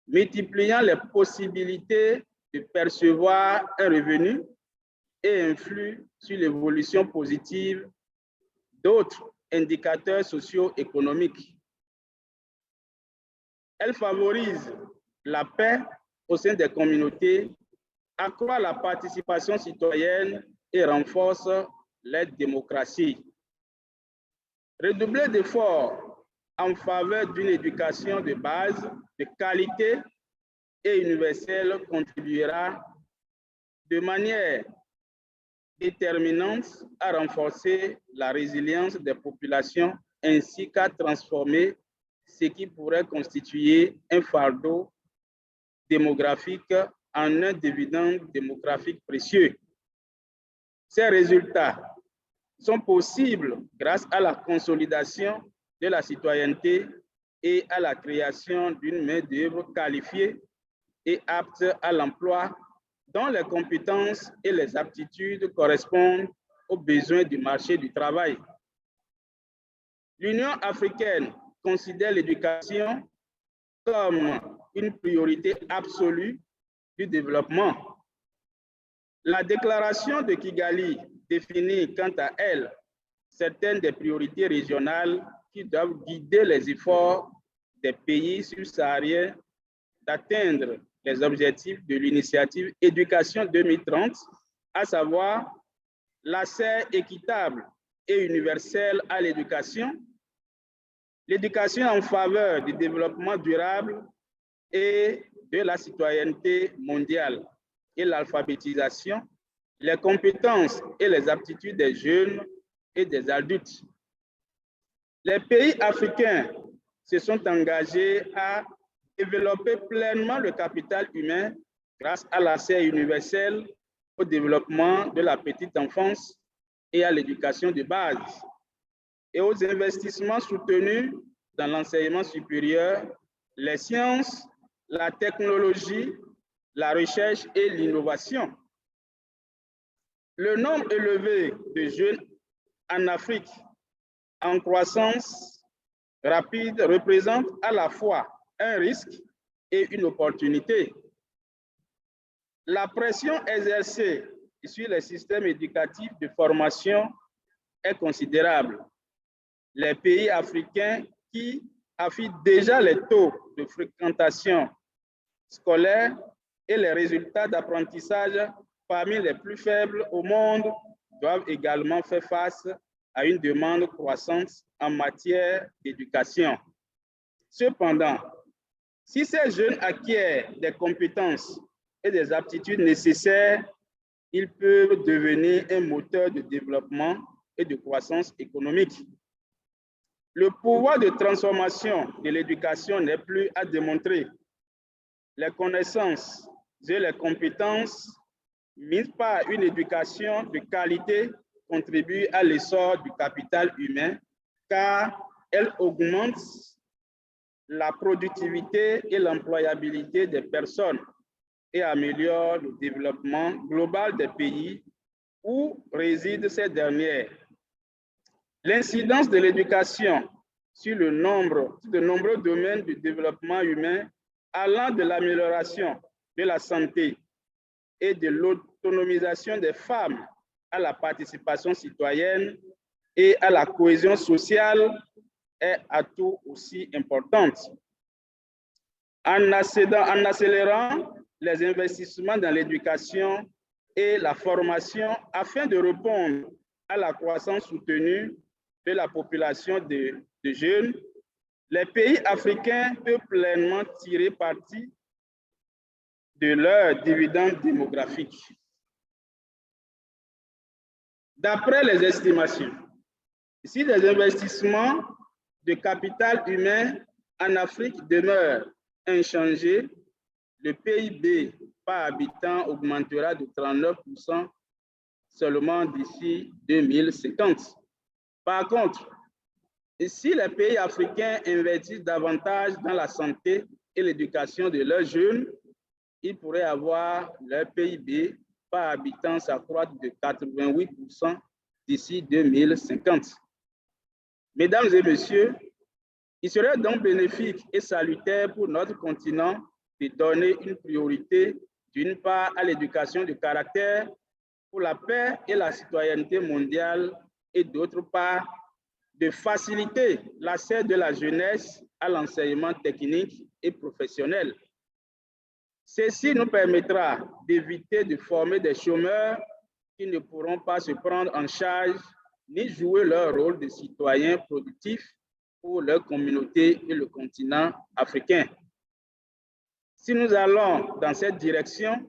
Speaker 20: multipliant les possibilités de percevoir un revenu et influe sur l'évolution positive d'autres indicateurs socio-économiques. Elle favorise la paix au sein des communautés, accroît la participation citoyenne et renforce la démocratie. Redoubler d'efforts en faveur d'une éducation de base, de qualité et universelle contribuera de manière déterminante à renforcer la résilience des populations ainsi qu'à transformer ce qui pourrait constituer un fardeau démographique en un dividende démographique précieux. Ces résultats sont possibles grâce à la consolidation de la citoyenneté et à la création d'une main-d'œuvre qualifiée et apte à l'emploi dont les compétences et les aptitudes correspondent aux besoins du marché du travail. L'Union africaine considère l'éducation comme une priorité absolue du développement. La déclaration de Kigali définit quant à elle certaines des priorités régionales qui doivent guider les efforts des pays subsahariens d'atteindre les objectifs de l'initiative Éducation 2030, à savoir l'accès équitable et universel à l'éducation, l'éducation en faveur du développement durable et de la citoyenneté mondiale et l'alphabétisation, les compétences et les aptitudes des jeunes et des adultes. Les pays africains se sont engagés à développer pleinement le capital humain grâce à l'accès universel au développement de la petite enfance et à l'éducation de base et aux investissements soutenus dans l'enseignement supérieur, les sciences, la technologie, la recherche et l'innovation. Le nombre élevé de jeunes en Afrique en croissance rapide représente à la fois un risque et une opportunité. La pression exercée sur les systèmes éducatifs de formation est considérable. Les pays africains qui affichent déjà les taux de fréquentation scolaire et les résultats d'apprentissage parmi les plus faibles au monde doivent également faire face à une demande croissante en matière d'éducation. Cependant, si ces jeunes acquièrent des compétences et des aptitudes nécessaires, ils peuvent devenir un moteur de développement et de croissance économique. Le pouvoir de transformation de l'éducation n'est plus à démontrer. Les connaissances et les compétences mises par une éducation de qualité contribuent à l'essor du capital humain car elles augmentent la productivité et l'employabilité des personnes et améliore le développement global des pays où résident ces dernières. L'incidence de l'éducation sur de nombreux domaines du développement humain, allant de l'amélioration de la santé et de l'autonomisation des femmes à la participation citoyenne et à la cohésion sociale, est à tout aussi importante. En accélérant les investissements dans l'éducation et la formation afin de répondre à la croissance soutenue de la population de jeunes, les pays africains peuvent pleinement tirer parti de leurs dividendes démographiques. D'après les estimations, si les investissements de capital humain en Afrique demeurent inchangés, le PIB par habitant augmentera de 39% seulement d'ici 2050. Par contre, si les pays africains investissent davantage dans la santé et l'éducation de leurs jeunes, ils pourraient avoir leur PIB par habitant s'accroître de 88% d'ici 2050. Mesdames et messieurs, il serait donc bénéfique et salutaire pour notre continent de donner une priorité, d'une part, à l'éducation de caractère pour la paix et la citoyenneté mondiale, et d'autre part, de faciliter l'accès de la jeunesse à l'enseignement technique et professionnel. Ceci nous permettra d'éviter de former des chômeurs qui ne pourront pas se prendre en charge ni jouer leur rôle de citoyens productifs pour leur communauté et le continent africain. Si nous allons dans cette direction,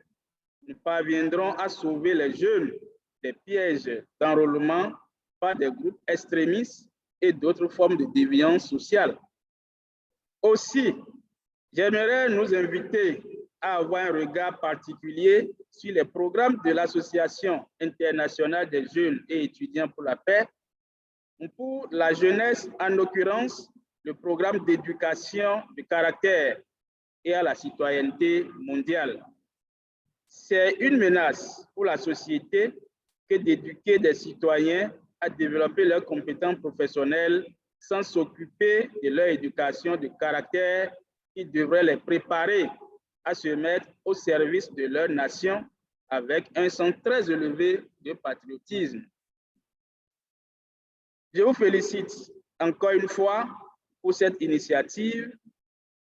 Speaker 20: nous parviendrons à sauver les jeunes des pièges d'enrôlement par des groupes extrémistes et d'autres formes de déviance sociale. Aussi, j'aimerais nous inviter à avoir un regard particulier sur les programmes de l'Association internationale des jeunes et étudiants pour la paix, pour la jeunesse, en l'occurrence, le programme d'éducation de caractère et à la citoyenneté mondiale. C'est une menace pour la société que d'éduquer des citoyens à développer leurs compétences professionnelles sans s'occuper de leur éducation de caractère qui devrait les préparer à se mettre au service de leur nation avec un sens très élevé de patriotisme. Je vous félicite encore une fois pour cette initiative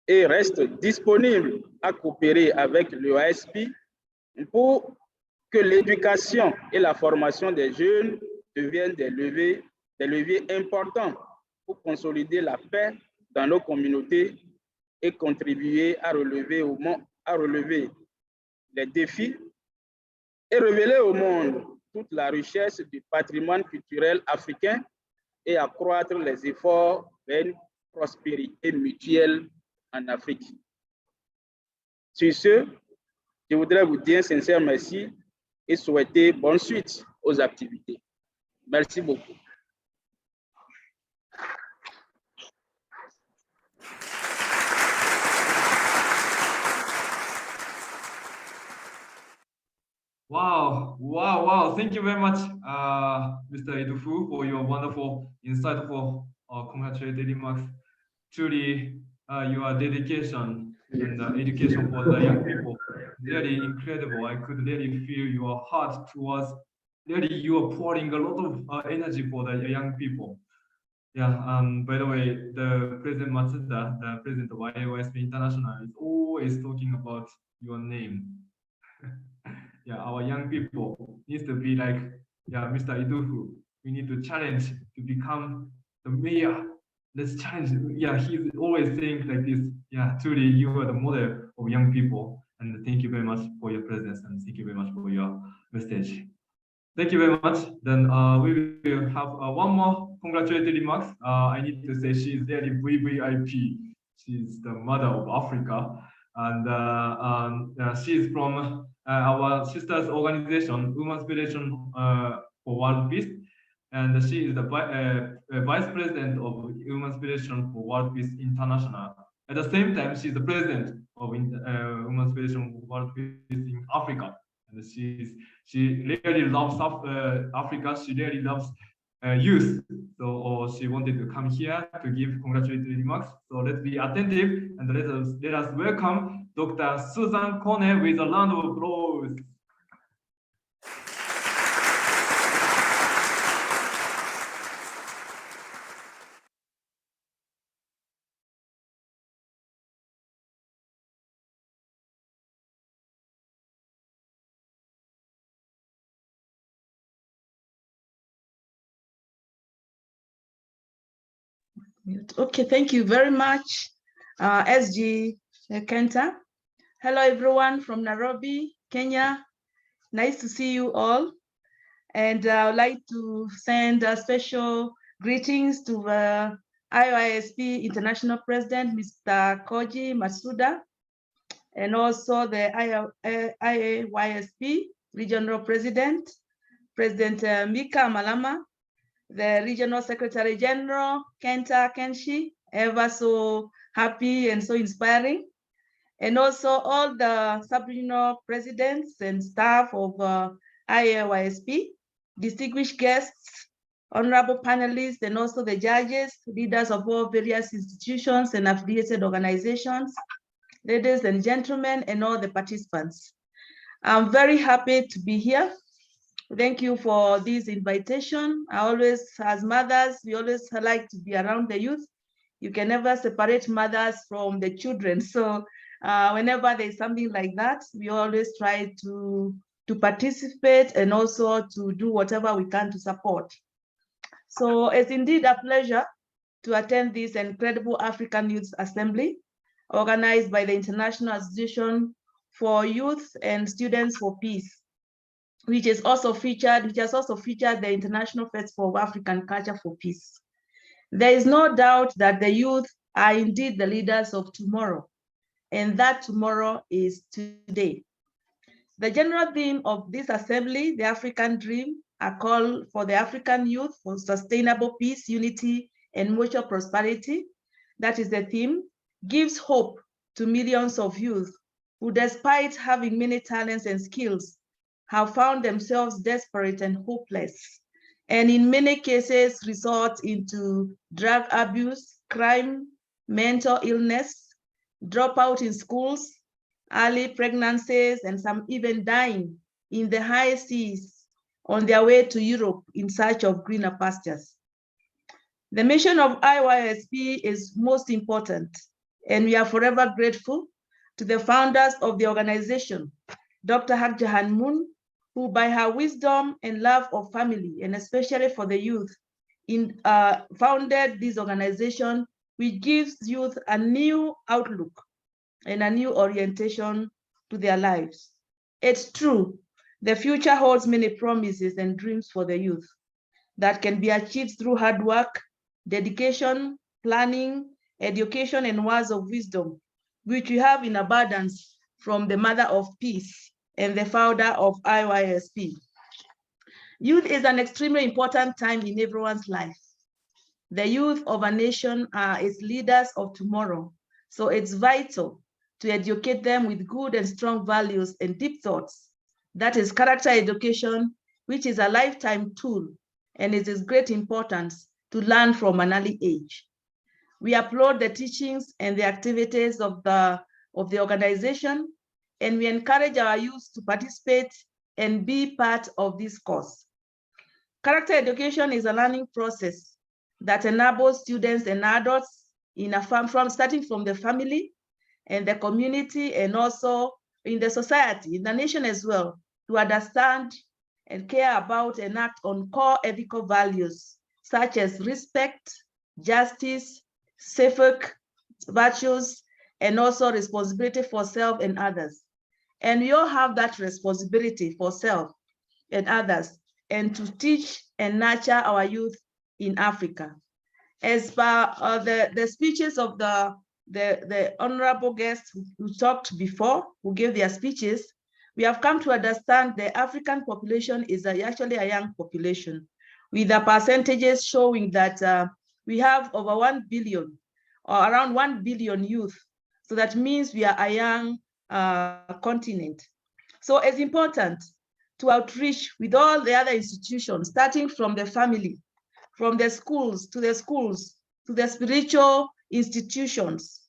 Speaker 20: et reste disponible à coopérer avec l'OASP pour que l'éducation et la formation des jeunes deviennent des leviers importants pour consolider la paix dans nos communautés et contribuer à relever les défis et révéler au monde toute la richesse du patrimoine culturel africain et accroître les efforts vers une prospérité mutuelle en Afrique. Sur ce, je voudrais vous dire un sincère merci et souhaiter bonne suite aux activités. Merci beaucoup.
Speaker 2: Wow. Thank you very much, Mr. Idufu, for your wonderful, insightful, congratulatory remarks. Truly, your dedication and education for the young people, really incredible. I could really feel your heart towards, really you are pouring a lot of energy for the young people. Yeah, by the way, the President Matsuda, the president of AYA2022 International, is always talking about your name. Yeah, our young people needs to be like, yeah, Mr. Idufu. We need to challenge to become the mayor. Let's challenge. Yeah, he's always saying like this. Yeah, truly, you are the model of young people. And thank you very much for your presence, and thank you very much for your message. Thank you very much. Then we will have one more congratulatory remarks. I need to say she's really VVIP. She's the mother of Africa, and she's from our sisters organization, Women's Federation for World Peace, and she is the vice president of Women's Federation for World Peace International. At the same time, she's the president of Women's Federation for World Peace in Africa. And she really loves Africa. She really loves youth. So she wanted to come here to give congratulatory remarks. So let's be attentive and let us welcome Dr. Susan Kone with a round of applause.
Speaker 21: Okay, thank you very much, SG Kenta. Hello, everyone from Nairobi, Kenya. Nice to see you all. And I would like to send special greetings to the IYSP International President, Mr. Koji Masuda, and also the IAYSP Regional President, President Mika Malama, the Regional Secretary General, Kenta Kenshi, ever so happy and so inspiring. And also all the sub-regional presidents and staff of IAYSP, distinguished guests, honorable panelists, and also the judges, leaders of all various institutions and affiliated organizations, ladies and gentlemen, and all the participants. I'm very happy to be here. Thank you for this invitation. I always, as mothers, we always like to be around the youth. You can never separate mothers from the children. So whenever there's something like that, we always try to participate and also to do whatever we can to support. So it's indeed a pleasure to attend this incredible African Youth Assembly organized by the International Association for Youth and Students for Peace, which has also featured the International Festival of African Culture for Peace. There is no doubt that the youth are indeed the leaders of tomorrow, and that tomorrow is today. The general theme of this assembly, the African Dream, a call for the African youth for sustainable peace, unity, and mutual prosperity, that is the theme, gives hope to millions of youth who, despite having many talents and skills, have found themselves desperate and hopeless, and in many cases resort into drug abuse, crime, mental illness, dropout in schools, early pregnancies, and some even dying in the high seas on their way to Europe in search of greener pastures. The mission of IYSP is most important, and we are forever grateful to the founders of the organization, Dr. Hak Jahan Moon, who by her wisdom and love of family, and especially for the youth, founded this organization, which gives youth a new outlook and a new orientation to their lives. It's true, the future holds many promises and dreams for the youth that can be achieved through hard work, dedication, planning, education, and words of wisdom, which we have in abundance from the Mother of Peace and the founder of IYSP. Youth is an extremely important time in everyone's life. The youth of a nation are its leaders of tomorrow, so it's vital to educate them with good and strong values and deep thoughts. That is character education, which is a lifetime tool, and it is great importance to learn from an early age. We applaud the teachings and the activities of the organization, and we encourage our youth to participate and be part of this course. Character education is a learning process that enables students and adults starting from the family and the community, and also in the society, in the nation as well, to understand and care about and act on core ethical values such as respect, justice, civic virtues, and also responsibility for self and others. And we all have that responsibility for self and others, and to teach and nurture our youth in Africa. As per the speeches of the honorable guests who talked before, who gave their speeches, we have come to understand the African population is actually a young population, with the percentages showing that we have over 1 billion or around 1 billion youth. So that means we are a young continent. So it's important to outreach with all the other institutions, starting from the family, from the schools, to the spiritual institutions,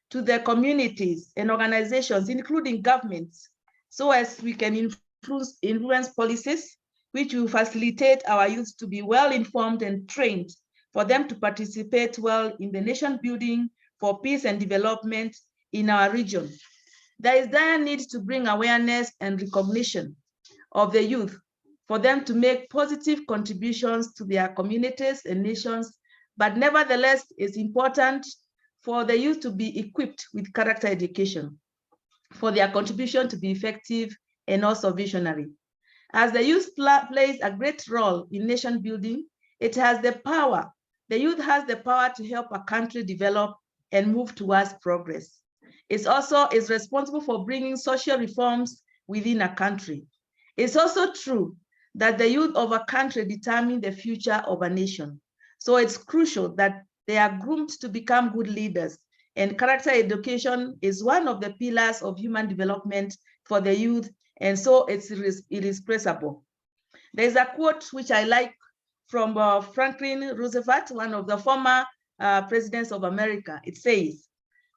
Speaker 21: to the communities and organizations, including governments, so as we can influence policies which will facilitate our youth to be well informed and trained for them to participate well in the nation building for peace and development in our region. There is dire need to bring awareness and recognition of the youth for them to make positive contributions to their communities and nations, but nevertheless, it's important for the youth to be equipped with character education, for their contribution to be effective and also visionary. As the youth plays a great role in nation building, it has the power, the youth has the power to help a country develop and move towards progress. It's also is responsible for bringing social reforms within a country. It's also true that the youth of a country determine the future of a nation. So it's crucial that they are groomed to become good leaders, and character education is one of the pillars of human development for the youth, and so it is traceable. There's a quote which I like from Franklin Roosevelt, one of the former presidents of America. It says,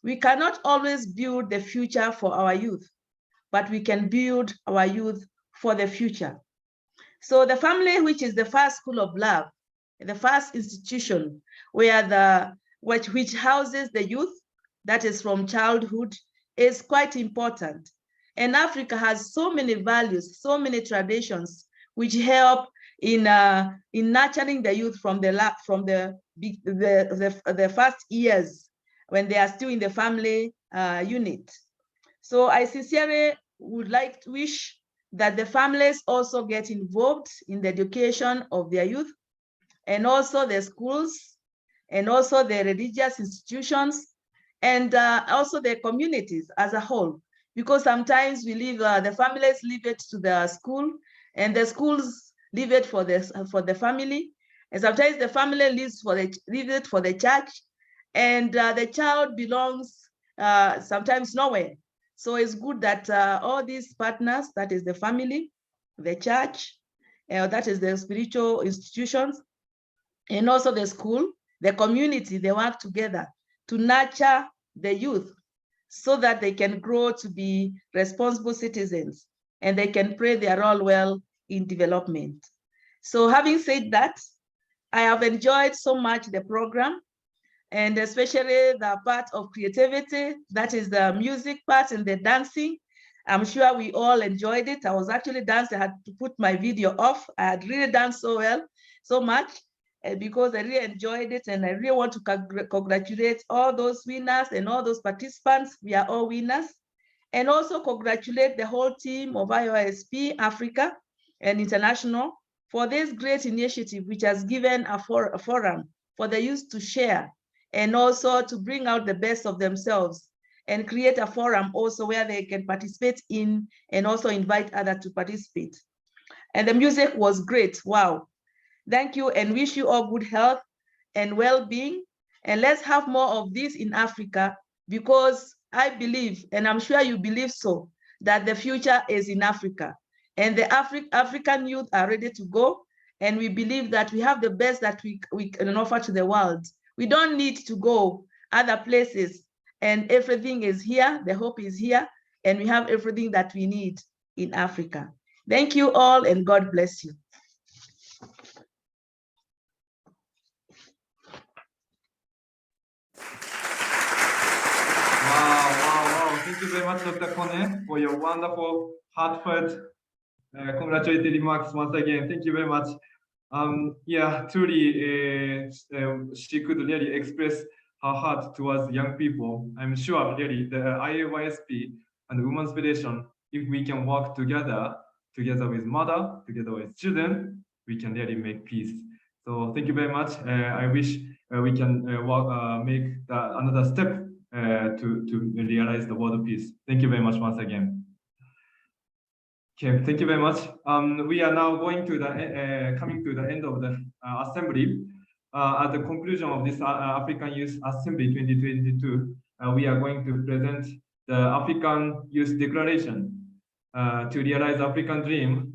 Speaker 21: "We cannot always build the future for our youth, but we can build our youth for the future." So the family, which is the first school of love, the first institution where which houses the youth, that is from childhood, is quite important. And Africa has so many values, so many traditions, which help in nurturing the youth from the first years when they are still in the family unit. So I sincerely would like to wish that the families also get involved in the education of their youth, and also the schools, and also the religious institutions, and also the communities as a whole. Because sometimes we leave, the families leave it to the school, and the schools leave it for the family, and sometimes the family leaves it for the church, and the child belongs sometimes nowhere. So it's good that all these partners, that is the family, the church, that is the spiritual institutions, and also the school, the community, they work together to nurture the youth so that they can grow to be responsible citizens and they can play their role well in development. So having said that, I have enjoyed so much the program, and especially the part of creativity, that is the music part and the dancing. I'm sure we all enjoyed it. I was actually dancing, I had to put my video off. I had really danced so well, so much, because I really enjoyed it, and I really want to congratulate all those winners and all those participants. We are all winners. And also congratulate the whole team of IOSP Africa and International for this great initiative, which has given a forum for the youth to share and also to bring out the best of themselves, and create a forum also where they can participate in and also invite others to participate. And the music was great. Wow. Thank you, and wish you all good health and well-being. And let's have more of this in Africa, because I believe, and I'm sure you believe so, that the future is in Africa. And the African youth are ready to go. And we believe that we have the best that we can offer to the world. We don't need to go other places, and everything is here. The hope is here, and we have everything that we need in Africa. Thank you all, and God bless you.
Speaker 2: Wow. Thank you very much, Dr. Kone, for your wonderful, heartfelt, congratulatory remarks once again. Thank you very much. Yeah, truly, she could really express her heart towards young people. I'm sure really the IAYSP and Women's Federation, if we can work together with mother, together with children, we can really make peace. So thank you very much. I wish we can make another step to realize the world peace. Thank you very much once again. Okay, thank you very much. We are now going to coming to the end of the assembly. At the conclusion of this African Youth Assembly 2022, we are going to present the African Youth Declaration. to realize African dream,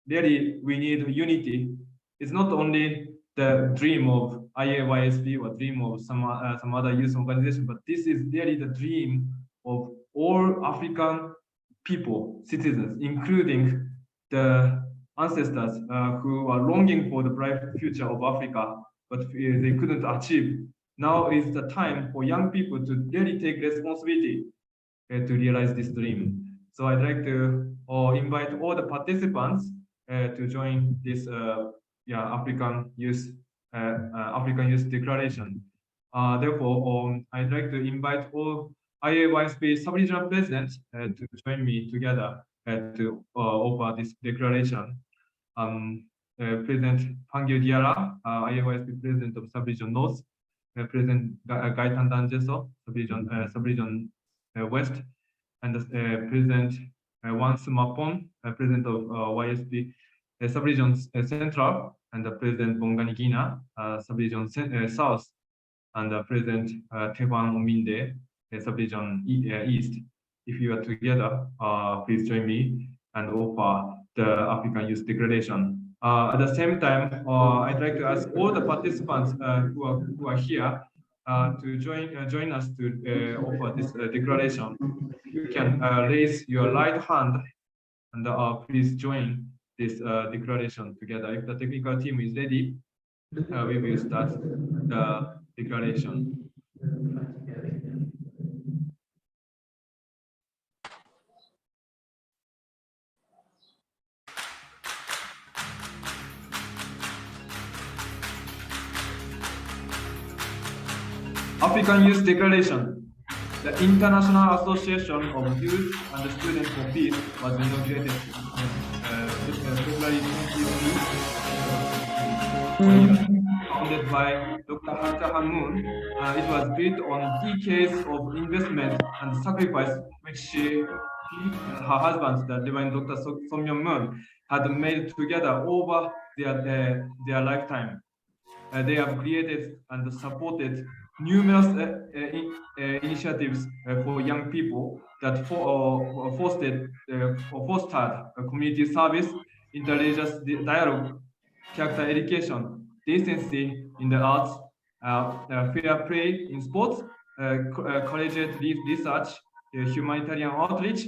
Speaker 2: really we need unity. It's not only the dream of AYA2022 or dream of some other youth organization, but this is really the dream of all African people, citizens, including the ancestors who are longing for the bright future of Africa, but they couldn't achieve. Now is the time for young people to really take responsibility to realize this dream. So I'd like to invite all the participants to join this African Youth Declaration. Therefore, I'd like to invite all AYA2022 sub-regional presidents to join me together to offer this declaration. President Pangyo Diarra, AYA2022 President of Sub-Region North, President Gaitan Danjeso, Sub-Region West, and President Wan Sumapon, President of YSP Sub-Region Central, and President Bongani Gina, Sub-Region South, and President Tehuan Ominde, Sub-Region East. If you are together, please join me and offer the African Youth Declaration. At the same time, I'd like to ask all the participants who are here to join us to offer this declaration. You can raise your right hand and please join this declaration together. If the technical team is ready, we will start the declaration. African Youth Declaration. The International Association of Youth and Students for Peace was inaugurated February 22, founded by Dr. Hanta Hamoon. It was built on decades of investment and sacrifice which she and her husband, the Reverend Dr. Som Myung-moon, had made together over their lifetime. They have created and supported numerous initiatives for young people that fostered community service, interreligious dialogue, character education, decency in the arts, fair play in sports, collegiate research, humanitarian outreach,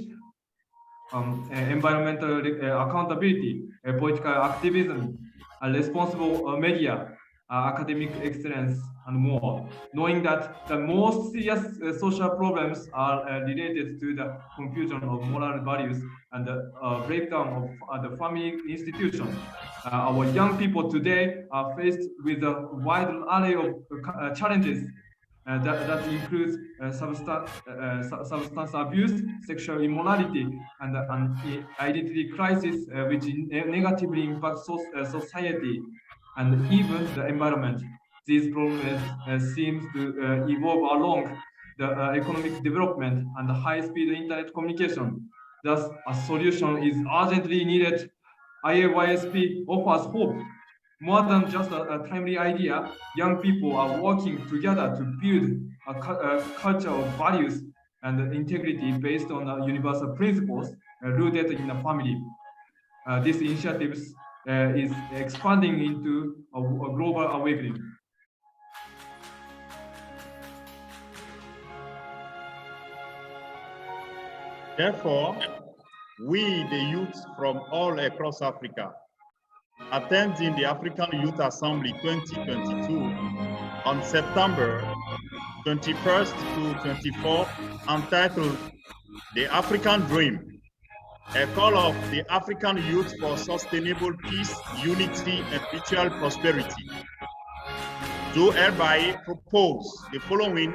Speaker 2: environmental accountability, political activism, responsible media, academic excellence, and more, knowing that the most serious social problems are related to the confusion of moral values and the breakdown of the family institution. Our young people today are faced with a wide array of challenges that includes substance abuse, sexual immorality, and identity crisis, which negatively impact society and even the environment. These problems seem to evolve along the economic development and the high-speed internet communication. Thus, a solution is urgently needed. AYA2022 offers hope. More than just a timely idea, young people are working together to build a culture of values and integrity based on universal principles rooted in the family. This initiative is expanding into a global awakening.
Speaker 16: Therefore, we, the youth from all across Africa, attending the African Youth Assembly 2022 on September 21st to 24th, entitled The African Dream, a call of the African youth for sustainable peace, unity, and mutual prosperity, do hereby propose the following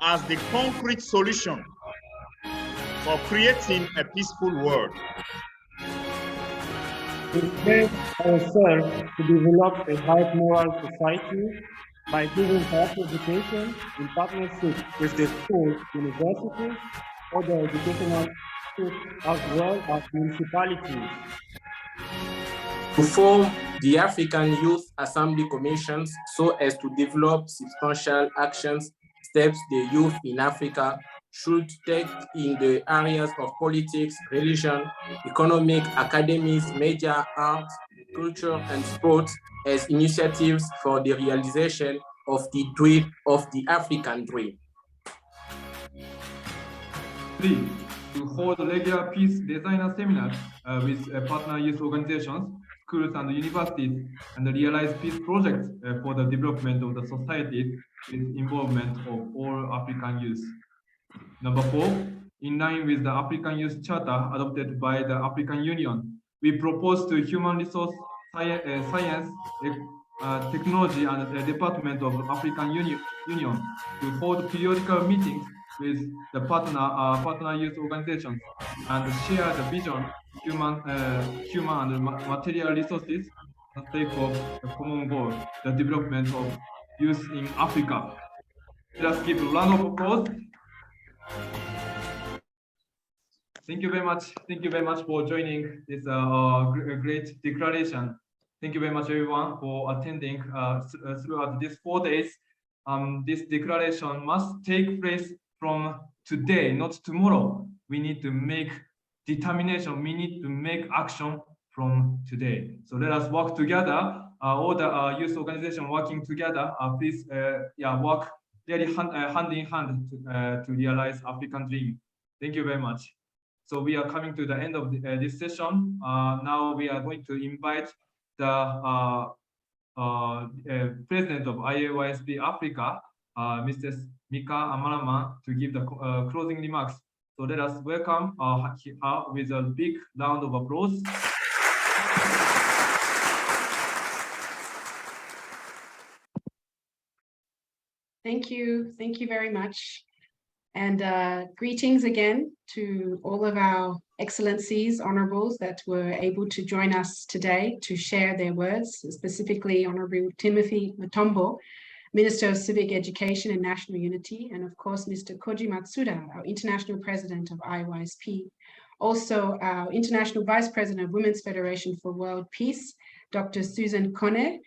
Speaker 16: as the concrete solution for creating a peaceful world.
Speaker 1: We pledge ourselves to develop a high moral society by giving health education in partnership with the schools, universities, other educational institutes, as well as municipalities.
Speaker 22: To form the African Youth Assembly Commissions so as to develop substantial actions, steps the youth in Africa should take in the areas of politics, religion, economic, academies, media, art, culture, and sports as initiatives for the realization of the dream of the African dream.
Speaker 2: 3. To hold regular peace designer seminars with partner youth organizations, schools, and universities, and realize peace projects for the development of the society with involvement of all African youth. Number 4, in line with the African Youth Charter adopted by the African Union, we propose to Human Resource Science, Technology, and the Department of African Union to hold periodical meetings with the partner youth organizations and share the vision, human and material resources for the sake of the common goal, the development of youth in Africa. Let us give a round of applause. Thank you very much. Thank you very much for joining this great declaration. Thank you very much, everyone, for attending throughout these 4 days. This declaration must take place from today, not tomorrow. We need to make determination. We need to make action from today. So let us work together. All the youth organization working together. Please, work really hand in hand to realize African dream. Thank you very much. So we are coming to the end of this session. Now we are going to invite the president of AYA2022 Africa, Mrs. Mika Amalama, to give the closing remarks. So let us welcome her with a big round of applause.
Speaker 15: Thank you very much. And greetings again to all of our excellencies, honorables that were able to join us today to share their words, specifically Honorable Timothy Mutombo, Minister of Civic Education and National Unity, and of course, Mr. Koji Matsuda, our International President of AYA2022. Also, our International Vice President of Women's Federation for World Peace, Dr. Susan Kone,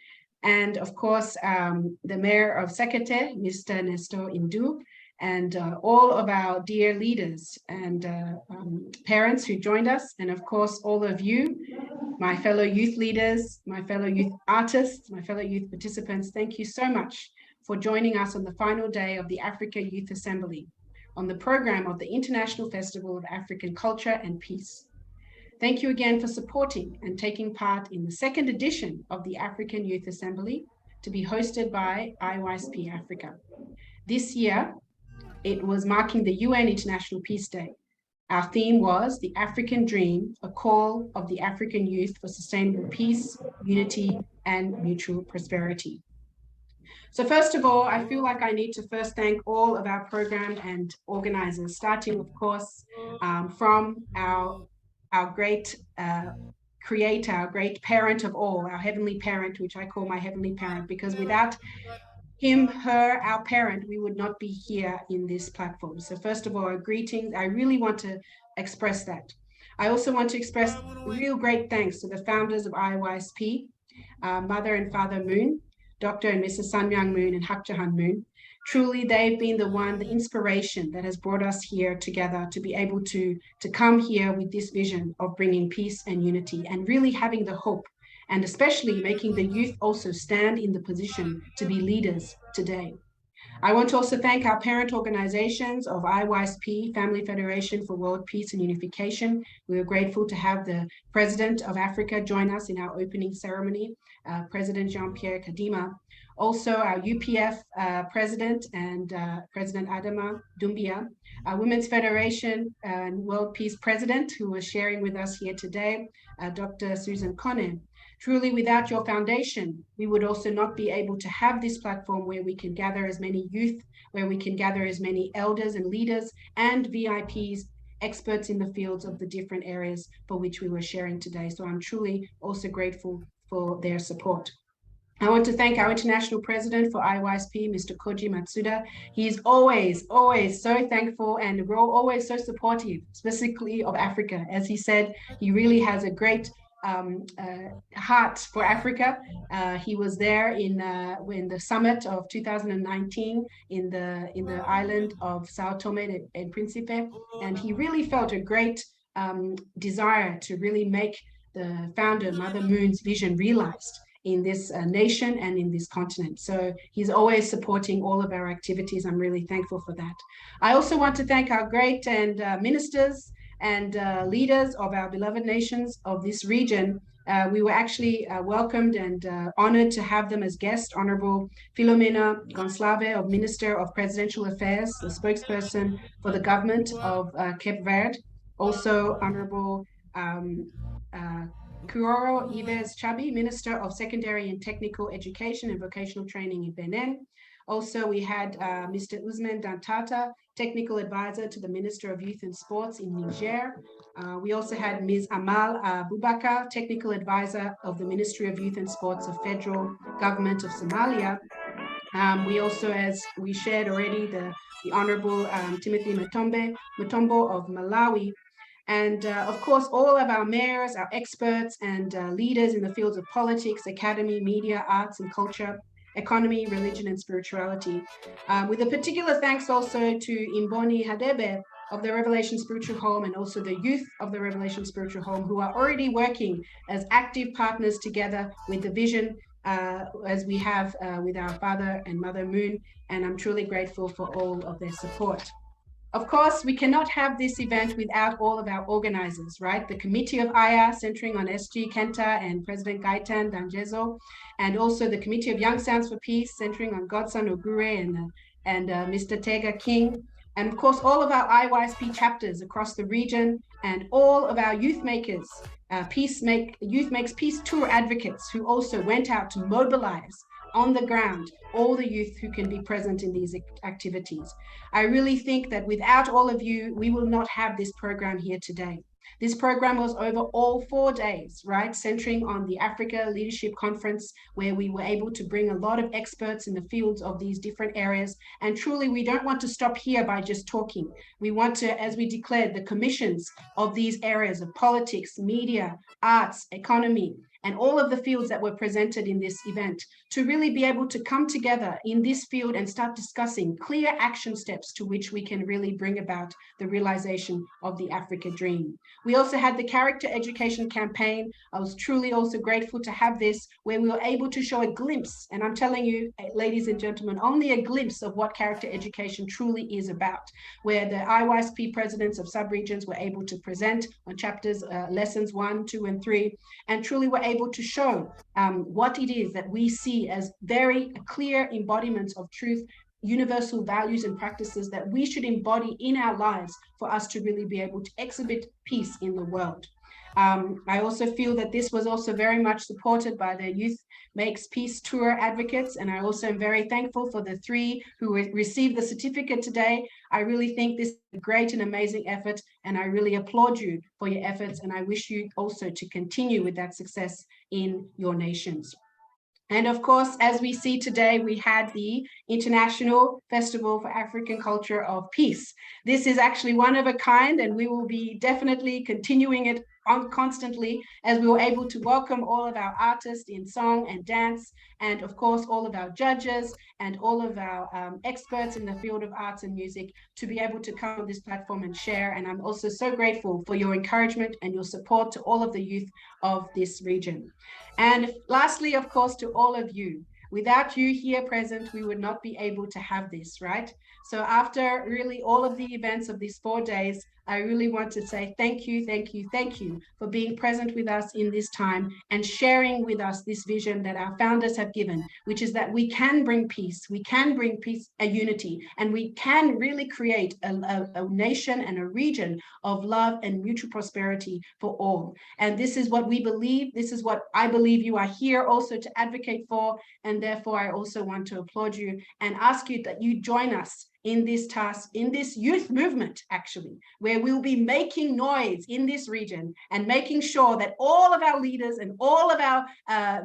Speaker 15: and of course, the Mayor of Sekete, Mr. Nestor Indu, and all of our dear leaders and parents who joined us, and of course, all of you, my fellow youth leaders, my fellow youth artists, my fellow youth participants, thank you so much for joining us on the final day of the Africa Youth Assembly on the program of the International Festival of African Culture and Peace. Thank you again for supporting and taking part in the second edition of the African Youth Assembly to be hosted by AYA2022 Africa. This year, it was marking the UN International Peace Day. Our theme was the African Dream, a call of the African youth for sustainable peace, unity, and mutual prosperity. So first of all, I feel like I need to first thank all of our program and organizers, starting of course from our great creator, our great parent of all, our heavenly parent, which I call my heavenly parent, because without him, her, our parent, we would not be here in this platform. So first of all, greetings. I really want to express that. I also want to express real great thanks to the founders of AYA2022, Mother and Father Moon, Dr. and Mrs. Sun Myung Moon and Hak Jahan Moon. Truly, they've been the inspiration that has brought us here together to be able to come here with this vision of bringing peace and unity and really having the hope, and especially making the youth also stand in the position to be leaders today. I want to also thank our parent organizations of AYA2022, Family Federation for World Peace and Unification. We are grateful to have the President of Africa join us in our opening ceremony, President Jean-Pierre Kadima. Also our UPF President and President Adama Doumbia, our Women's Federation and World Peace President, who was sharing with us here today, Dr. Susan Kone. Truly, without your foundation, we would also not be able to have this platform where we can gather as many youth, where we can gather as many elders and leaders and VIPs, experts in the fields of the different areas for which we were sharing today. So I'm truly also grateful for their support. I want to thank our International President for AYA2022, Mr. Koji Matsuda. He is always so thankful and always so supportive, specifically of Africa. As he said, he really has a great heart for Africa. He was there in the summit of 2019 in the island of Sao Tome and Principe, and he really felt a great desire to really make the founder Mother Moon's vision realized in this nation and in this continent. So he's always supporting all of our activities. I'm really thankful for that. I also want to thank our great and ministers and leaders of our beloved nations of this region. We were actually welcomed and honored to have them as guests. Honorable Filomena Gonçalves, of Minister of Presidential Affairs, the spokesperson for the government of Cape Verde. Also, Honorable Kuoro Ives Chabi, Minister of Secondary and Technical Education and Vocational Training in Benin. Also, we had Mr. Ousmane Dantata, Technical Advisor to the Minister of Youth and Sports in Niger. We also had Ms. Amal Bubakar, Technical Advisor of the Ministry of Youth and Sports of Federal Government of Somalia. We also, as we shared already, the Honorable Timothy Mutombo of Malawi. And of course, all of our mayors, our experts and leaders in the fields of politics, academy, media, arts and culture, economy, religion and spirituality. With a particular thanks also to Imboni Hadebe of the Revelation Spiritual Home and also the youth of the Revelation Spiritual Home, who are already working as active partners together with the vision as we have with our Father and Mother Moon. And I'm truly grateful for all of their support. Of course, we cannot have this event without all of our organizers, right? The Committee of AYA, centering on SG Kenta and President Gaitan Danjezo, and also the Committee of Young Sounds for Peace, centering on Godson Ogure and Mr. Tega King. And of course, all of our IYSP chapters across the region and all of our youth makers, Youth Makes Peace Tour advocates who also went out to mobilize on the ground all the youth who can be present in these activities. I really think that without all of you, we will not have this program here today. This program was over all 4 days, right? Centering on the Africa Leadership Conference, where we were able to bring a lot of experts in the fields of these different areas. And truly, we don't want to stop here by just talking. We want to, as we declared, the commissions of these areas of politics, media, arts, economy, and all of the fields that were presented in this event to really be able to come together in this field and start discussing clear action steps to which we can really bring about the realization of the Africa dream. We also had the character education campaign. I was truly also grateful to have this, where we were able to show a glimpse, and I'm telling you, ladies and gentlemen, only a glimpse of what character education truly is about, where the IYSP presidents of subregions were able to present on chapters, lessons 1, 2, and 3, and truly were able to show what it is that we see as very clear embodiments of truth, universal values and practices that we should embody in our lives for us to really be able to exhibit peace in the world. I also feel that this was also very much supported by the Youth Makes Peace Tour advocates, and I also am very thankful for the 3 who received the certificate today. I really think this is a great and amazing effort, and I really applaud you for your efforts, and I wish you also to continue with that success in your nations. And of course, as we see today, we had the International Festival for African Culture of Peace. This is actually one of a kind, and we will be definitely continuing it constantly as we were able to welcome all of our artists in song and dance, and of course, all of our judges and all of our experts in the field of arts and music to be able to come on this platform and share. And I'm also so grateful for your encouragement and your support to all of the youth of this region. And lastly, of course, to all of you, without you here present, we would not be able to have this, right? So after really all of the events of these 4 days, I really want to say thank you, thank you, thank you for being present with us in this time and sharing with us this vision that our founders have given, which is that we can bring peace, a unity, and we can really create a nation and a region of love and mutual prosperity for all. And this is what we believe. This is what I believe you are here also to advocate for. And therefore, I also want to applaud you and ask you that you join us in this task, in this youth movement, actually, where we'll be making noise in this region and making sure that all of our leaders and all of our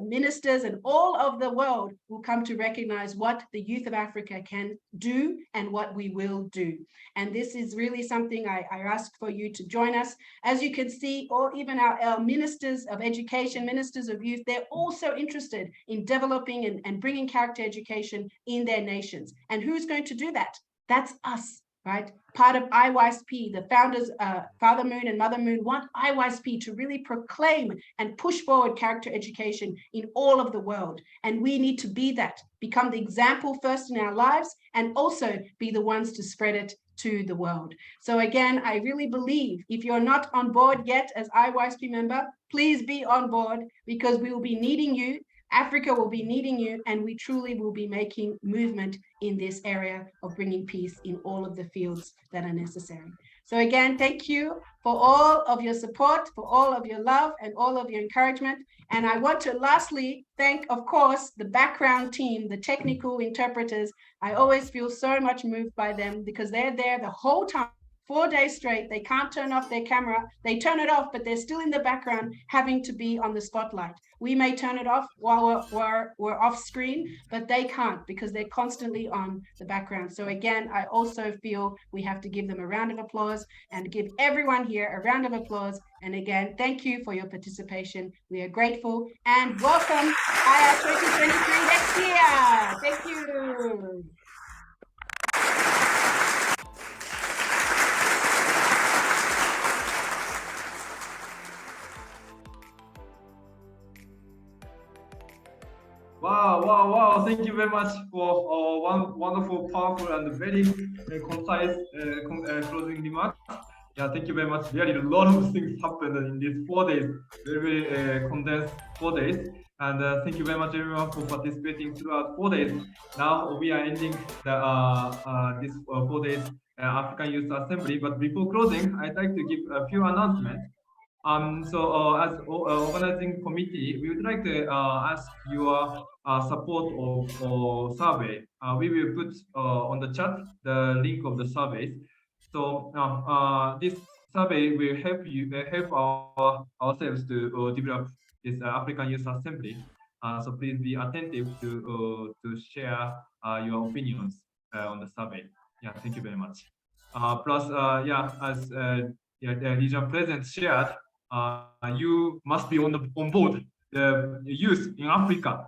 Speaker 15: ministers and all of the world will come to recognize what the youth of Africa can do and what we will do. And this is really something I ask for you to join us. As you can see, or even our ministers of education, ministers of youth, they're also interested in developing and bringing character education in their nations. And who's going to do that? That's us, right? Part of AYA2022, the founders, Father Moon and Mother Moon, want AYA2022 to really proclaim and push forward character education in all of the world. And we need to be that, become the example first in our lives, and also be the ones to spread it to the world. So again, I really believe if you're not on board yet as AYA2022 member, please be on board, because we will be needing you. Africa will be needing you, and we truly will be making movement in this area of bringing peace in all of the fields that are necessary. So again, thank you for all of your support, for all of your love and all of your encouragement. And I want to lastly thank, of course, the background team, the technical interpreters. I always feel so much moved by them because they're there the whole time. 4 days straight, they can't turn off their camera. They turn it off, but they're still in the background, having to be on the spotlight. We may turn it off while we're off screen, but they can't because they're constantly on the background. So again, I also feel we have to give them a round of applause and give everyone here a round of applause. And again, thank you for your participation. We are grateful, and welcome AYA2023 next year. Thank you.
Speaker 2: Wow. Thank you very much for one wonderful, powerful, and very concise closing remarks. Yeah, thank you very much. Really, a lot of things happened in these 4 days, very condensed 4 days. And thank you very much, everyone, for participating throughout 4 days. Now we are ending this 4 days African Youth Assembly. But before closing, I'd like to give a few announcements. As organizing committee, we would like to ask your support of survey. We will put on the chat the link of the surveys. So this survey will help ourselves to develop this African Youth Assembly. So please be attentive to share your opinions on the survey. Yeah, thank you very much. Plus, as the region president shared, you must be on board the youth in Africa.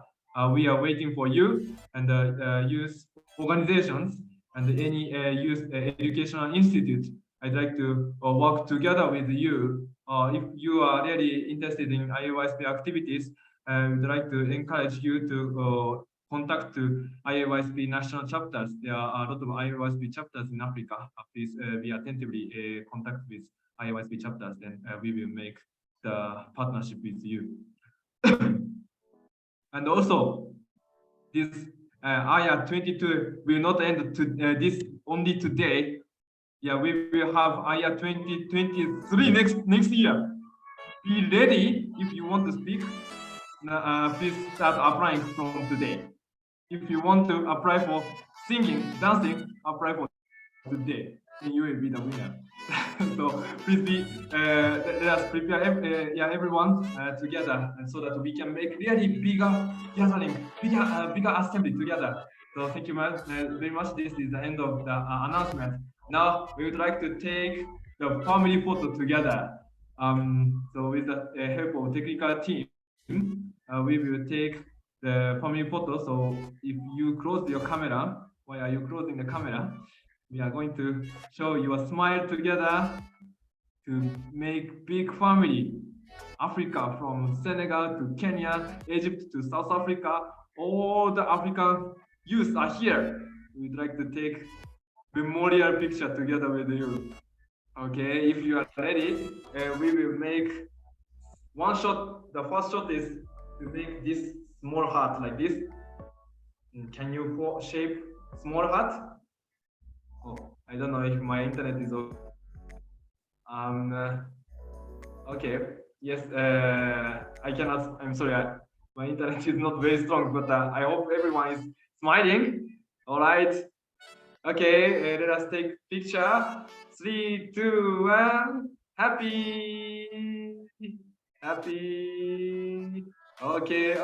Speaker 2: We are waiting for you and the youth organizations and any youth educational institute. I'd like to work together with you. If you are really interested in AYA2022 activities, we'd like to encourage you to contact to AYA2022 national chapters. There are a lot of AYA2022 chapters in Africa. Please be attentively contact with AYA2022 chapters, then we will make the partnership with you. And also, this AYA2022 will not end to this only today. Yeah, we will have AYA2023 next year. Be ready if you want to speak. Please start applying from today. If you want to apply for singing, dancing, apply for today, and you will be the winner. So please let us prepare everyone together, and so that we can make really bigger gathering, bigger assembly together. So thank you very much. This is the end of the announcement. Now we would like to take the family photo together. So with the help of technical team, we will take the family photo. So if you close your camera, why are you closing the camera? We are going to show your smile together to make big family. Africa, from Senegal to Kenya, Egypt to South Africa, all the African youth are here. We'd like to take memorial picture together with you. Okay, if you are ready, we will make one shot. The first shot is to make this small heart like this. Can you shape small heart? Oh, I don't know if my internet is okay. Okay. Yes, I cannot. I'm sorry. My internet is not very strong, but I hope everyone is smiling. All right. Okay, let us take picture. 3, 2, 1. Happy. Happy. Okay.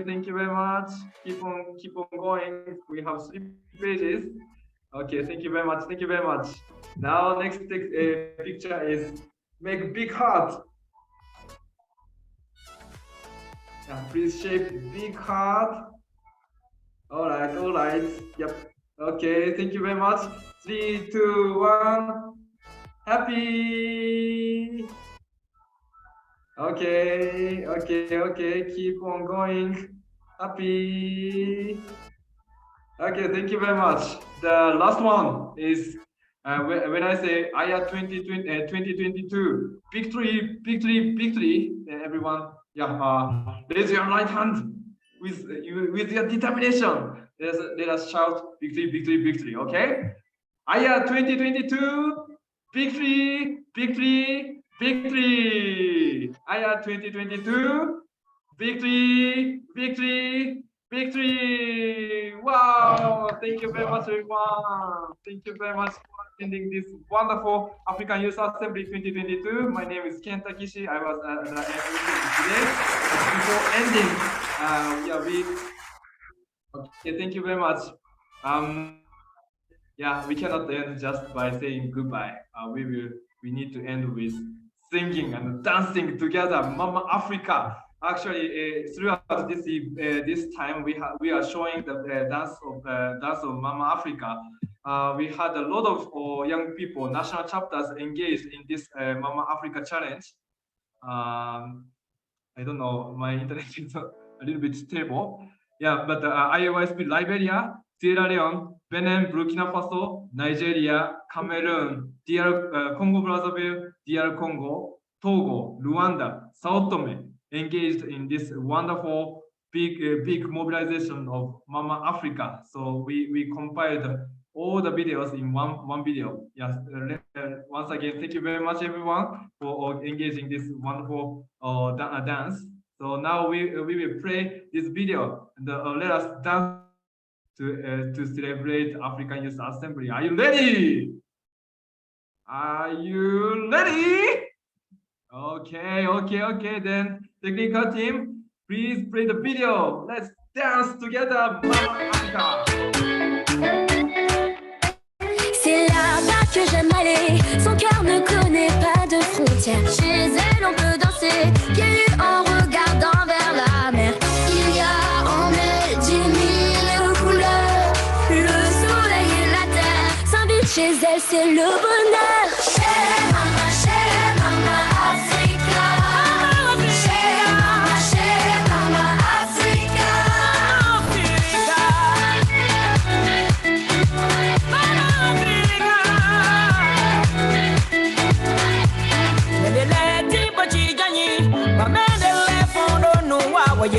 Speaker 2: Thank you very much. Keep on going. We have 3 pages. Okay, thank you very much. Thank you very much. Now, next picture is make big heart. Please shape big heart. All right. Yep. Okay, thank you very much. 3, 2, 1. Happy. Okay. Keep on going. Happy. Okay, thank you very much. The last one is when I say AYA2022 victory, everyone, raise your right hand with your determination. Let us shout victory. Okay, AYA2022 victory. AYA2022 victory. Wow, thank you very much, everyone. Thank you very much for attending this wonderful African Youth Assembly 2022. My name is Ken Takishi. I was the MC today. Before ending, okay, thank you very much. We cannot end just by saying goodbye. We need to end with singing and dancing together, Mama Africa. Actually, throughout this time, we are showing the dance of Mama Africa. We had a lot of young people, national chapters engaged in this Mama Africa challenge. I don't know, my internet is a little bit stable. But IOSP Liberia, Sierra Leone, Benin, Burkina Faso, Nigeria, Cameroon, DR Congo Brazzaville, DR Congo, Togo, Rwanda, Sao Tome engaged in this wonderful big mobilization of Mama Africa. So we compiled all the videos in one video. Yes, once again, thank you very much, everyone, for engaging this wonderful dance. So now we will play this video and let us dance to celebrate African Youth Assembly. Are you ready? Are you ready? Okay. Then technical team, please play the video. Let's dance together, Mama Africa.
Speaker 8: C'est là-bas que j'aime aller. Son cœur ne connaît pas de frontières. Chez elle, on peut danser, pieds nus en regardant vers la mer. Il y a en elle 10 000 couleurs. Le soleil et la terre s'invitent chez elle, c'est le bonheur. Chez Mama Africa. Chez Mama Africa.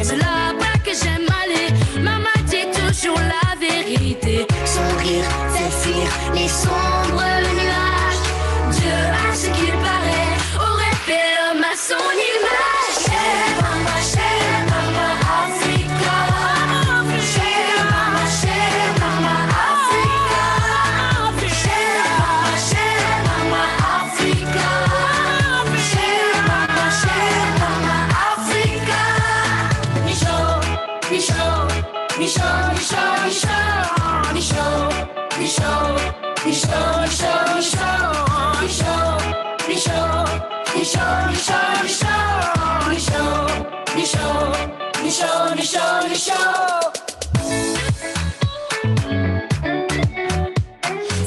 Speaker 8: C'est là-bas que j'aime aller. Maman dit toujours la vérité. Son rire fait fuir les sombres nuages. Dieu, à ce qu'il paraît, aurait fait l'homme à son image. Chez Mama Africa. Chez Mama Africa. Chez Mama Africa.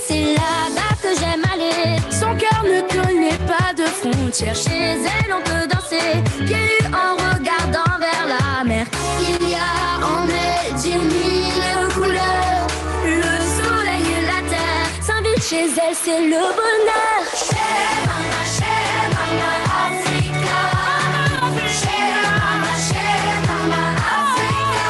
Speaker 8: C'est là-bas que j'aime aller. Son cœur ne connaît pas de frontières. Chez elle, on peut danser, pieds nus en regardant vers la mer. Il y a en elle 10 000 couleurs. Le soleil et la terre s'invitent chez elle, c'est le bonheur. Chez Mama Africa. Chez Mama Africa.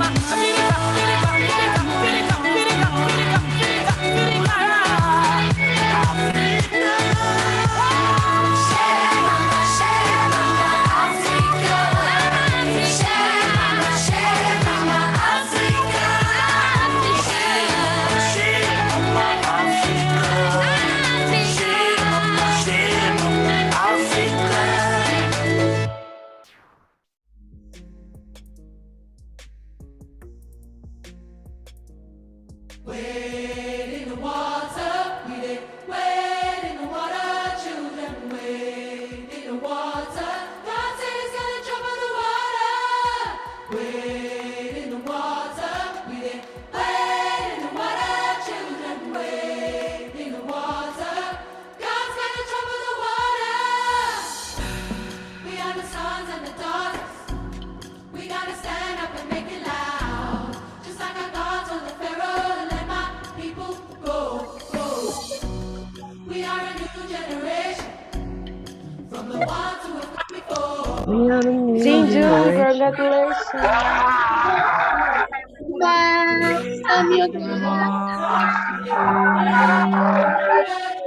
Speaker 8: Africa.
Speaker 3: Wade in the water, we did. Wade in the water, children. Wade in the water. God said He's gonna trouble the water. Wade in the water, we did. Wade in the water, children. Wade in the water. God's gonna trouble the water. We are the sons and the daughters. We gotta stand up and make it loud. Just like our God told the Pharaoh to let my people go, go. We are a new generation from the ones who have come before.
Speaker 18: Zinju, congratulations.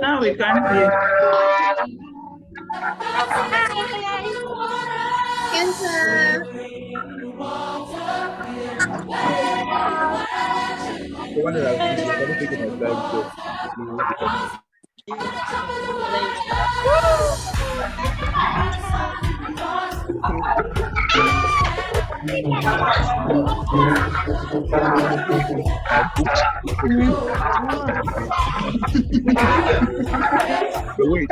Speaker 21: Now we can't hear.
Speaker 6: The one that I've taken my time, so wait,